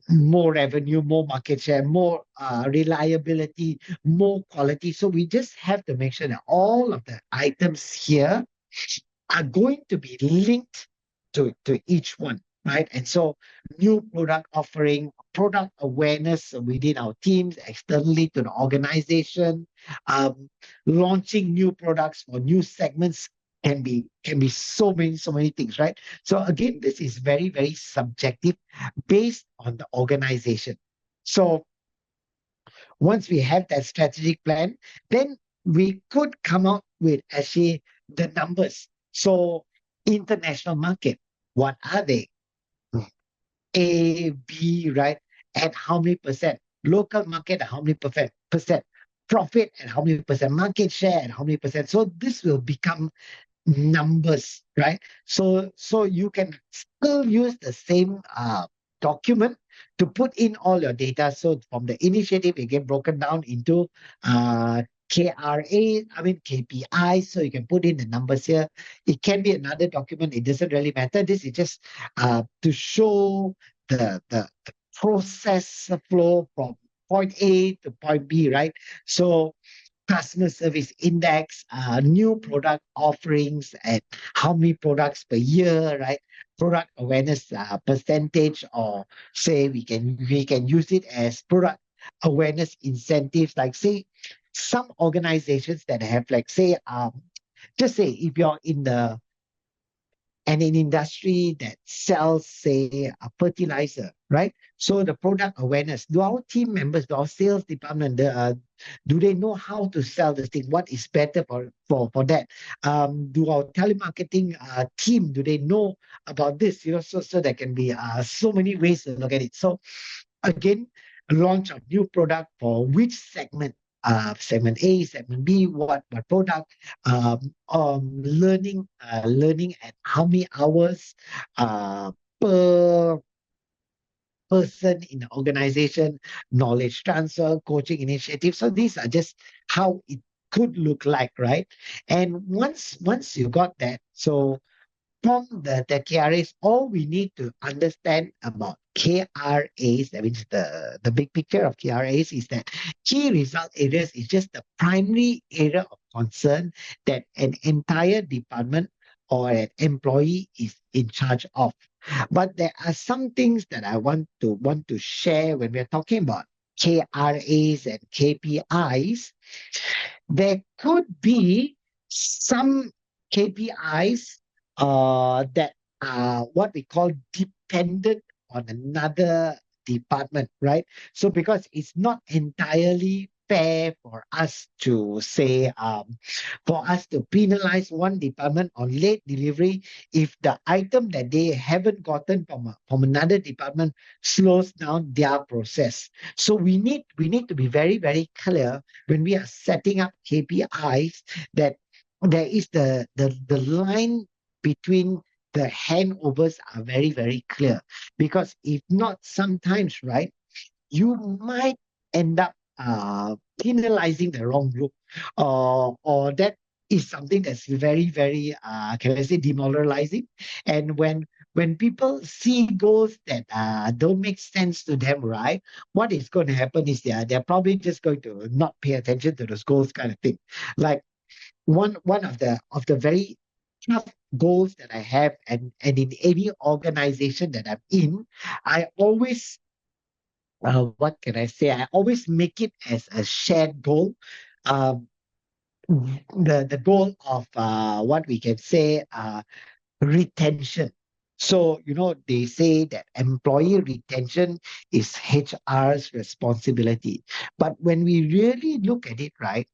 More revenue, more market share, more reliability, more quality. So we just have to make sure that all of the items here are going to be linked to each one, right? And so new product offering, product awareness within our teams, externally to the organization, um, launching new products for new segments can be so many things, right? So again, this is very, very subjective based on the organization. So once we have that strategic plan, then we could come out with actually the numbers. So international market, what are they? A, B, right? At how many percent? Local market at how many percent? Profit at how many percent? Market share at how many percent? So this will become numbers, right? So you can still use the same document to put in all your data. So from the initiative, it get broken down into KRA, I mean KPI. So you can put in the numbers here. It can be another document. It doesn't really matter. This is just to show the process flow from point A to point B, right? So customer service index, new product offerings, and how many products per year, right? Product awareness percentage, or say we can use it as product awareness incentives. Like say some organizations that have like say just say if you're in the and an industry that sells, say, a fertilizer, right? So the product awareness, do our team members, do our sales department, do they know how to sell this thing? What is better for that? Do our telemarketing team, do they know about this? So there can be so many ways to look at it. So again, launch of new product for which segment, segment A, segment B, what product, learning at how many hours per person in the organization, knowledge transfer, coaching initiative. So these are just how it could look like, right? And once you got that, so from the KRAs, all we need to understand about KRAs, that means the big picture of KRAs, is that key result areas is just the primary area of concern that an entire department or an employee is in charge of. But there are some things that I want to share when we're talking about KRAs and KPIs. There could be some KPIs that are what we call dependent on another department, right? So because it's not entirely fair for us to say, for us to penalize one department on late delivery if the item that they haven't gotten from another department slows down their process. So we need to be very, very clear when we are setting up KPIs that there is the line between the handovers are very, very clear. Because if not, sometimes, right, you might end up penalizing the wrong group, or that is something that's very, very, can I say, demoralizing. And when people see goals that don't make sense to them, right, what is going to happen is they're probably just going to not pay attention to those goals, kind of thing. Like one of the very tough goals that I have, and in any organization that I'm in, I always, what can I say? I always make it as a shared goal. Um, the goal of what we can say, retention. So, they say that employee retention is HR's responsibility. But when we really look at it, right,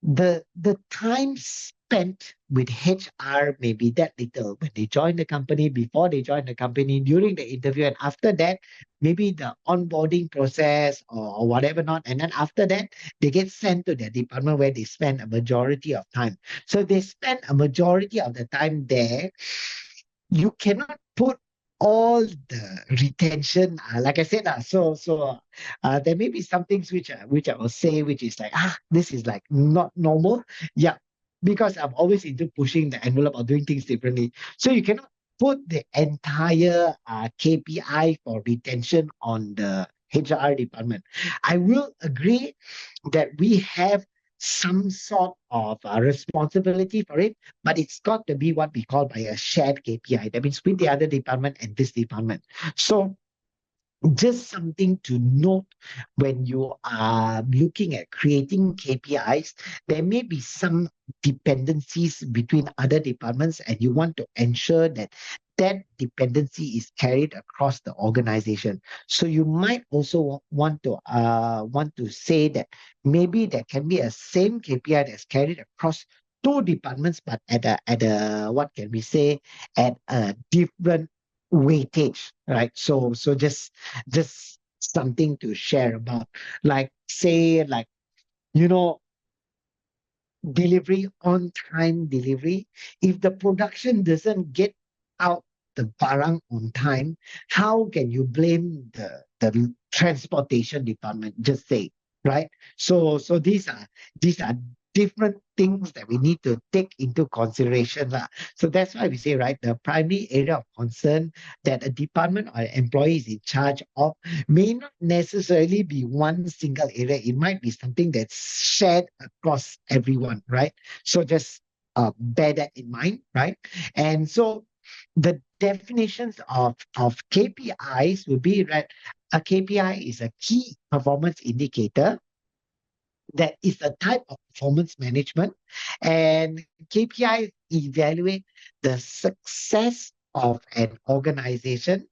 the time spent with HR may be that little when they join the company, before they join the company, during the interview, and after that, maybe the onboarding process or whatever not. And then after that, they get sent to their department where they spend a majority of time. So they spend a majority of the time there. You cannot put all the retention, like I said, there may be some things which I will say, which is like, this is like not normal. Yeah, because I'm always into pushing the envelope or doing things differently. So you cannot put the entire KPI for retention on the HR department. I will agree that we have some sort of responsibility for it, but it's got to be what we call by a shared KPI. That means with the other department and this department. So just something to note when you are looking at creating KPIs, there may be some dependencies between other departments, and you want to ensure that that dependency is carried across the organization. So you might also want to say that maybe there can be a same KPI that's carried across two departments, but at a what can we say, at a different weightage, right? So just something to share about, like, say, like, you know delivery, on time delivery. If the production doesn't get out the barang on time, how can you blame the transportation department? Just say, right? So these are different things that we need to take into consideration lah. So that's why we say, right, the primary area of concern that a department or employee is in charge of may not necessarily be one single area. It might be something that's shared across everyone, right? So just bear that in mind, right? And so the definitions of KPIs would be, right, a KPI is a key performance indicator that is a type of performance management, and KPIs evaluate the success of an organization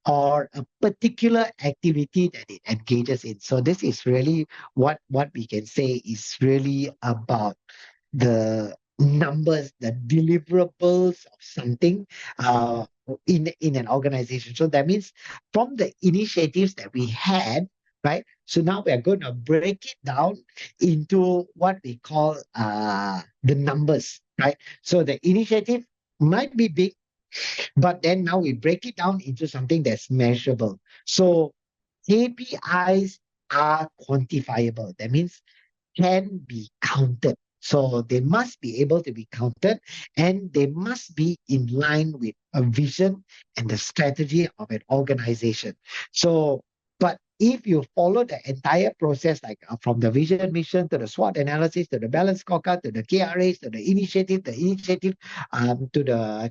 or a particular activity that it engages in. So this is really what we can say is really about the numbers, the deliverables of something in an organization. So that means from the initiatives that we had, right? So now we are going to break it down into what we call the numbers, right? So the initiative might be big, but then now we break it down into something that's measurable. So KPIs are quantifiable. That means can be counted. So they must be able to be counted, and they must be in line with a vision and the strategy of an organization. So, but if you follow the entire process, like from the vision, mission to the SWOT analysis, to the balance scorecard, to the KRAs, to the initiative, to the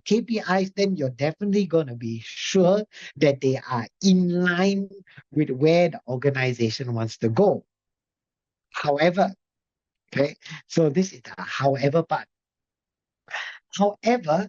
KPIs, then you're definitely going to be sure that they are in line with where the organization wants to go. However, okay, so this is the however part. However,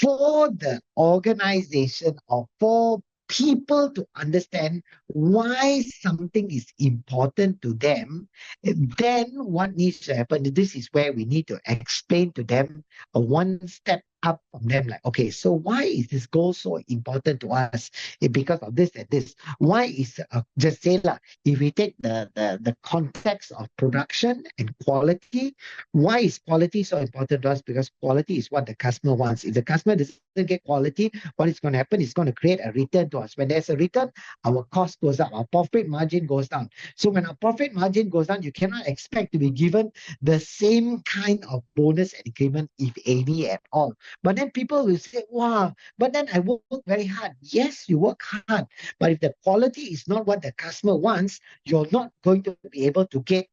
for the organization or for people to understand why something is important to them, then what needs to happen? This is where we need to explain to them a one step up from them, like, okay, so why is this goal so important to us? Because of this and this. Why is just say lah, if we take the context of production and quality, why is quality so important to us? Because quality is what the customer wants. If the customer doesn't get quality, what is going to happen is going to create a return to us. When there's a return, our cost goes up, our profit margin goes down. So when our profit margin goes down, you cannot expect to be given the same kind of bonus and increment, if any at all. But then people will say, wow, but then I work very hard. Yes, you work hard. But if the quality is not what the customer wants, you're not going to be able to get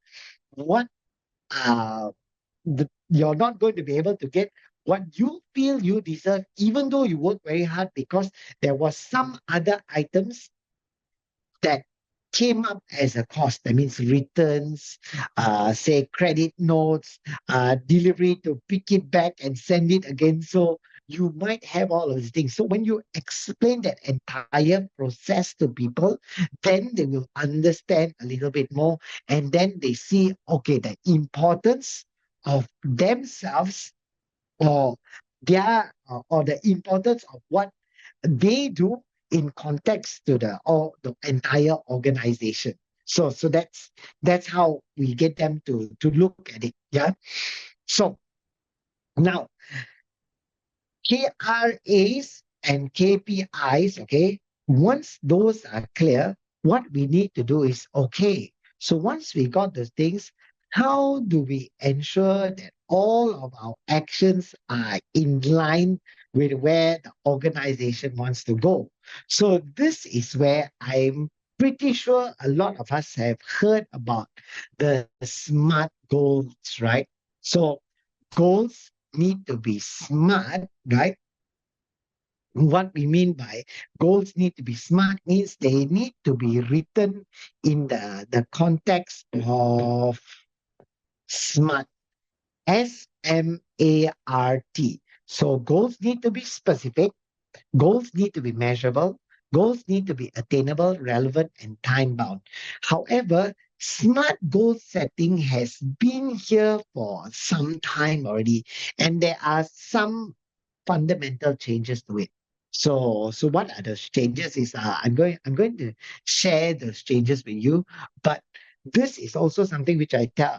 what uh, you're not going to be able to get what you feel you deserve, even though you work very hard, because there was some other items that came up as a cost. That means returns, say credit notes, delivery to pick it back and send it again. So you might have all of these things. So when you explain that entire process to people, then they will understand a little bit more, and then they see, okay, the importance of themselves, or their or the importance of what they do in context to the entire organization. So that's how we get them to look at it. Yeah. So now KRAs and KPIs, okay, once those are clear, what we need to do is, okay, so once we got those things, how do we ensure that all of our actions are in line with where the organization wants to go? So this is where I'm pretty sure a lot of us have heard about the SMART goals, right? So goals need to be smart, right? What we mean by goals need to be smart means they need to be written in the context of SMART, SMART. So goals need to be specific, goals need to be measurable, goals need to be attainable, relevant, and time bound. However, smart goal setting has been here for some time already, and there are some fundamental changes to it. So what are those changes? Is I'm going to share those changes with you, but this is also something which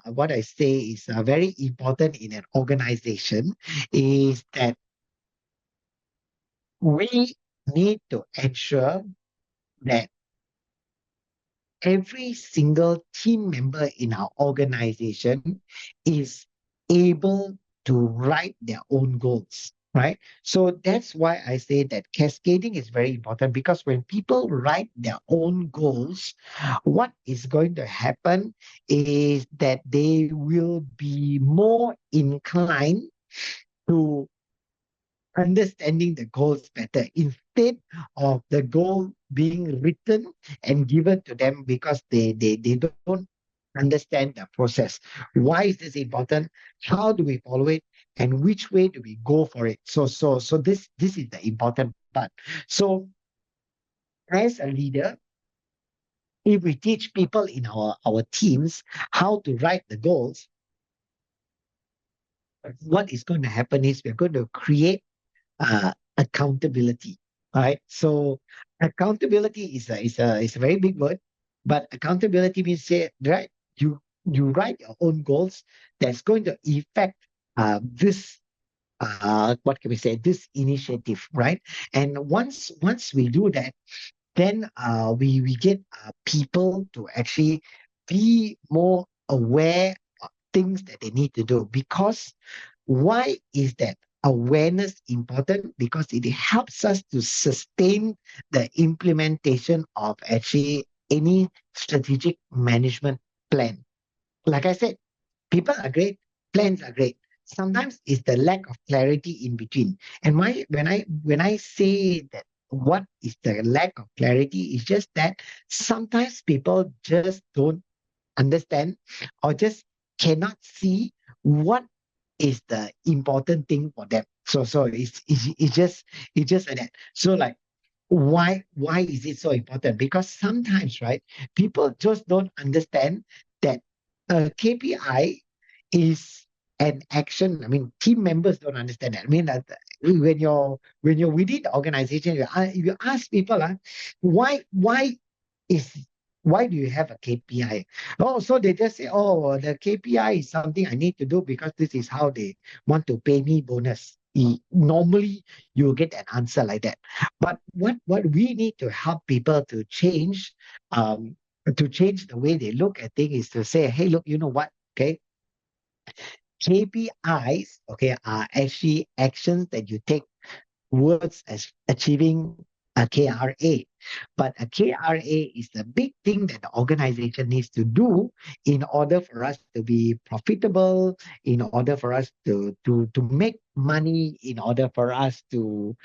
what I say is very important in an organization, is that we need to ensure that every single team member in our organization is able to write their own goals, right? So that's why I say that cascading is very important, because when people write their own goals, what is going to happen is that they will be more inclined to understanding the goals better, instead of the goal being written and given to them because they don't understand the process. Why is this important? How do we follow it? And which way do we go for it? So this is the important part. So as a leader, if we teach people in our teams how to write the goals, what is going to happen is we're going to create accountability. Right. So accountability is a very big word, but accountability means, say, right, you write your own goals that's going to affect this what can we say, this initiative, right? And once we do that, then we get people to actually be more aware of things that they need to do. Because why is that awareness important? Because it helps us to sustain the implementation of actually any strategic management plan. Like I said, people are great, plans are great. Sometimes it's the lack of clarity in between. And when I say that what is the lack of clarity, is just that sometimes people just don't understand or just cannot see what is the important thing for them. So it's just like that. So like why is it so important? Because sometimes, right, people just don't understand that a KPI is an action. I mean, team members don't understand that. I mean, when you're within the organization, you ask people, why is why do you have a KPI? Oh, so they just say, oh, the KPI is something I need to do because this is how they want to pay me bonus. Normally, you get an answer like that. But what we need to help people um, to change the way they look at things is to say, hey, look, you know what? Okay, KPIs, okay, are actually actions that you take towards as achieving a KRA. But a KRA is the big thing that the organization needs to do in order for us to be profitable, in order for us to make money, in order for us to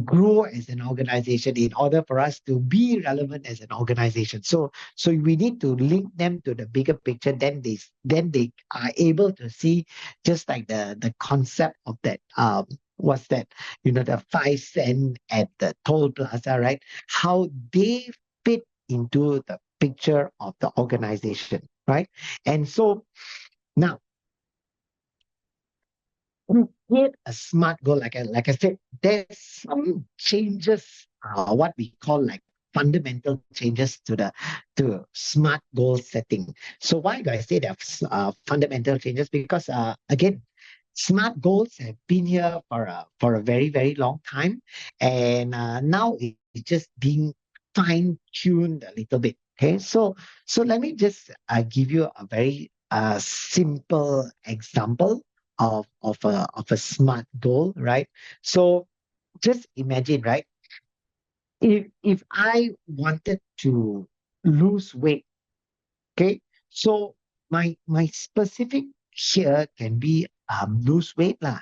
grow as an organization, in order for us to be relevant as an organization. So we need to link them to the bigger picture. Then they are able to see, just like the concept of that what's that, the 5 cent at the toll plaza, right? How they fit into the picture of the organization, right? And so now, to create a smart goal, like I said, there's some changes, what we call like fundamental changes to smart goal setting. So why do I say that fundamental changes? Because again, smart goals have been here for a very very long time, and now it's just being fine tuned a little bit. Okay, so let me just give you a very simple example of a smart goal, right? So just imagine, right? If I wanted to lose weight, okay, so my specific here can be lose weight lah.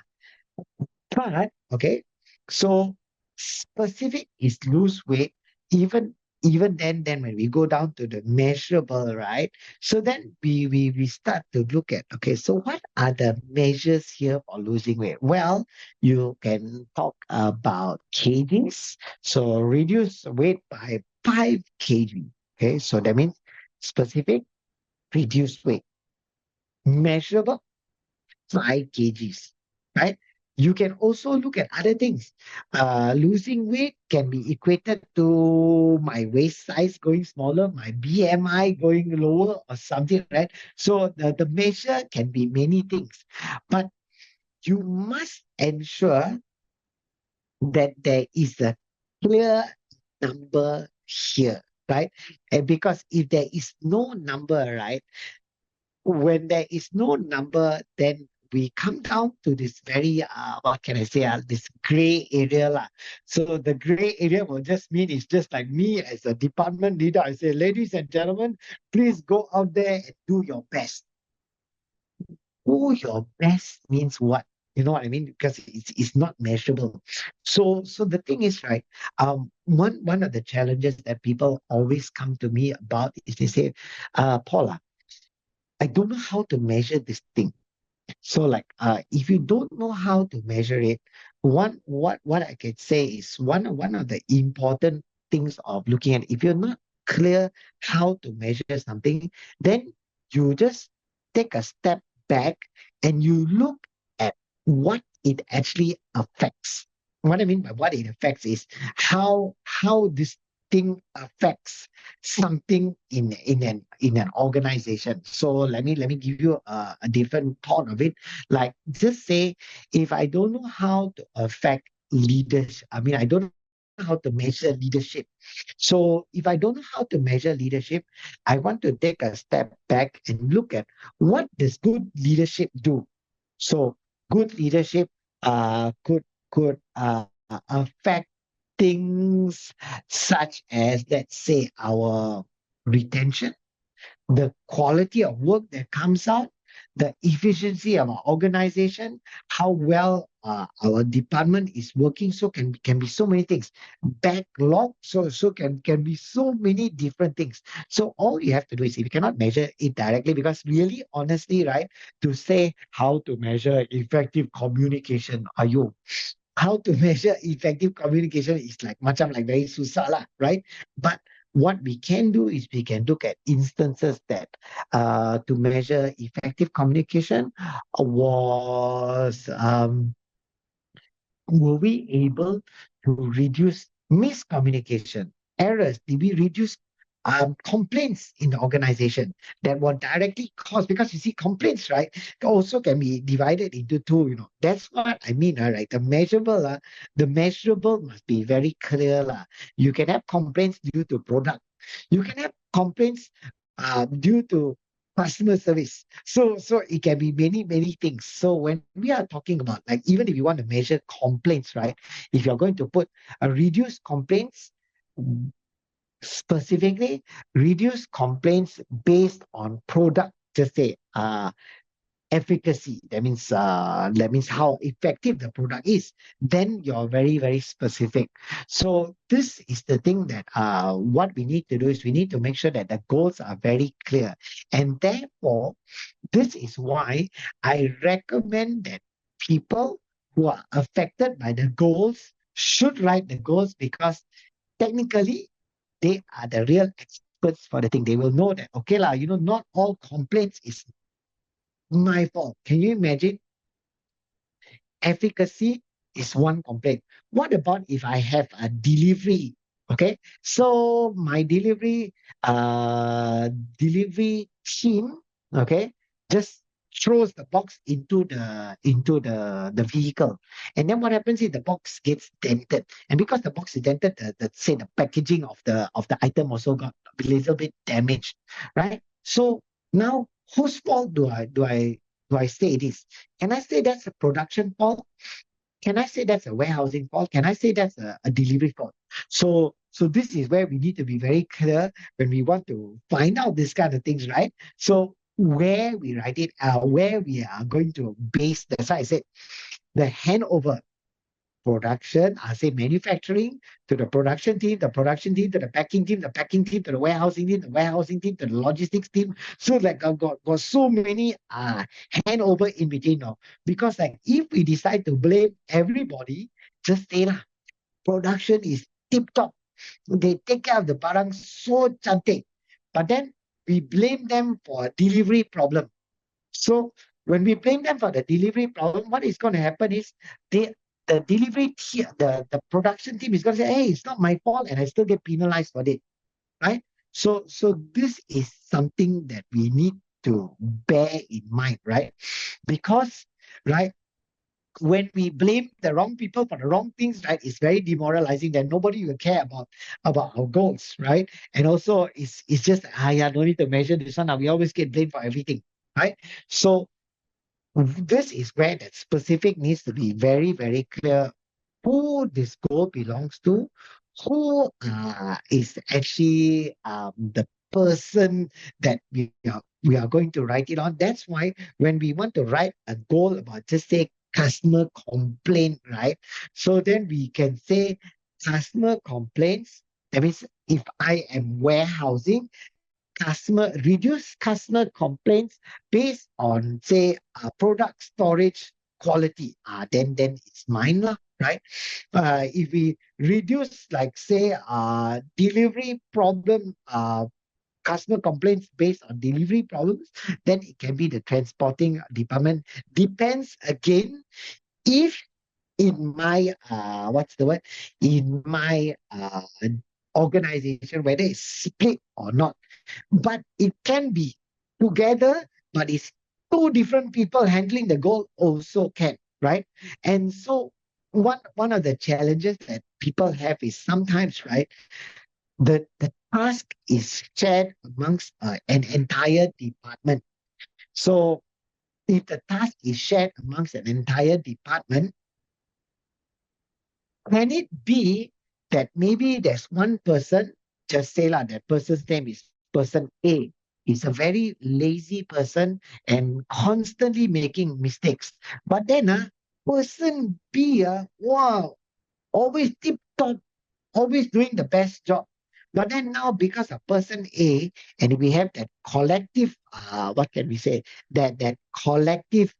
But okay, so specific is lose weight. Even then when we go down to the measurable, right? So then we start to look at, okay, so what are the measures here for losing weight? Well, you can talk about kgs. So reduce weight by 5 kg. Okay, so that means specific, reduce weight. Measurable, 5 kgs, right? You can also look at other things. Losing weight can be equated to my waist size going smaller, my BMI going lower, or something, right? So the measure can be many things. But you must ensure that there is a clear number here, right? And because if there is no number, right, when there is no number, then we come down to this very what can I say, this gray area lah. So the gray area will just mean it's just like me as a department leader. I say, ladies and gentlemen, please go out there and do your best. Do your best means what? You know what I mean? Because it's not measurable. So the thing is, right, one of the challenges that people always come to me about is they say, Paula, I don't know how to measure this thing. So like if you don't know how to measure it, what I can say is one of the important things of looking at, if you're not clear how to measure something, then you just take a step back and you look at what it actually affects. What I mean by what it affects is how this thing affects something in an organization. So let me give you a different thought of it. Like, just say, if I don't know how to affect leaders, I mean, I don't how to measure leadership. So if I don't know how to measure leadership, I want to take a step back and look at what does good leadership do. So good leadership could affect things such as, let's say, our retention, the quality of work that comes out, the efficiency of our organization, how well our department is working. So can be so many things. Backlog, so can be so many different things. So all you have to do is, if you cannot measure it directly, because really, honestly, right, to say how to measure effective communication, are you? How to measure effective communication is like macam like very susah lah, right? But what we can do is we can look at instances that to measure effective communication was were we able to reduce miscommunication, errors? Did we reduce complaints in the organization that were directly caused? Because you see, complaints, right, also can be divided into two. That's what I mean, right? The measurable must be very clear, lah. You can have complaints due to product. You can have complaints due to customer service. So it can be many things. So when we are talking about, like, even if you want to measure complaints, right? If you're going to put a reduced complaints, specifically reduce complaints based on product, just say efficacy. That means how effective the product is. Then you're very specific. So this is the thing that what we need to do is we need to make sure that the goals are very clear. And therefore, this is why I recommend that people who are affected by the goals should write the goals, because technically they are the real experts for the thing. They will know that, okay, lah, not all complaints is my fault. Can you imagine? Efficacy is one complaint. What about if I have a delivery? Okay, so my delivery team, okay, just throws the box into the vehicle, and then what happens is the box gets dented, and because the box is dented, the packaging of the item also got a little bit damaged, right? So now, whose fault do I say it is? Can I say that's a production fault? Can I say that's a warehousing fault? Can I say that's a delivery fault? So this is where we need to be very clear when we want to find out this kind of things, right? So where we write it, where we are going to base, that's why I said the handover production, I say manufacturing to the production team, the production team to the packing team, the packing team to the warehousing team, the warehousing team to the logistics team. So like I've got so many handover in between now. Because like if we decide to blame everybody, just say lah, production is tip top. They take care of the barang so cantik. But then we blame them for a delivery problem. So when we blame them for the delivery problem, what is going to happen is the the production team is going to say, hey, it's not my fault, and I still get penalized for it, right? So this is something that we need to bear in mind, right? Because, right, when we blame the wrong people for the wrong things, right, it's very demoralizing. That nobody will care about our goals, right? And also, it's just yeah, no need to measure this one. We always get blamed for everything, right? So this is where that specific needs to be very clear, who this goal belongs to, who is actually the person that we are going to write it on. That's why when we want to write a goal about, just say, customer complaint, right? So then we can say customer complaints. That means if I am warehousing, reduce customer complaints based on, say, product storage quality, then it's mine lah, right? If we reduce, like, say, delivery problem, customer complaints based on delivery problems, then it can be the transporting department. Depends again if in my what's the word, in my organization, whether it's split or not. But it can be together, but it's two different people handling the goal also can, right? And so one of the challenges that people have is sometimes, right, the task is shared amongst an entire department. So if the task is shared amongst an entire department, can it be that maybe there's one person, just say lah, that person's name is person A, is a very lazy person and constantly making mistakes. But then, person B, wow, always tip top, always doing the best job. But then now, because of person A, and we have that collective, what can we say? That collective,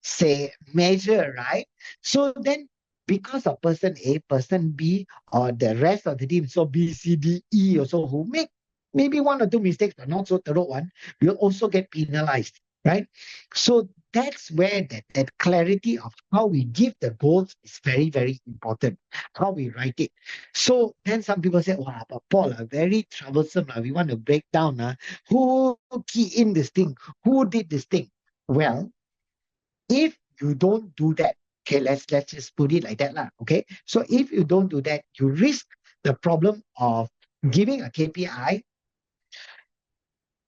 say, measure, right? So then, because of person A, person B, or the rest of the team, so B, C, D, E, also who make maybe one or two mistakes, but not so thorough one, will also get penalized, right? So that's where that clarity of how we give the goals is very, very important, how we write it. So then some people say, wow, but Paul, very troublesome. We want to break down who key in this thing, who did this thing. Well, if you don't do that, okay, let's just put it like that, lah. Okay. So if you don't do that, you risk the problem of giving a KPI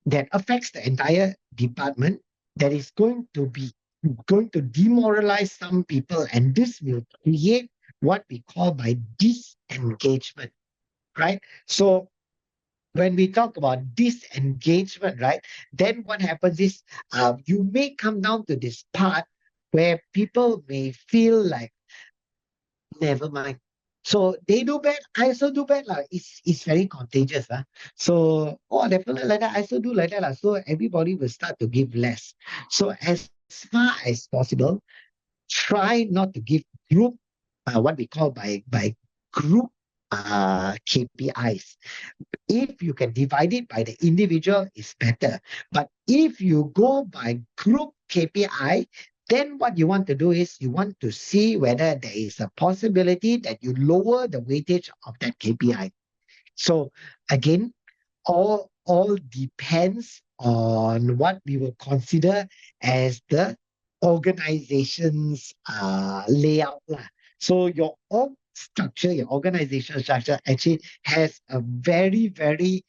that affects the entire department, that is going to demoralize some people, and this will create what we call by disengagement, right? So when we talk about disengagement, right, then what happens is, you may come down to this part where people may feel like, never mind. So they do bad, I also do bad. It's very contagious. So, oh, they feel like that, I also do like that. So everybody will start to give less. So as far as possible, try not to give group, what we call by group KPIs. If you can divide it by the individual, it's better. But if you go by group KPI, then what you want to do is you want to see whether there is a possibility that you lower the weightage of that KPI. So again, all depends on what we will consider as the organization's layout lah. So your org structure, your organizational structure actually has a very, very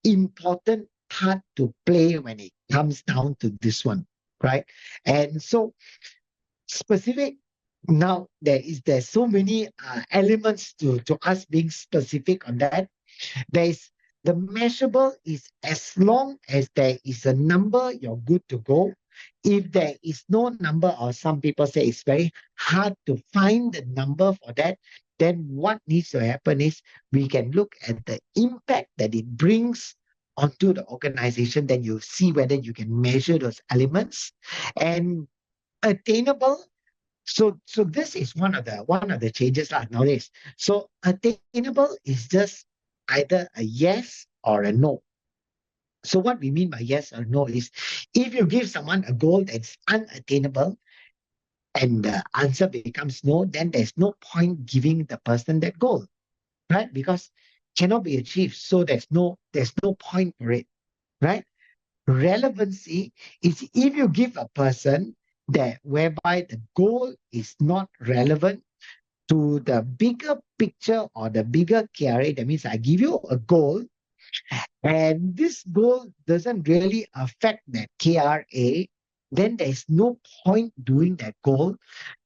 important part to play when it comes down to this one, right? And so specific, now there's so many elements to us being specific on that. There's the measurable is, as long as there is a number, you're good to go. If there is no number, or some people say it's very hard to find the number for that, then what needs to happen is we can look at the impact that it brings onto the organization. Then you see whether you can measure those elements. And attainable, so this is one of the changes nowadays. So attainable is just either a yes or a no. So what we mean by yes or no is, if you give someone a goal that's unattainable and the answer becomes no, then there's no point giving the person that goal, right? Because cannot be achieved. So there's no point for it, right? Relevancy is if you give a person that whereby the goal is not relevant to the bigger picture or the bigger KRA. That means I give you a goal, and this goal doesn't really affect that KRA, then there's no point doing that goal,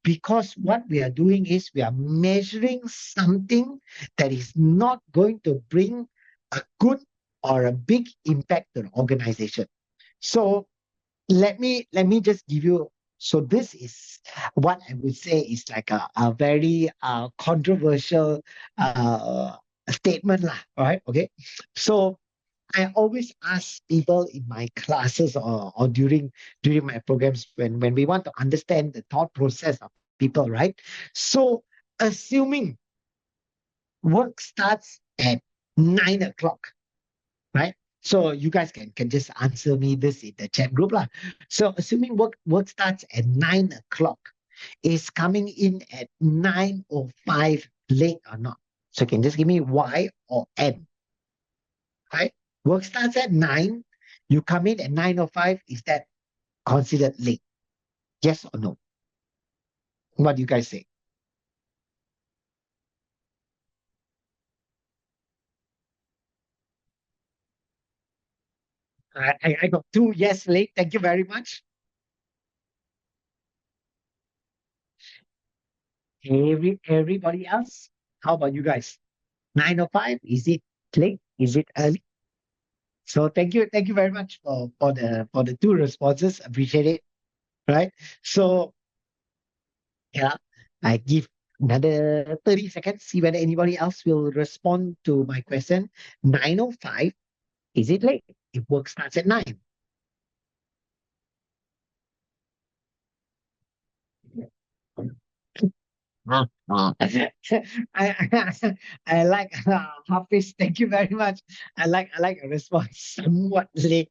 because what we are doing is we are measuring something that is not going to bring a good or a big impact to the organization. So let me just give you. So this is what I would say is like a very controversial statement lah. All right, okay. So I always ask people in my classes, or during my programs, when we want to understand the thought process of people, right? So assuming work starts at 9 o'clock, right? So you guys can just answer me this in the chat group lah. So assuming work starts at 9 o'clock, is coming in at 9:05 late or not? So you can just give me Y or N, right? Work starts at 9, you come in at 9:05, is that considered late? Yes or no? What do you guys say? I got two yes late. Thank you very much. Everybody else? How about you guys? 9:05? Is it late? Is it early? So thank you very much for the two responses. Appreciate it. Right. So yeah, I give another 30 seconds, see whether anybody else will respond to my question. 9:05, is it late? If work starts at 9. Ah, ah. I like Hafiz. Thank you very much. I like a response somewhat late.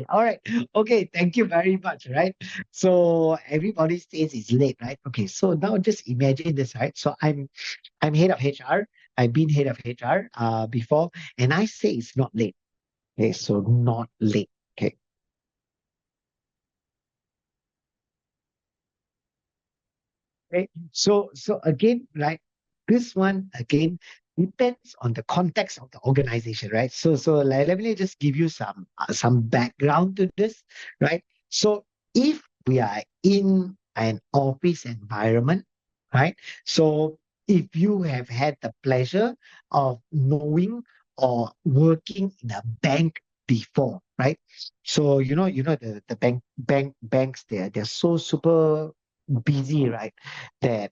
All right. Okay. Thank you very much. Right. So everybody says it's late, right? Okay. So now just imagine this, right? So I'm head of HR. I've been head of HR before, and I say it's not late. Okay. So not late. Okay. Right. So again, right, this one again depends on the context of the organization, right? So let me just give you some background to this, right? So if we are in an office environment, right? So if you have had the pleasure of knowing or working in a bank before, right? So the banks they're so super busy, right? That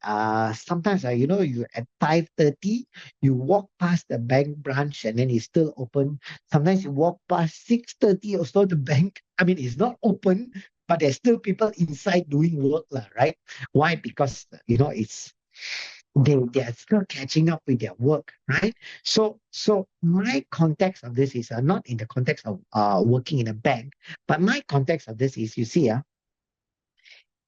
sometimes you at 5:30 you walk past the bank branch and then it's still open. Sometimes you walk past 6:30 or so the bank. I mean it's not open, but there's still people inside doing work, lah, right? Why? Because it's they are still catching up with their work, right? So my context of this is not in the context of working in a bank, but my context of this is you see,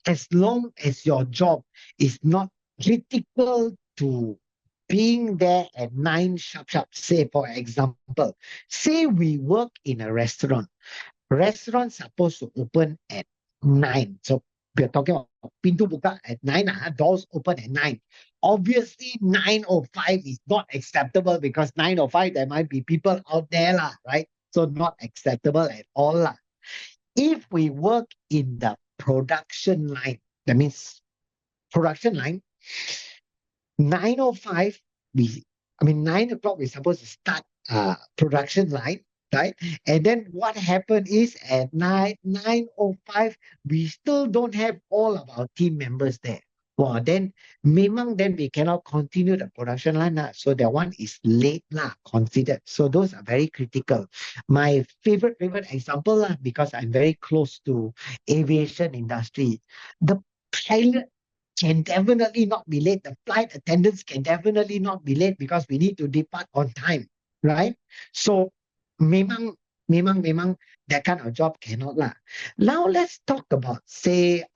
as long as your job is not critical to being there at 9 sharp sharp. Say for example, say we work in a restaurant. Restaurant supposed to open at 9. So we're talking about pintu buka at 9, doors open at 9. Obviously 9:05 is not acceptable because 9:05 there might be people out there lah, right? So not acceptable at all lah. If we work in the production line, that means production line, 9:05, we, I mean, 9 o'clock, we're supposed to start production line, right? And then what happened is at 9:05, we still don't have all of our team members there. Well, then, memang then we cannot continue the production line lah. So that one is late lah, considered. So those are very critical. My favorite example lah, because I'm very close to aviation industry. The pilot can definitely not be late. The flight attendants can definitely not be late because we need to depart on time, right? So memang memang that kind of job cannot lah. Now let's talk about say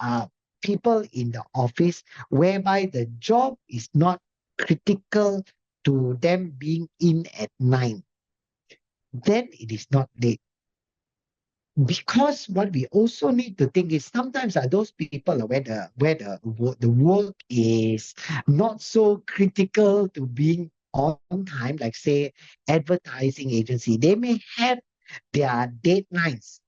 people in the office whereby the job is not critical to them being in at 9. Then it is not late. Because what we also need to think is sometimes are those people where the work is not so critical to being on time, like say advertising agency, they may have their deadlines,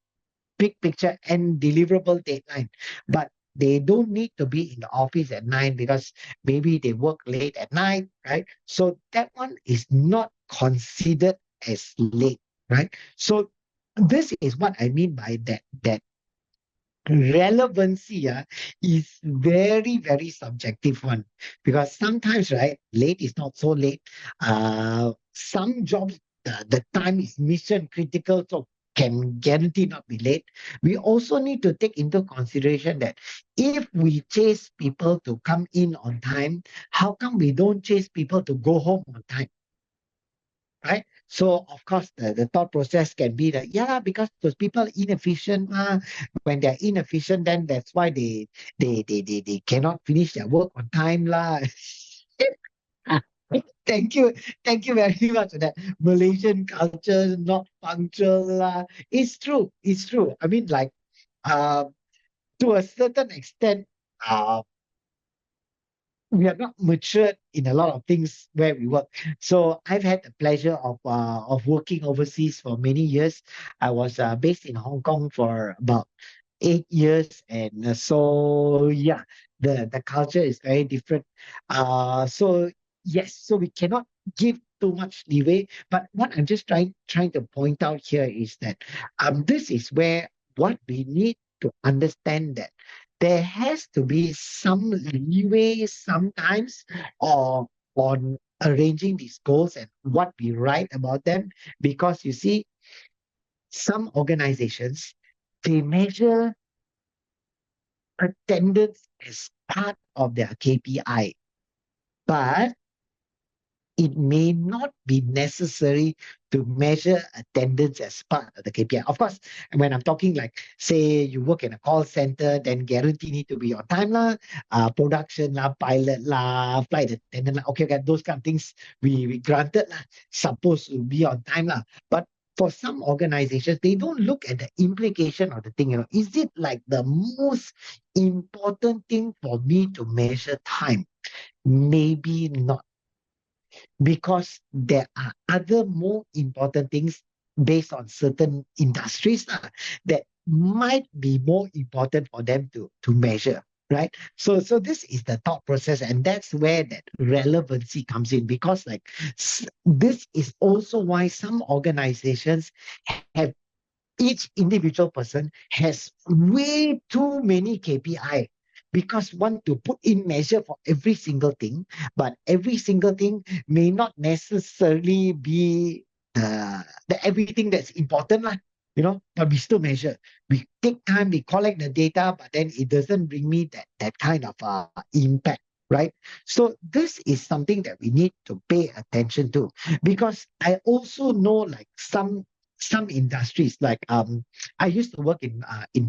big picture and deliverable deadline, but they don't need to be in the office at 9 because maybe they work late at night, right? So that one is not considered as late, right? So this is what I mean by that relevancy is very subjective one, because sometimes, right, late is not so late. Some jobs, the time is mission critical, so can guarantee not be late. We also need to take into consideration that if we chase people to come in on time, how come we don't chase people to go home on time, right? So of course the thought process can be that yeah, because those people inefficient, when they're inefficient, then that's why they cannot finish their work on time lah. thank you thank you very much for that. Malaysian culture not punctual lah. It's true. I mean, like, uh, to a certain extent, uh we are not matured in a lot of things where we work. So I've had the pleasure of working overseas for many years. I was based in Hong Kong for about 8 years, and so yeah, the culture is very different. So yes, so we cannot give too much leeway. But what I'm just trying to point out here is that this is where what we need to understand, that there has to be some leeway sometimes, or on arranging these goals and what we write about them, because you see, some organizations, they measure attendance as part of their KPI, but it may not be necessary to measure attendance as part of the KPI. Of course, when I'm talking like, say, you work in a call center, then guarantee need to be on time lah, production lah, pilot lah, flight attendant lah. Okay, okay, those kind of things we granted lah, supposed to be on time lah. But for some organizations, they don't look at the implication of the thing. Is it like the most important thing for me to measure time? Maybe not, because there are other more important things based on certain industries that might be more important for them to measure, right? So this is the thought process, and that's where that relevancy comes in, because like this is also why some organizations have, each individual person has way too many KPI, because want to put in measure for every single thing, but every single thing may not necessarily be the everything that's important lah, but we still measure. We take time, we collect the data, but then it doesn't bring me that kind of impact, right? So this is something that we need to pay attention to, because I also know like some industries, like I used to work in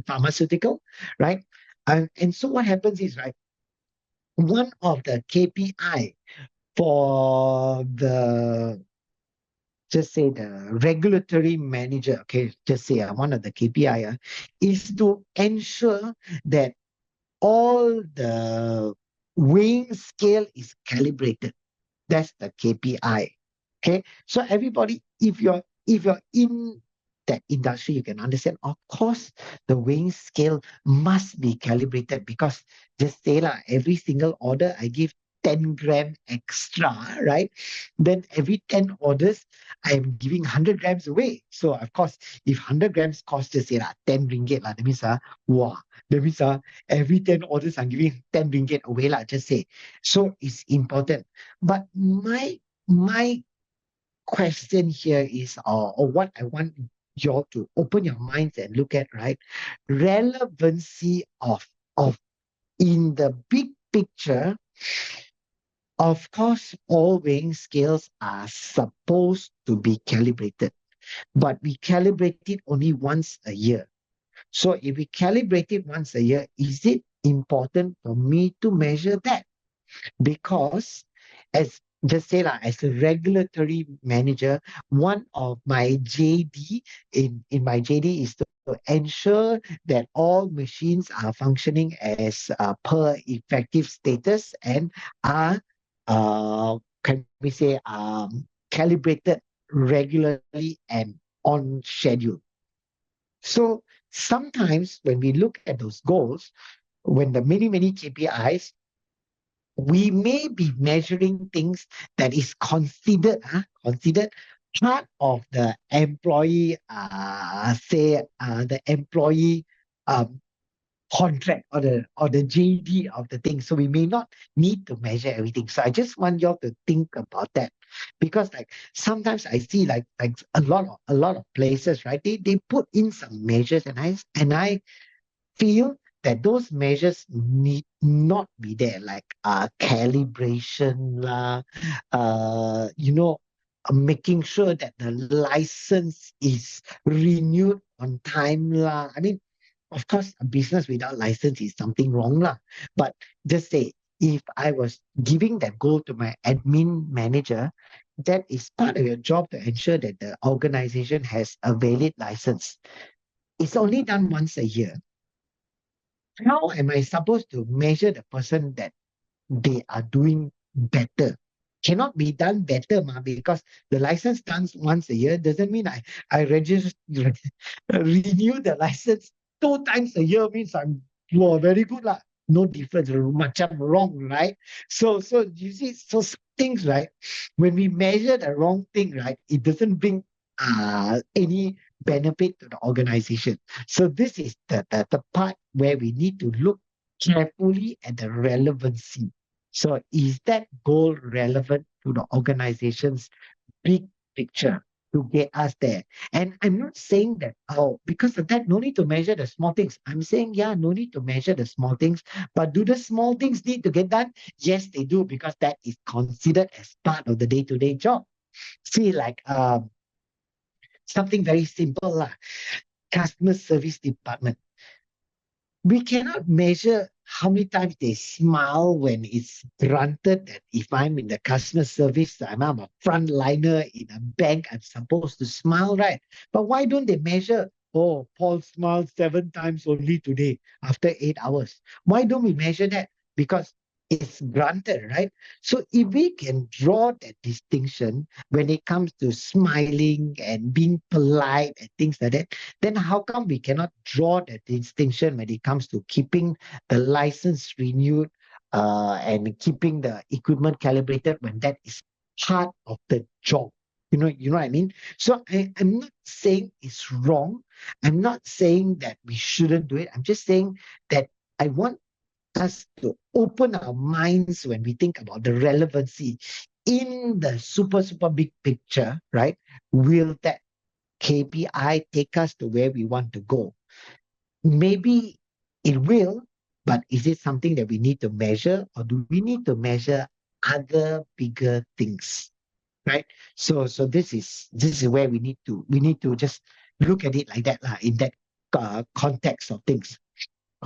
pharmaceutical, right? And so what happens is, right, one of the KPI for the, just say, the regulatory manager, okay, just say one of the KPI is to ensure that all the weighing scale is calibrated. That's the KPI. Okay. So everybody, if you're in that industry, you can understand, of course, the weighing scale must be calibrated, because just say lah, every single order I give 10 gram extra, right? Then every 10 orders, I'm giving 100 grams away. So of course, if 100 grams costs, just say lah, 10 ringgit lah, that means wow, that means every 10 orders I'm giving 10 ringgit away lah, just say. So it's important. But my question here is, or what I want you all to open your minds and look at, right? Relevancy of in the big picture. Of course, all weighing scales are supposed to be calibrated, but we calibrate it only once a year. So if we calibrate it once a year, is it important for me to measure that? Because, as just say lah, as a regulatory manager, one of my JD in my JD is to ensure that all machines are functioning as per effective status, and are can we say calibrated regularly and on schedule. So sometimes when we look at those goals, when the many KPIs, we may be measuring things that is considered part of the employee, say, the employee um, contract, or the JD of the thing. So we may not need to measure everything. So I just want y'all to think about that, because like sometimes I see like a lot of places, right? They put in some measures, and I feel that those measures need not be there, like calibration lah, making sure that the license is renewed on time lah. I mean, of course, a business without license is something wrong lah. But just say, if I was giving that goal to my admin manager, that is part of your job to ensure that the organization has a valid license. It's only done once a year. How am I supposed to measure the person that they are doing better. Cannot be done better, ma, because the license done once a year doesn't mean I register renew the license 2 times a year means I'm wow, very good lah. No difference, macam wrong, right? So you see, so things, right? When we measure the wrong thing, right, it doesn't bring any benefit to the organization. So this is the part where we need to look carefully at the relevancy. So is that goal relevant to the organization's big picture to get us there? And I'm not saying that, oh, because of that, no need to measure the small things. I'm saying, yeah, no need to measure the small things. But do the small things need to get done? Yes, they do, because that is considered as part of the day-to-day job. See, like something very simple, lah. Customer service department, we cannot measure how many times they smile when it's granted that if I'm in the customer service, I'm a frontliner in a bank, I'm supposed to smile, right? But why don't they measure? Oh, Paul smiled 7 times only today after 8 hours. Why don't we measure that? Because it's granted, right? So if we can draw that distinction when it comes to smiling and being polite and things like that, then how come we cannot draw that distinction when it comes to keeping the license renewed and keeping the equipment calibrated when that is part of the job? You know what I mean? So I'm not saying it's wrong. I'm not saying that we shouldn't do it. I'm just saying that I want us to open our minds when we think about the relevancy in the super big picture, right? Will that KPI take us to where we want to go? Maybe it will, but is it something that we need to measure, or do we need to measure other bigger things? Right? So this is where we need to just look at it like that, lah, in that context of things.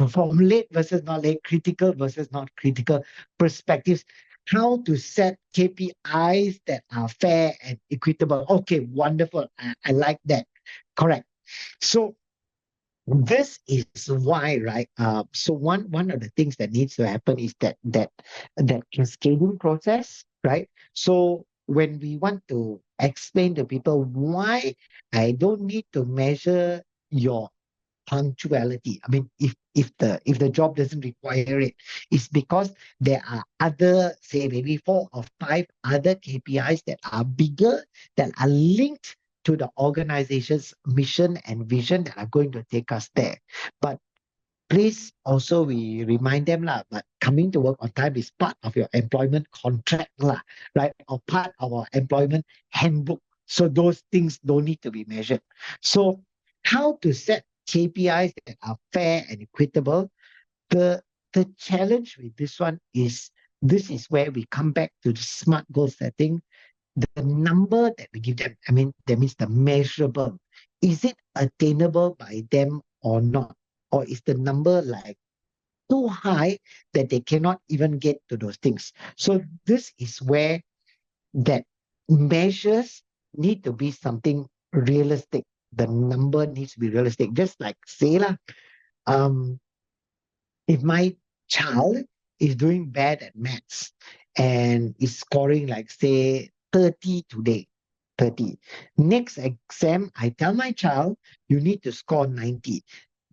From late versus not late, critical versus not critical perspectives, how to set KPIs that are fair and equitable. Okay, wonderful. I like that. Correct. So this is why, right? So one of the things that needs to happen is that cascading process, right? So when we want to explain to people why I don't need to measure your punctuality. I mean, if the job doesn't require it, it's because there are other, say maybe 4 or 5 other KPIs that are bigger, that are linked to the organization's mission and vision that are going to take us there. But please also we remind them lah, but coming to work on time is part of your employment contract lah, right? Or part of our employment handbook. So those things don't need to be measured. So how to set KPIs that are fair and equitable? The challenge with this one is this is where we come back to the SMART goal setting. The number that we give them, I mean, that means the measurable. Is it attainable by them or not? Or is the number like too high that they cannot even get to those things? So this is where that measures need to be something realistic. The number needs to be realistic. Just like say lah, um, if my child is doing bad at maths and is scoring like say 30 today, 30. Next exam, I tell my child, you need to score 90.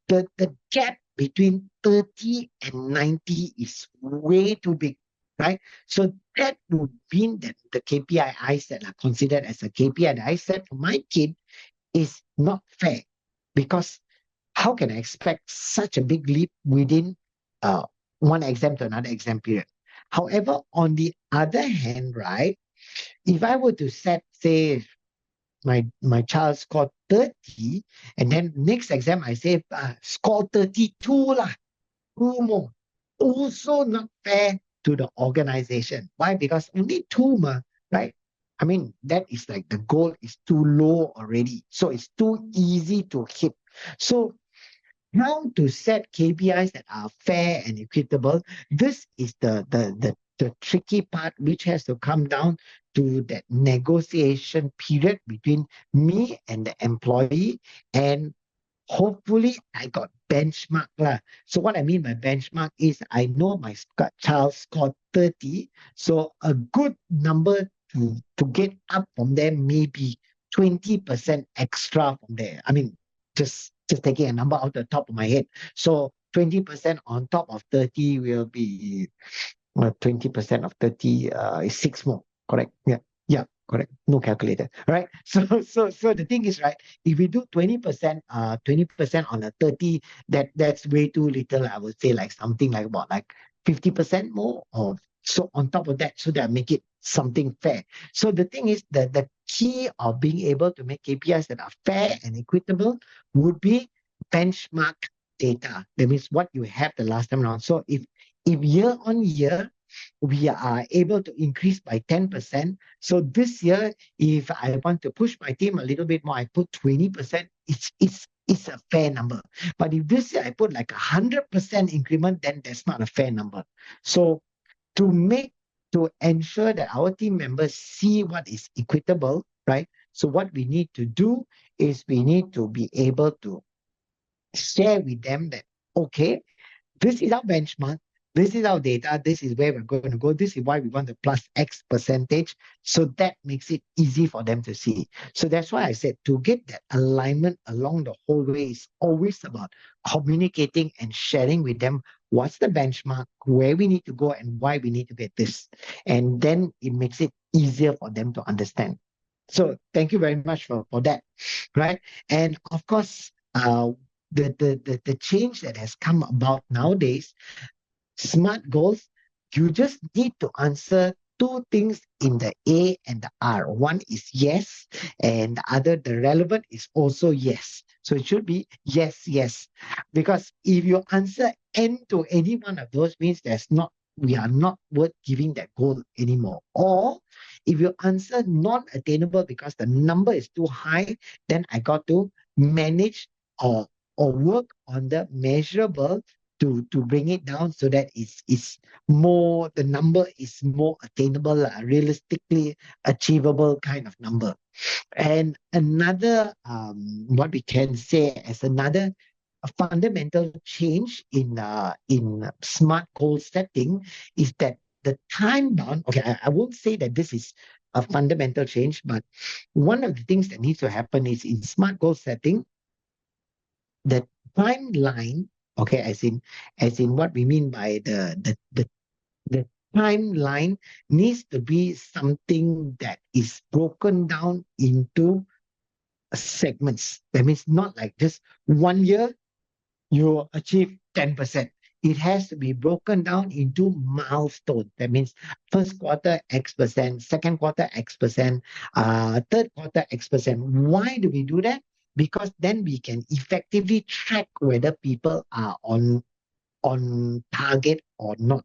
The gap between 30 and 90 is way too big, right? So that would mean that the KPIs that are considered as a KPI that I set for my kid is not fair, because how can I expect such a big leap within uh, one exam to another exam period? However, on the other hand, right, if I were to set, say, my child scored 30, and then next exam I say score 32 lah, 2 more. Also not fair to the organization. Why? Because only 2 ma, right? I mean, that is like the goal is too low already. So it's too easy to hit. So how to set KPIs that are fair and equitable? This is the tricky part, which has to come down to that negotiation period between me and the employee, and hopefully I got benchmark lah. So what I mean by benchmark is I know my child scored 30. So a good number to get up from there maybe 20% extra from there. I mean, just taking a number out the top of my head. So 20% on top of 30 will be 20% of 30 is six more. Correct. Yeah. Yeah, correct. No calculator. Right. So the thing is, right, if we do 20%, 20% on a 30, that's way too little. I would say like something like about like 50% more, or so on top of that, so that make it something fair. So the thing is that the key of being able to make KPIs that are fair and equitable would be benchmark data. That means what you have the last time around. So if year on year we are able to increase by 10%. So this year, if I want to push my team a little bit more, I put 20%, it's a fair number. But if this year I put like 100% increment, then that's not a fair number. So to make to ensure that our team members see what is equitable, right? So what we need to do is we need to be able to share with them that, okay, this is our benchmark. This is our data. This is where we're going to go. This is why we want the plus X percentage. So that makes it easy for them to see. So that's why I said to get that alignment along the whole way is always about communicating and sharing with them what's the benchmark, where we need to go, and why we need to get this. And then it makes it easier for them to understand. So thank you very much for that. Right. And of course, the change that has come about nowadays, smart goals, you just need to answer two things in the A and the R. One is yes, and the other, the relevant, is also yes. So it should be yes, yes. Because if you answer N to any one of those, means we are not worth giving that goal anymore. Or if you answer non-attainable because the number is too high, then I got to manage or work on the measurable to bring it down so that it's more, the number is more attainable, realistically achievable kind of number. And another, what we can say as another fundamental change in smart goal setting is that the time bound. Okay, I won't say that this is a fundamental change, but one of the things that needs to happen is in smart goal setting, the timeline, okay, as in what we mean by the timeline needs to be something that is broken down into segments. That means not like just 1 year you achieve 10%. It has to be broken down into milestones. That means first quarter X percent, second quarter X percent, third quarter X percent. Why do we do that? Because then we can effectively track whether people are on target or not.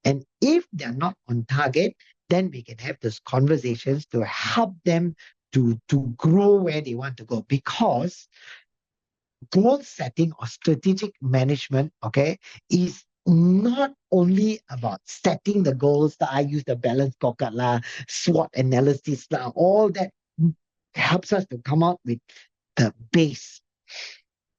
And if they're not on target, then we can have those conversations to help them to grow where they want to go. Because goal setting or strategic management, okay, is not only about setting the goals. That I use the balance scorecard lah, SWOT analysis lah, all that helps us to come out with the base.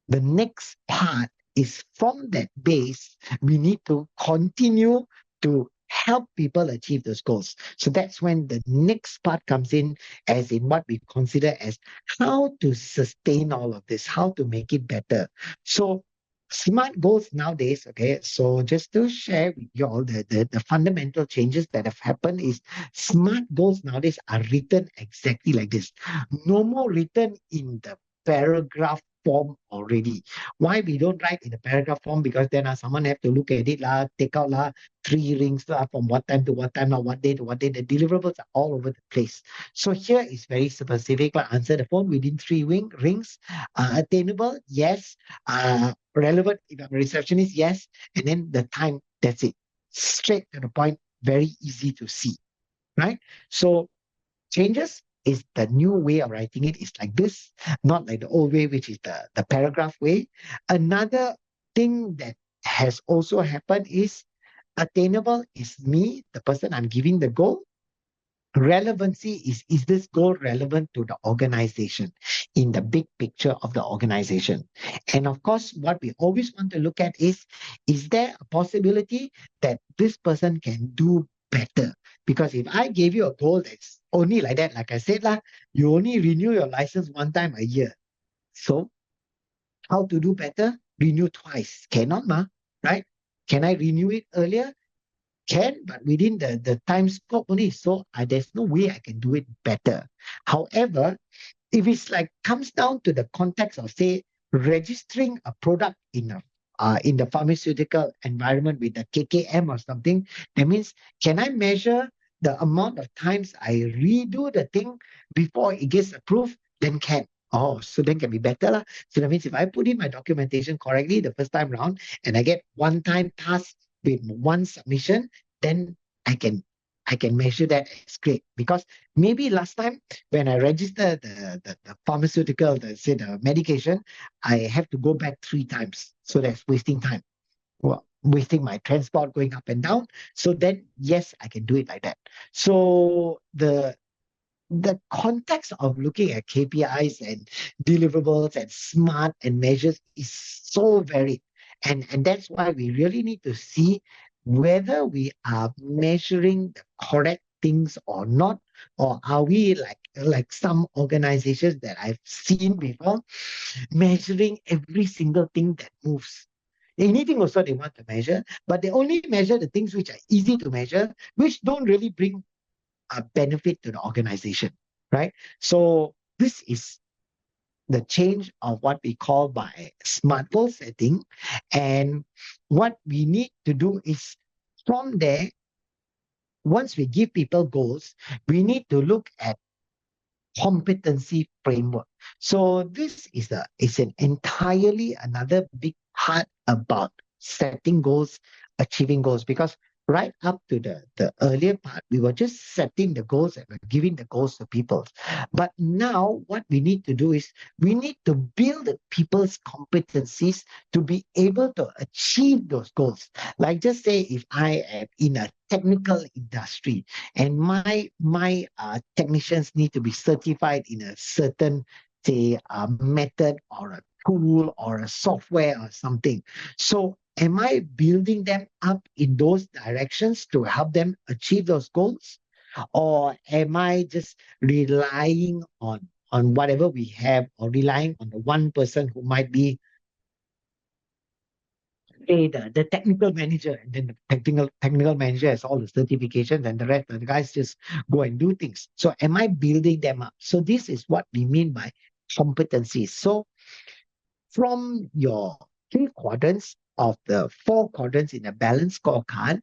The next part is from that base, we need to continue to help people achieve those goals. So that's when the next part comes in, as in what we consider as how to sustain all of this, how to make it better. So smart goals nowadays, okay, so just to share with you all the fundamental changes that have happened is smart goals nowadays are written exactly like this. No more written in the paragraph form already. Why we don't write in the paragraph form? Because then someone have to look at it lah, take out lah, 3 rings lah, from what time to what time lah, what day to what day. The deliverables are all over the place. So here is very specific lah. Answer the phone within 3 rings. Attainable, yes. Relevant, if I'm a receptionist, yes. And then the time, that's it. Straight to the point, very easy to see. Right? So changes is the new way of writing it is like this, not like the old way, which is the paragraph way. Another thing that has also happened is attainable is me, the person I'm giving the goal. Relevancy is this goal relevant to the organization? in the big picture of the organization. And of course, what we always want to look at is there a possibility that this person can do better? Because if I gave you a goal that's only like that, like I said, lah, you only renew your license one time a year. So how to do better? Renew twice. Cannot, ma, right? Can I renew it earlier? Can, but within the time scope only. So there's no way I can do it better. However, if it's like comes down to the context of say registering a product in the pharmaceutical environment with the KKM or something, that means can I measure the amount of times I redo the thing before it gets approved? Then can. Oh, so then can be better lah. So that means if I put in my documentation correctly the first time round and I get one time pass with one submission, then I can I can measure that as great because maybe last time when I register the pharmaceutical, say the medication, I have to go back 3 times. So that's wasting time. Well, wasting my transport going up and down. So then, yes, I can do it like that. So the context of looking at KPIs and deliverables and smart and measures is so varied. And that's why we really need to see whether we are measuring the correct things or not, or are we like some organizations that I've seen before, measuring every single thing that moves. Anything also they want to measure, but they only measure the things which are easy to measure, which don't really bring a benefit to the organization, right? So this is the change of what we call by smart goal setting. And what we need to do is from there, once we give people goals, we need to look at competency framework. So this is an entirely another big part about setting goals, achieving goals, because right up to the earlier part, we were just setting the goals and we're giving the goals to people. But now what we need to do is we need to build people's competencies to be able to achieve those goals. Like just say if I am in a technical industry and my technicians need to be certified in a certain say a method or a tool or a software or something. So am I building them up in those directions to help them achieve those goals, or am I just relying on whatever we have, or relying on the one person who might be the technical manager, and then the technical manager has all the certifications and the rest of the guys just go and do things. So am I building them up? So this is what we mean by competencies. So from your 3 quadrants of the 4 quadrants in a balanced scorecard,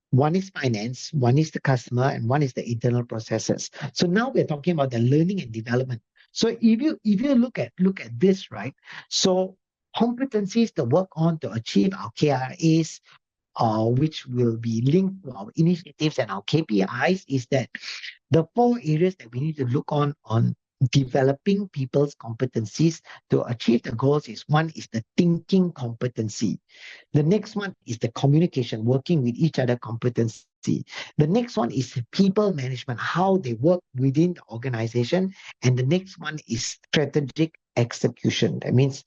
one is finance, one is the customer, and one is the internal processes. So now we're talking about the learning and development. So if you look at this, right? So competencies to work on to achieve our KRAs, which will be linked to our initiatives and our KPIs, is that the 4 areas that we need to look on developing people's competencies to achieve the goals is one is the thinking competency. The next one is the communication, working with each other competency. The next one is people management, how they work within the organization. And the next one is strategic execution. That means,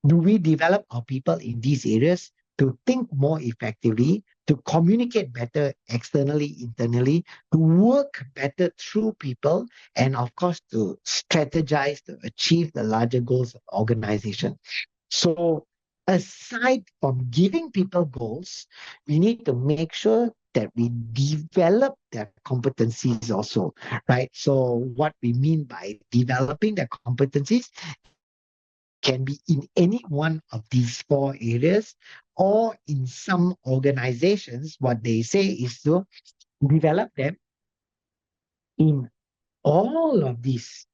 do we develop our people in these areas to think more effectively, to communicate better externally, internally, to work better through people, and of course, to strategize to achieve the larger goals of the organization? So, aside from giving people goals, we need to make sure that we develop their competencies also, right? So, what we mean by developing their competencies can be in any one of these 4 areas, or in some organizations, what they say is to develop them in all of these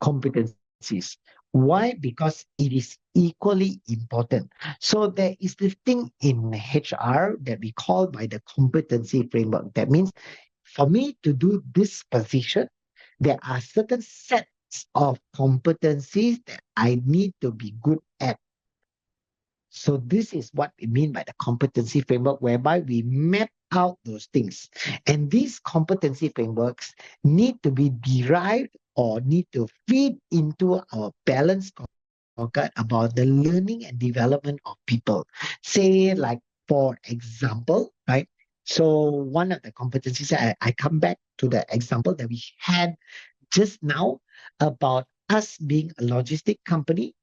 competencies. Why? Because it is equally important. So there is this thing in HR that we call by the competency framework. That means for me to do this position, there are certain sets of competencies that I need to be good at. So this is what we mean by the competency framework, whereby we map out those things. And these competency frameworks need to be derived or need to feed into our balanced scorecard about the learning and development of people. Say, like, for example, right? So, one of the competencies, I come back to the example that we had just now about us being a logistic company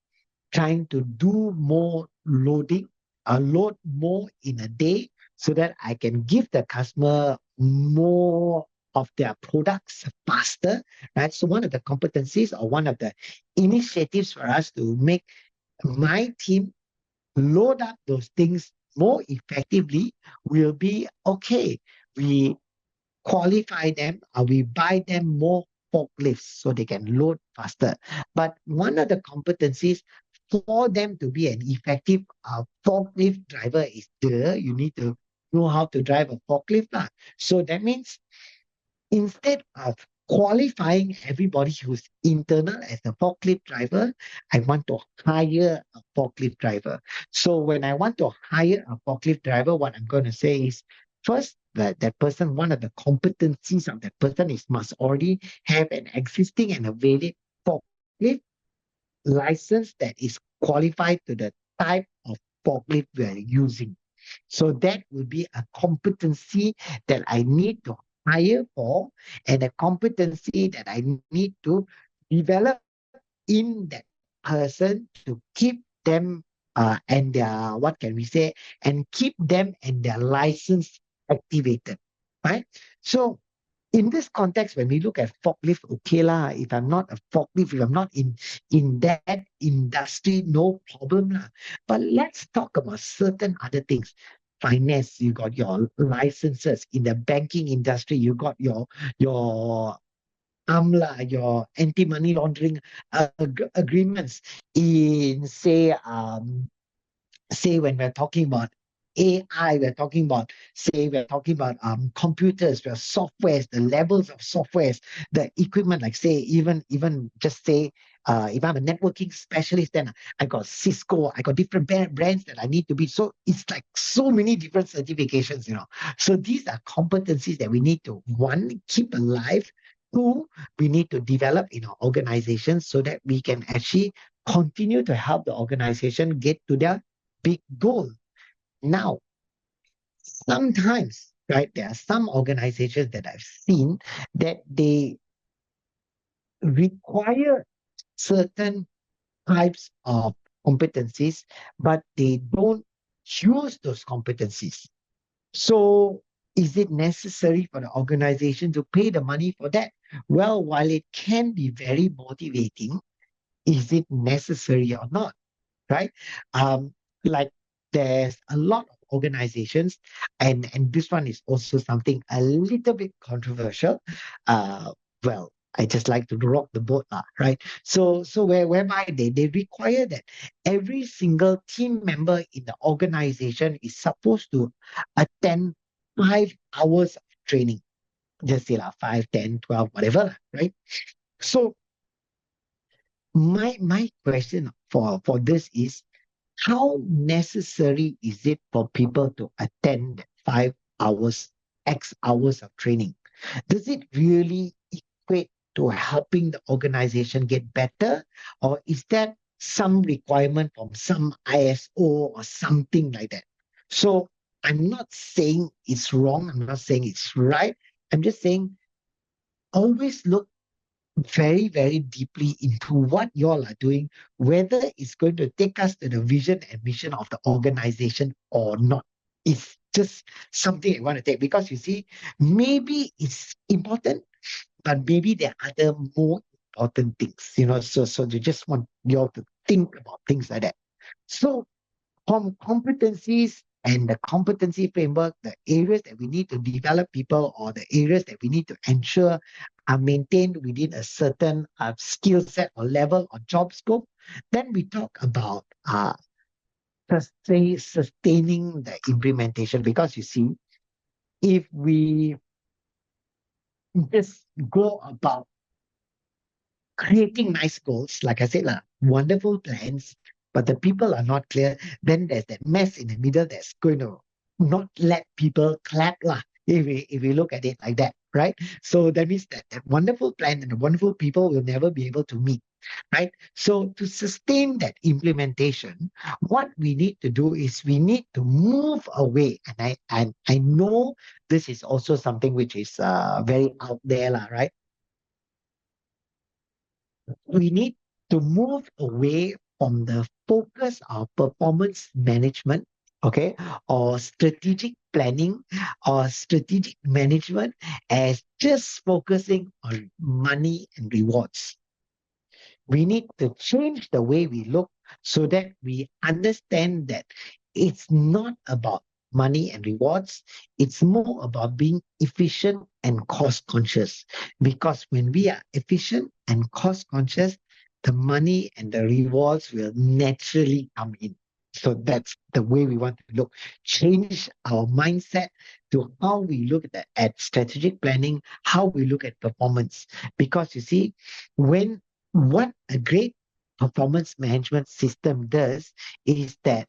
trying to do more loading, load more in a day so that I can give the customer more of their products faster, right? So one of the competencies or one of the initiatives for us to make my team load up those things more effectively will be okay. We qualify them or we buy them more forklifts so they can load faster. But one of the competencies for them to be an effective forklift driver is you need to know how to drive a forklift. Lah. So that means instead of qualifying everybody who's internal as a forklift driver, I want to hire a forklift driver. So when I want to hire a forklift driver, what I'm going to say is first, that person, one of the competencies of that person is must already have an existing and a valid forklift license that is qualified to the type of forklift we are using. So that will be a competency that I need to hire for and a competency that I need to develop in that person to keep them and their, what can we say, and keep them and their license activated, right? So in this context, when we look at forklift, okay lah, if I'm not a forklift, if I'm not in that industry, no problem lah. But let's talk about certain other things. Finance, you got your licenses. In the banking industry, you got your AMLA, your anti-money laundering agreements. In say when we're talking about AI, we're talking about computers, the softwares, the levels of softwares, the equipment, like say even just say if I'm a networking specialist, then I got Cisco, I got different brands that I need to be. So it's like so many different certifications, you know. So these are competencies that we need to one, keep alive. Two, we need to develop in our organization so that we can actually continue to help the organization get to their big goal. Now, sometimes, right, there are some organizations that I've seen that they require certain types of competencies, but they don't use those competencies. So, is it necessary for the organization to pay the money for that? Well, while it can be very motivating, is it necessary or not? Right? Like there's a lot of organizations, and this one is also something a little bit controversial. Well, I just like to rock the boat, right? So whereby they require that every single team member in the organization is supposed to attend 5 hours of training. Just say 5, 10, 12, whatever, right? So my question for this is how necessary is it for people to attend 5 hours, X hours of training? Does it really equate to helping the organization get better? Or is that some requirement from some ISO or something like that? So I'm not saying it's wrong. I'm not saying it's right. I'm just saying always look very, very deeply into what y'all are doing, whether it's going to take us to the vision and mission of the organization or not. It's just something I want to take because you see, maybe it's important, but maybe there are other more important things, you know. So you just want y'all to think about things like that. So competencies and the competency framework, the areas that we need to develop people or the areas that we need to ensure are maintained within a certain skill set or level or job scope. Then we talk about sustaining the implementation because you see, if we just go about creating nice goals, like I said, wonderful plans, but the people are not clear, then there's that mess in the middle that's going to not let people clap. if we look at it like that, right? So that means that that wonderful plan and the wonderful people will never be able to meet, right? So to sustain that implementation, what we need to do is we need to move away. And I know this is also something which is very out there, lah, right? We need to move away from the focus of performance management, okay, or strategic planning or strategic management as just focusing on money and rewards. We need to change the way we look so that we understand that it's not about money and rewards. It's more about being efficient and cost conscious. Because when we are efficient and cost conscious, the money and the rewards will naturally come in. So that's the way we want to look. Change our mindset to how we look at strategic planning, how we look at performance. Because you see, when what a great performance management system does is that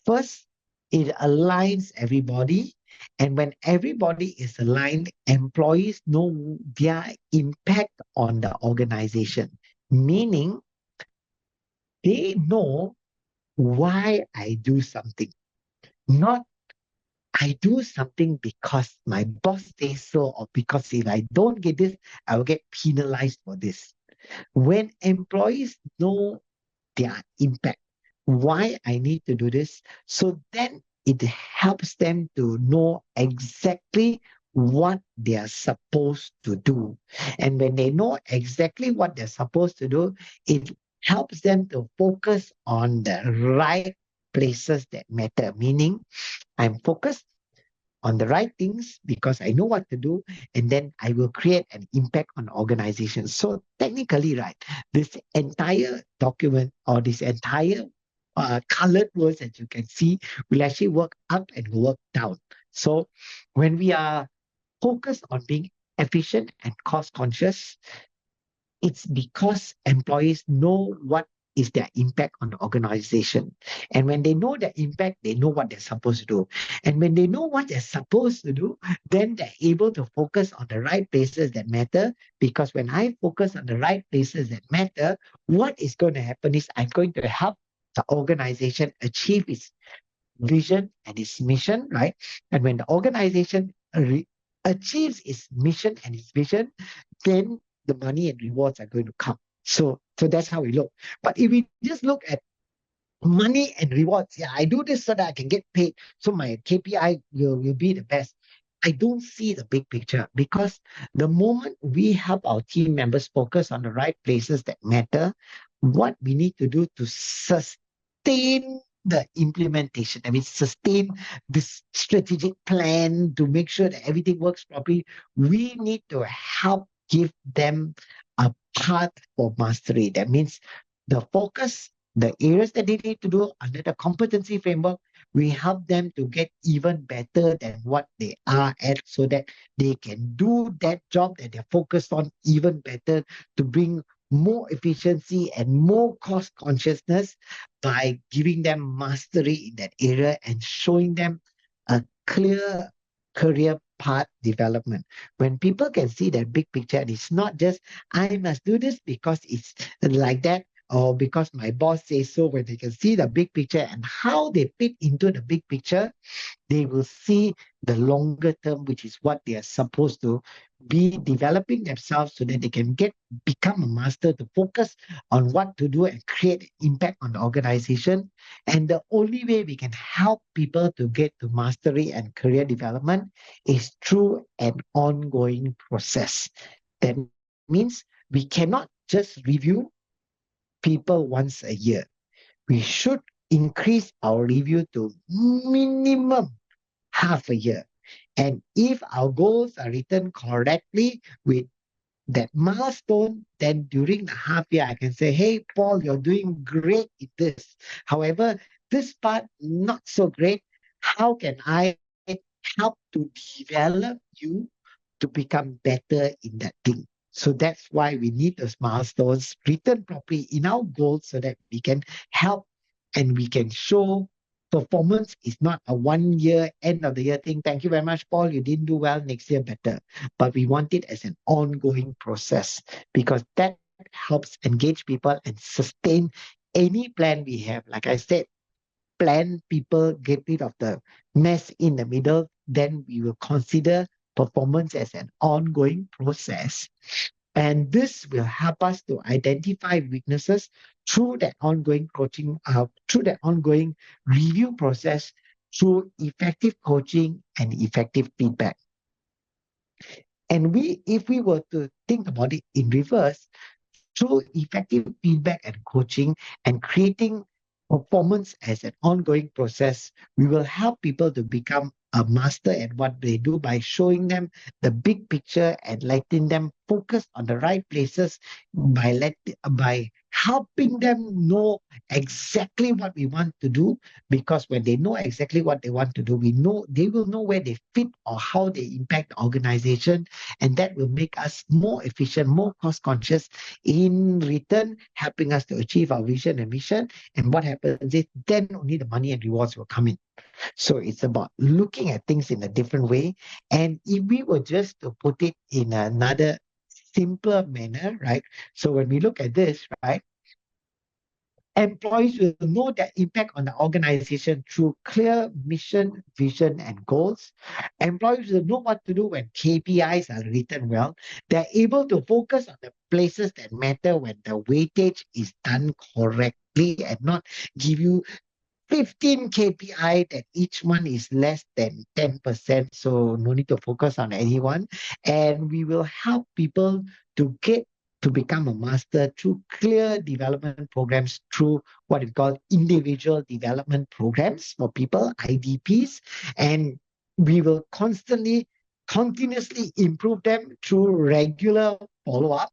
first, it aligns everybody. And when everybody is aligned, employees know their impact on the organization, meaning they know why I do something, not I do something because my boss says so, or because if I don't get this, I will get penalized for this. When employees know their impact, why I need to do this. So then it helps them to know exactly what they are supposed to do. And when they know exactly what they're supposed to do, it helps them to focus on the right places that matter. Meaning, I'm focused on the right things because I know what to do, and then I will create an impact on organizations. So technically, right, this entire document or this entire colored words that you can see will actually work up and work down. So when we are focused on being efficient and cost conscious, it's because employees know what is their impact on the organization. And when they know their impact, they know what they're supposed to do. And when they know what they're supposed to do, then they're able to focus on the right places that matter. Because when I focus on the right places that matter, what is going to happen is I'm going to help the organization achieve its vision and its mission, right? And when the organization achieves its mission and its vision, then the money and rewards are going to come. So that's how we look. But if we just look at money and rewards, yeah, I do this so that I can get paid, so my KPI will be the best. I don't see the big picture because the moment we help our team members focus on the right places that matter, what we need to do to sustain the implementation, I mean, sustain this strategic plan to make sure that everything works properly, we need to help give them a path for mastery. That means the focus, the areas that they need to do under the competency framework, we help them to get even better than what they are at so that they can do that job that they're focused on even better to bring more efficiency and more cost consciousness by giving them mastery in that area and showing them a clear career path development. When people can see that big picture, and it's not just I must do this because it's like that or because my boss says so, when they can see the big picture and how they fit into the big picture, they will see the longer term, which is what they are supposed to be developing themselves so that they can become a master to focus on what to do and create impact on the organization. And the only way we can help people to get to mastery and career development is through an ongoing process. That means we cannot just review people once a year. We should increase our review to minimum half a year. And if our goals are written correctly with that milestone, then during the half year, I can say, hey, Paul, you're doing great in this. However, this part, not so great. How can I help to develop you to become better in that thing? So that's why we need those milestones written properly in our goals so that we can help and we can show Performance is not a 1 year, end of the year thing. Thank you very much, Paul. You didn't do well. Next year, better. But we want it as an ongoing process because that helps engage people and sustain any plan we have. Like I said, plan people, get rid of the mess in the middle. Then we will consider performance as an ongoing process. And this will help us to identify weaknesses through that ongoing coaching, through that ongoing review process, through effective coaching and effective feedback. And if we were to think about it in reverse, through effective feedback and coaching and creating performance as an ongoing process, we will help people to become a master at what they do by showing them the big picture and letting them focus on the right places by helping them know exactly what we want to do, because when they know exactly what they want to do, we know they will know where they fit or how they impact the organization, and that will make us more efficient, more cost conscious, in return helping us to achieve our vision and mission. And what happens is then only the money and rewards will come in. So it's about looking at things in a different way. And if we were just to put it in another simpler manner, right? So when we look at this, right, employees will know their impact on the organization through clear mission, vision, and goals. Employees will know what to do when KPIs are written well. They're able to focus on the places that matter when the weightage is done correctly and not give you 15 KPI that each one is less than 10%. So no need to focus on anyone. And we will help people to get to become a master through clear development programs, through what we call individual development programs for people, IDPs. And we will continuously improve them through regular follow-up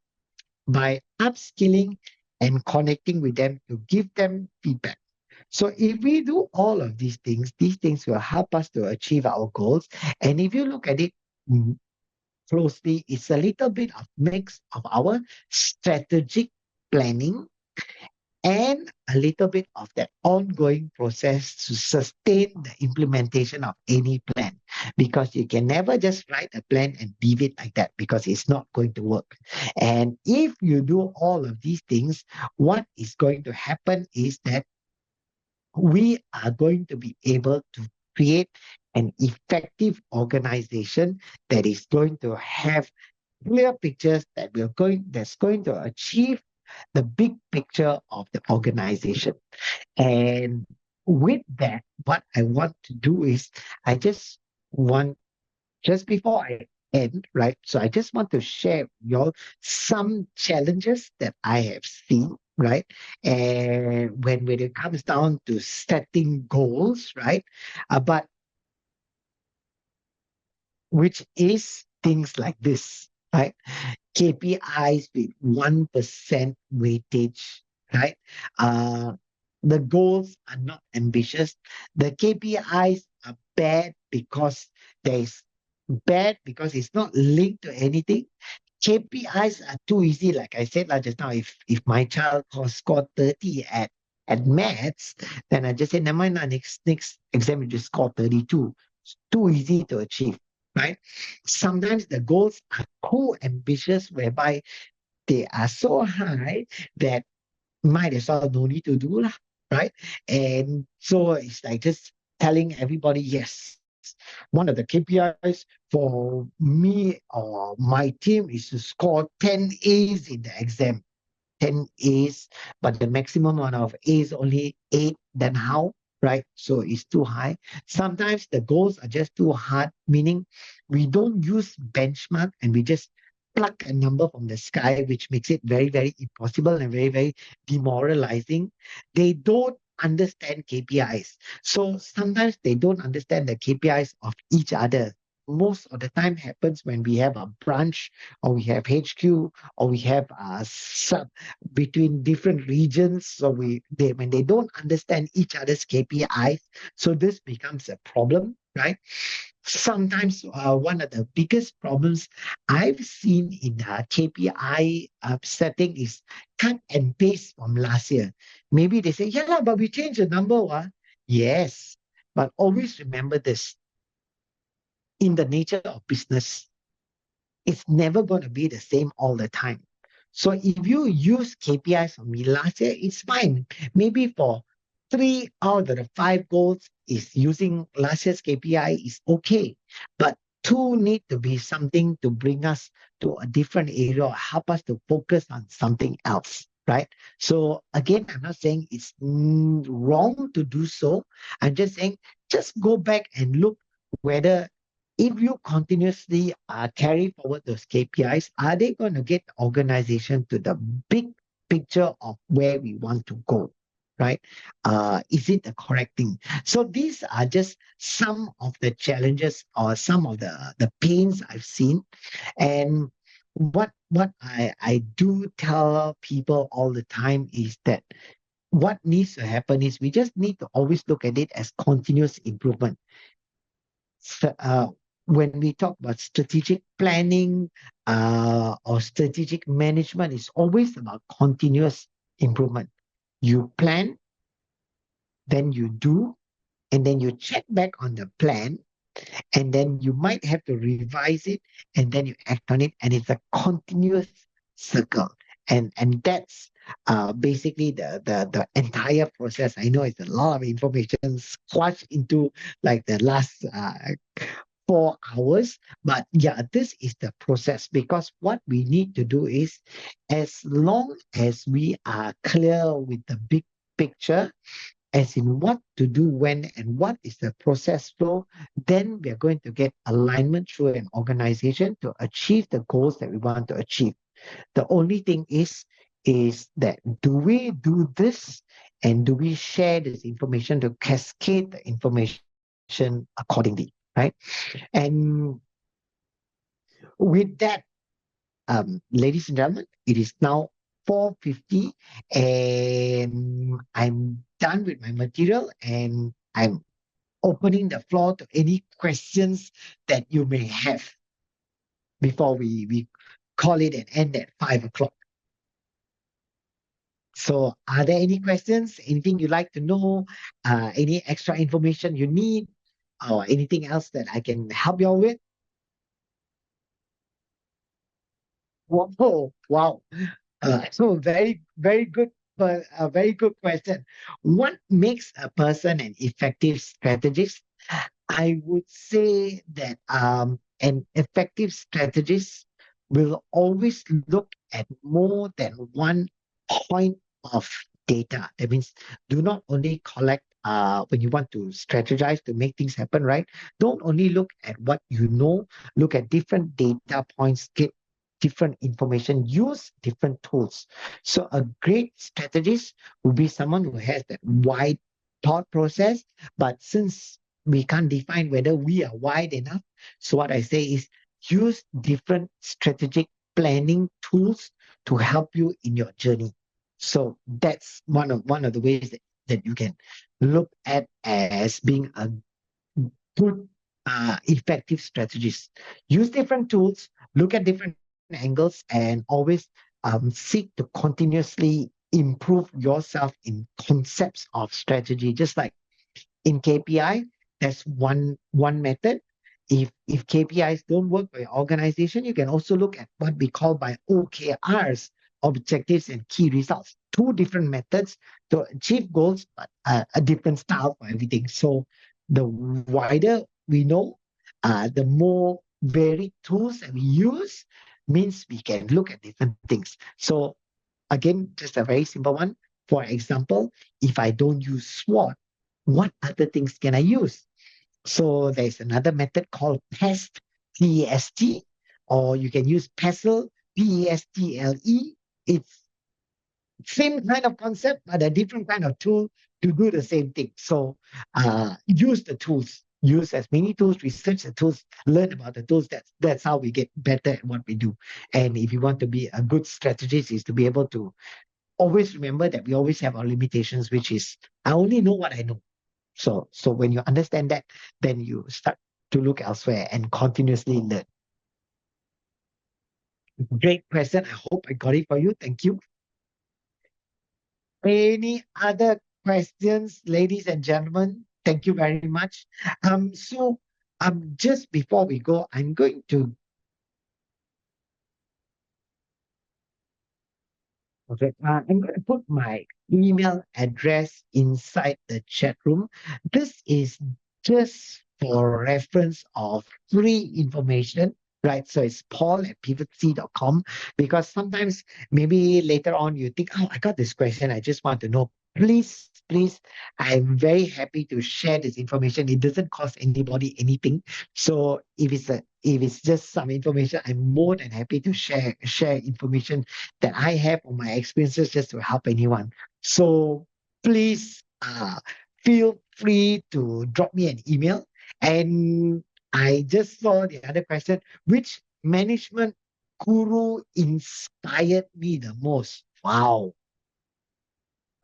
by upskilling and connecting with them to give them feedback. So if we do all of these things will help us to achieve our goals. And if you look at it closely, it's a little bit of mix of our strategic planning and a little bit of that ongoing process to sustain the implementation of any plan. Because you can never just write a plan and leave it like that, because it's not going to work. And if you do all of these things, what is going to happen is that we are going to be able to create an effective organization that is going to have clear pictures that's going to achieve the big picture of the organization. And with that, what I want to do is I just want just before I end, right? So I just want to share with you all some challenges that I have seen, right? And when it comes down to setting goals, right? But which is things like this, right? KPIs with 1% weightage, right? Uh, the goals are not ambitious. The KPIs are bad because it's not linked to anything. KPIs are too easy, like I said just now. If my child scored 30 at maths, then I just say, never mind, next exam you just score 32. It's too easy to achieve, right? Sometimes the goals are too ambitious, whereby they are so high that might as well no need to do lah, right? And so it's like just telling everybody, yes, one of the KPIs for me or my team is to score 10 A's in the exam. 10 A's, but the maximum amount of A's only 8, then how? Right? So it's too high. Sometimes the goals are just too hard, meaning we don't use benchmark and we just pluck a number from the sky, which makes it very, very impossible and very, very demoralizing. They don't understand KPIs. So sometimes they don't understand the KPIs of each other. Most of the time happens when we have a branch or we have HQ or we have a sub between different regions. So when they don't understand each other's KPIs, so this becomes a problem, right? Sometimes one of the biggest problems I've seen in KPI setting is cut and paste from last year. Maybe they say, yeah, but we changed the number. Yes. But always remember this, in the nature of business, it's never going to be the same all the time. So if you use KPIs for me last year, it's fine. Maybe for three out of the five goals is using last year's KPI is okay. But two need to be something to bring us to a different area or help us to focus on something else. Right. So again, I'm not saying it's wrong to do so. I'm just saying just go back and look whether if you continuously carry forward those KPIs, are they going to get the organization to the big picture of where we want to go? Right? Is it the correct thing? So these are just some of the challenges or some of the pains I've seen. And what I do tell people all the time is that what needs to happen is we just need to always look at it as continuous improvement. So, when we talk about strategic planning or strategic management, it's always about continuous improvement. You plan, then you do, and then you check back on the plan, and then you might have to revise it, and then you act on it, and it's a continuous circle. And that's basically the entire process. I know it's a lot of information squashed into like the last 4 hours. But yeah, this is the process because what we need to do is as long as we are clear with the big picture, as in what to do when and what is the process flow, then we are going to get alignment through an organization to achieve the goals that we want to achieve. The only thing is that do we do this and do we share this information to cascade the information accordingly, right? And with that, ladies and gentlemen, it is now 4:50 and I'm done with my material and I'm opening the floor to any questions that you may have before we call it an end at 5 o'clock. So are there any questions? Anything you'd like to know? Any extra information you need? Or anything else that I can help you all with? Whoa, wow. So very good, but a very good question. What makes a person an effective strategist? I would say that an effective strategist will always look at more than one point of data. That means do not only collect when you want to strategize to make things happen, right? Don't only look at what you know, look at different data points, get different information, use different tools. So a great strategist will be someone who has that wide thought process, but since we can't define whether we are wide enough, so what I say is use different strategic planning tools to help you in your journey. So that's one of the ways that you can look at as being a good effective strategist. Use different tools, look at different angles, and always seek to continuously improve yourself in concepts of strategy. Just like in KPI, that's one method. If KPIs don't work for your organization, you can also look at what we call by OKRs, objectives and key results. Two different methods to achieve goals, but a different style for everything. So the wider we know, the more varied tools that we use means we can look at different things. So again, just a very simple one. For example, if I don't use SWOT, what other things can I use? So there's another method called PEST, PEST, or you can use PESTLE, PESTLE. It's same kind of concept, but a different kind of tool to do the same thing. So use the tools, use as many tools, research the tools, learn about the tools. That's how we get better at what we do. And if you want to be a good strategist, is to be able to always remember that we always have our limitations, which is I only know what I know. So when you understand that, then you start to look elsewhere and continuously learn. Great question. I hope I got it for you. Thank you. Any other questions, ladies and gentlemen. Thank you very much. Just before we go, I'm going to Okay. I'm going to put my email address inside the chat room. This is just for reference of free information, right? So it's paul@pivotc.com because sometimes maybe later on you think, oh, I got this question. I just want to know. Please, please, I'm very happy to share this information. It doesn't cost anybody anything. So if it's just some information, I'm more than happy to share information that I have on my experiences just to help anyone. So please feel free to drop me an email. And I just saw the other question, which management guru inspired me the most? Wow.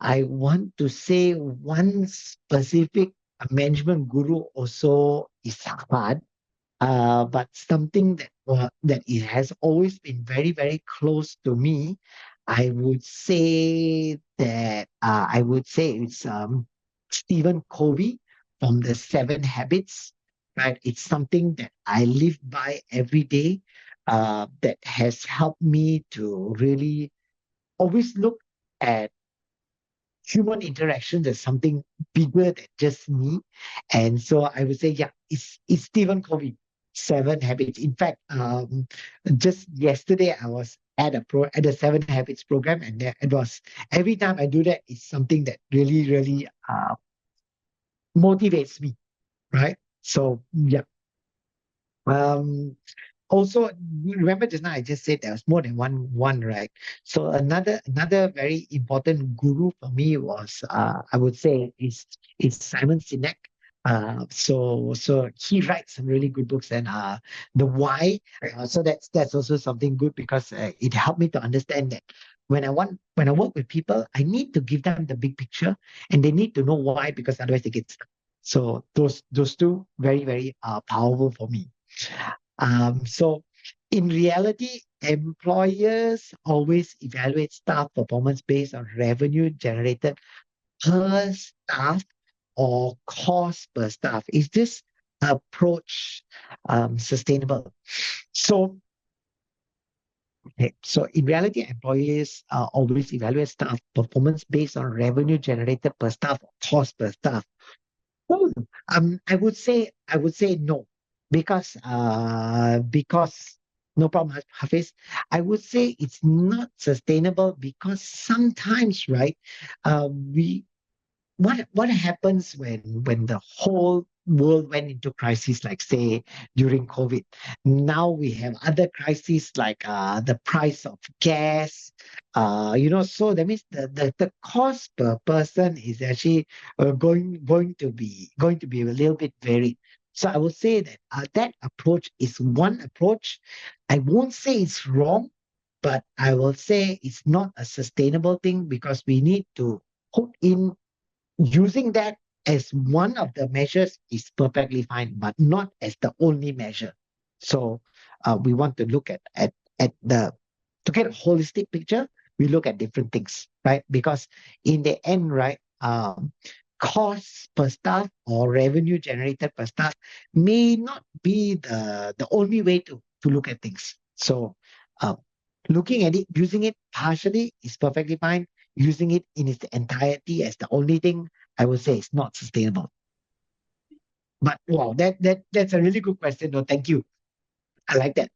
I want to say one specific management guru also is hard, but something that it has always been very, very close to me. I would say it's Stephen Covey from the Seven Habits. Right, it's something that I live by every day. That has helped me to really always look at human interactions as something bigger than just me. And so I would say, yeah, it's Stephen Covey, Seven Habits. In fact, just yesterday I was at the Seven Habits program, and there it was every time I do that, it's something that really, really motivates me, right? So yeah. Um, Also, remember just now I just said there was more than one, right? So another very important guru for me was I would say is Simon Sinek. So he writes some really good books, and the why. So that's also something good because it helped me to understand that when I work with people, I need to give them the big picture, and they need to know why because otherwise they get stuck. So those two very very powerful for me. So in reality, employers always evaluate staff performance based on revenue generated per staff or cost per staff. Is this approach sustainable? So, so in reality, employers always evaluate staff performance based on revenue generated per staff or cost per staff. Oh, I would say no, because no problem, Hafiz. I would say it's not sustainable because sometimes, right? We what happens when the whole world went into crisis, like say during COVID. Now we have other crises like the price of gas. So that means the cost per person is actually going to be a little bit varied. So I would say that that approach is one approach. I won't say it's wrong, but I will say it's not a sustainable thing because we need to put in using that as one of the measures is perfectly fine, but not as the only measure. So we want to look at the to get a holistic picture. We look at different things, right? Because in the end, right, cost per staff or revenue generated per staff may not be the only way to look at things. So uh, looking at it, using it partially is perfectly fine. Using it in its entirety as the only thing, I would say it's not sustainable. But wow, that's a really good question. No, thank you. I like that.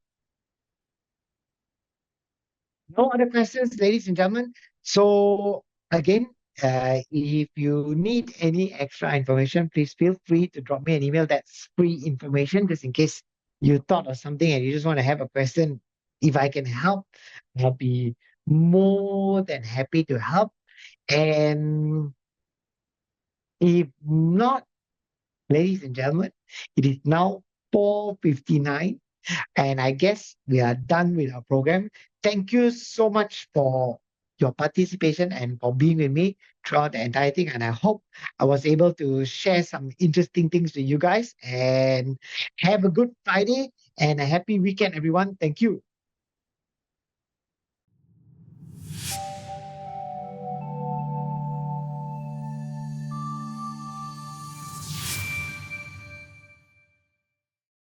No other questions, ladies and gentlemen. So again, if you need any extra information, please feel free to drop me an email. That's free information, just in case you thought of something and you just want to have a question. If I can help, I'll be more than happy to help. And if not, ladies and gentlemen, it is now 4:59, and I guess we are done with our program. Thank you so much for your participation and for being with me throughout the entire thing. And I hope I was able to share some interesting things with you guys. And have a good Friday and a happy weekend, everyone. Thank you.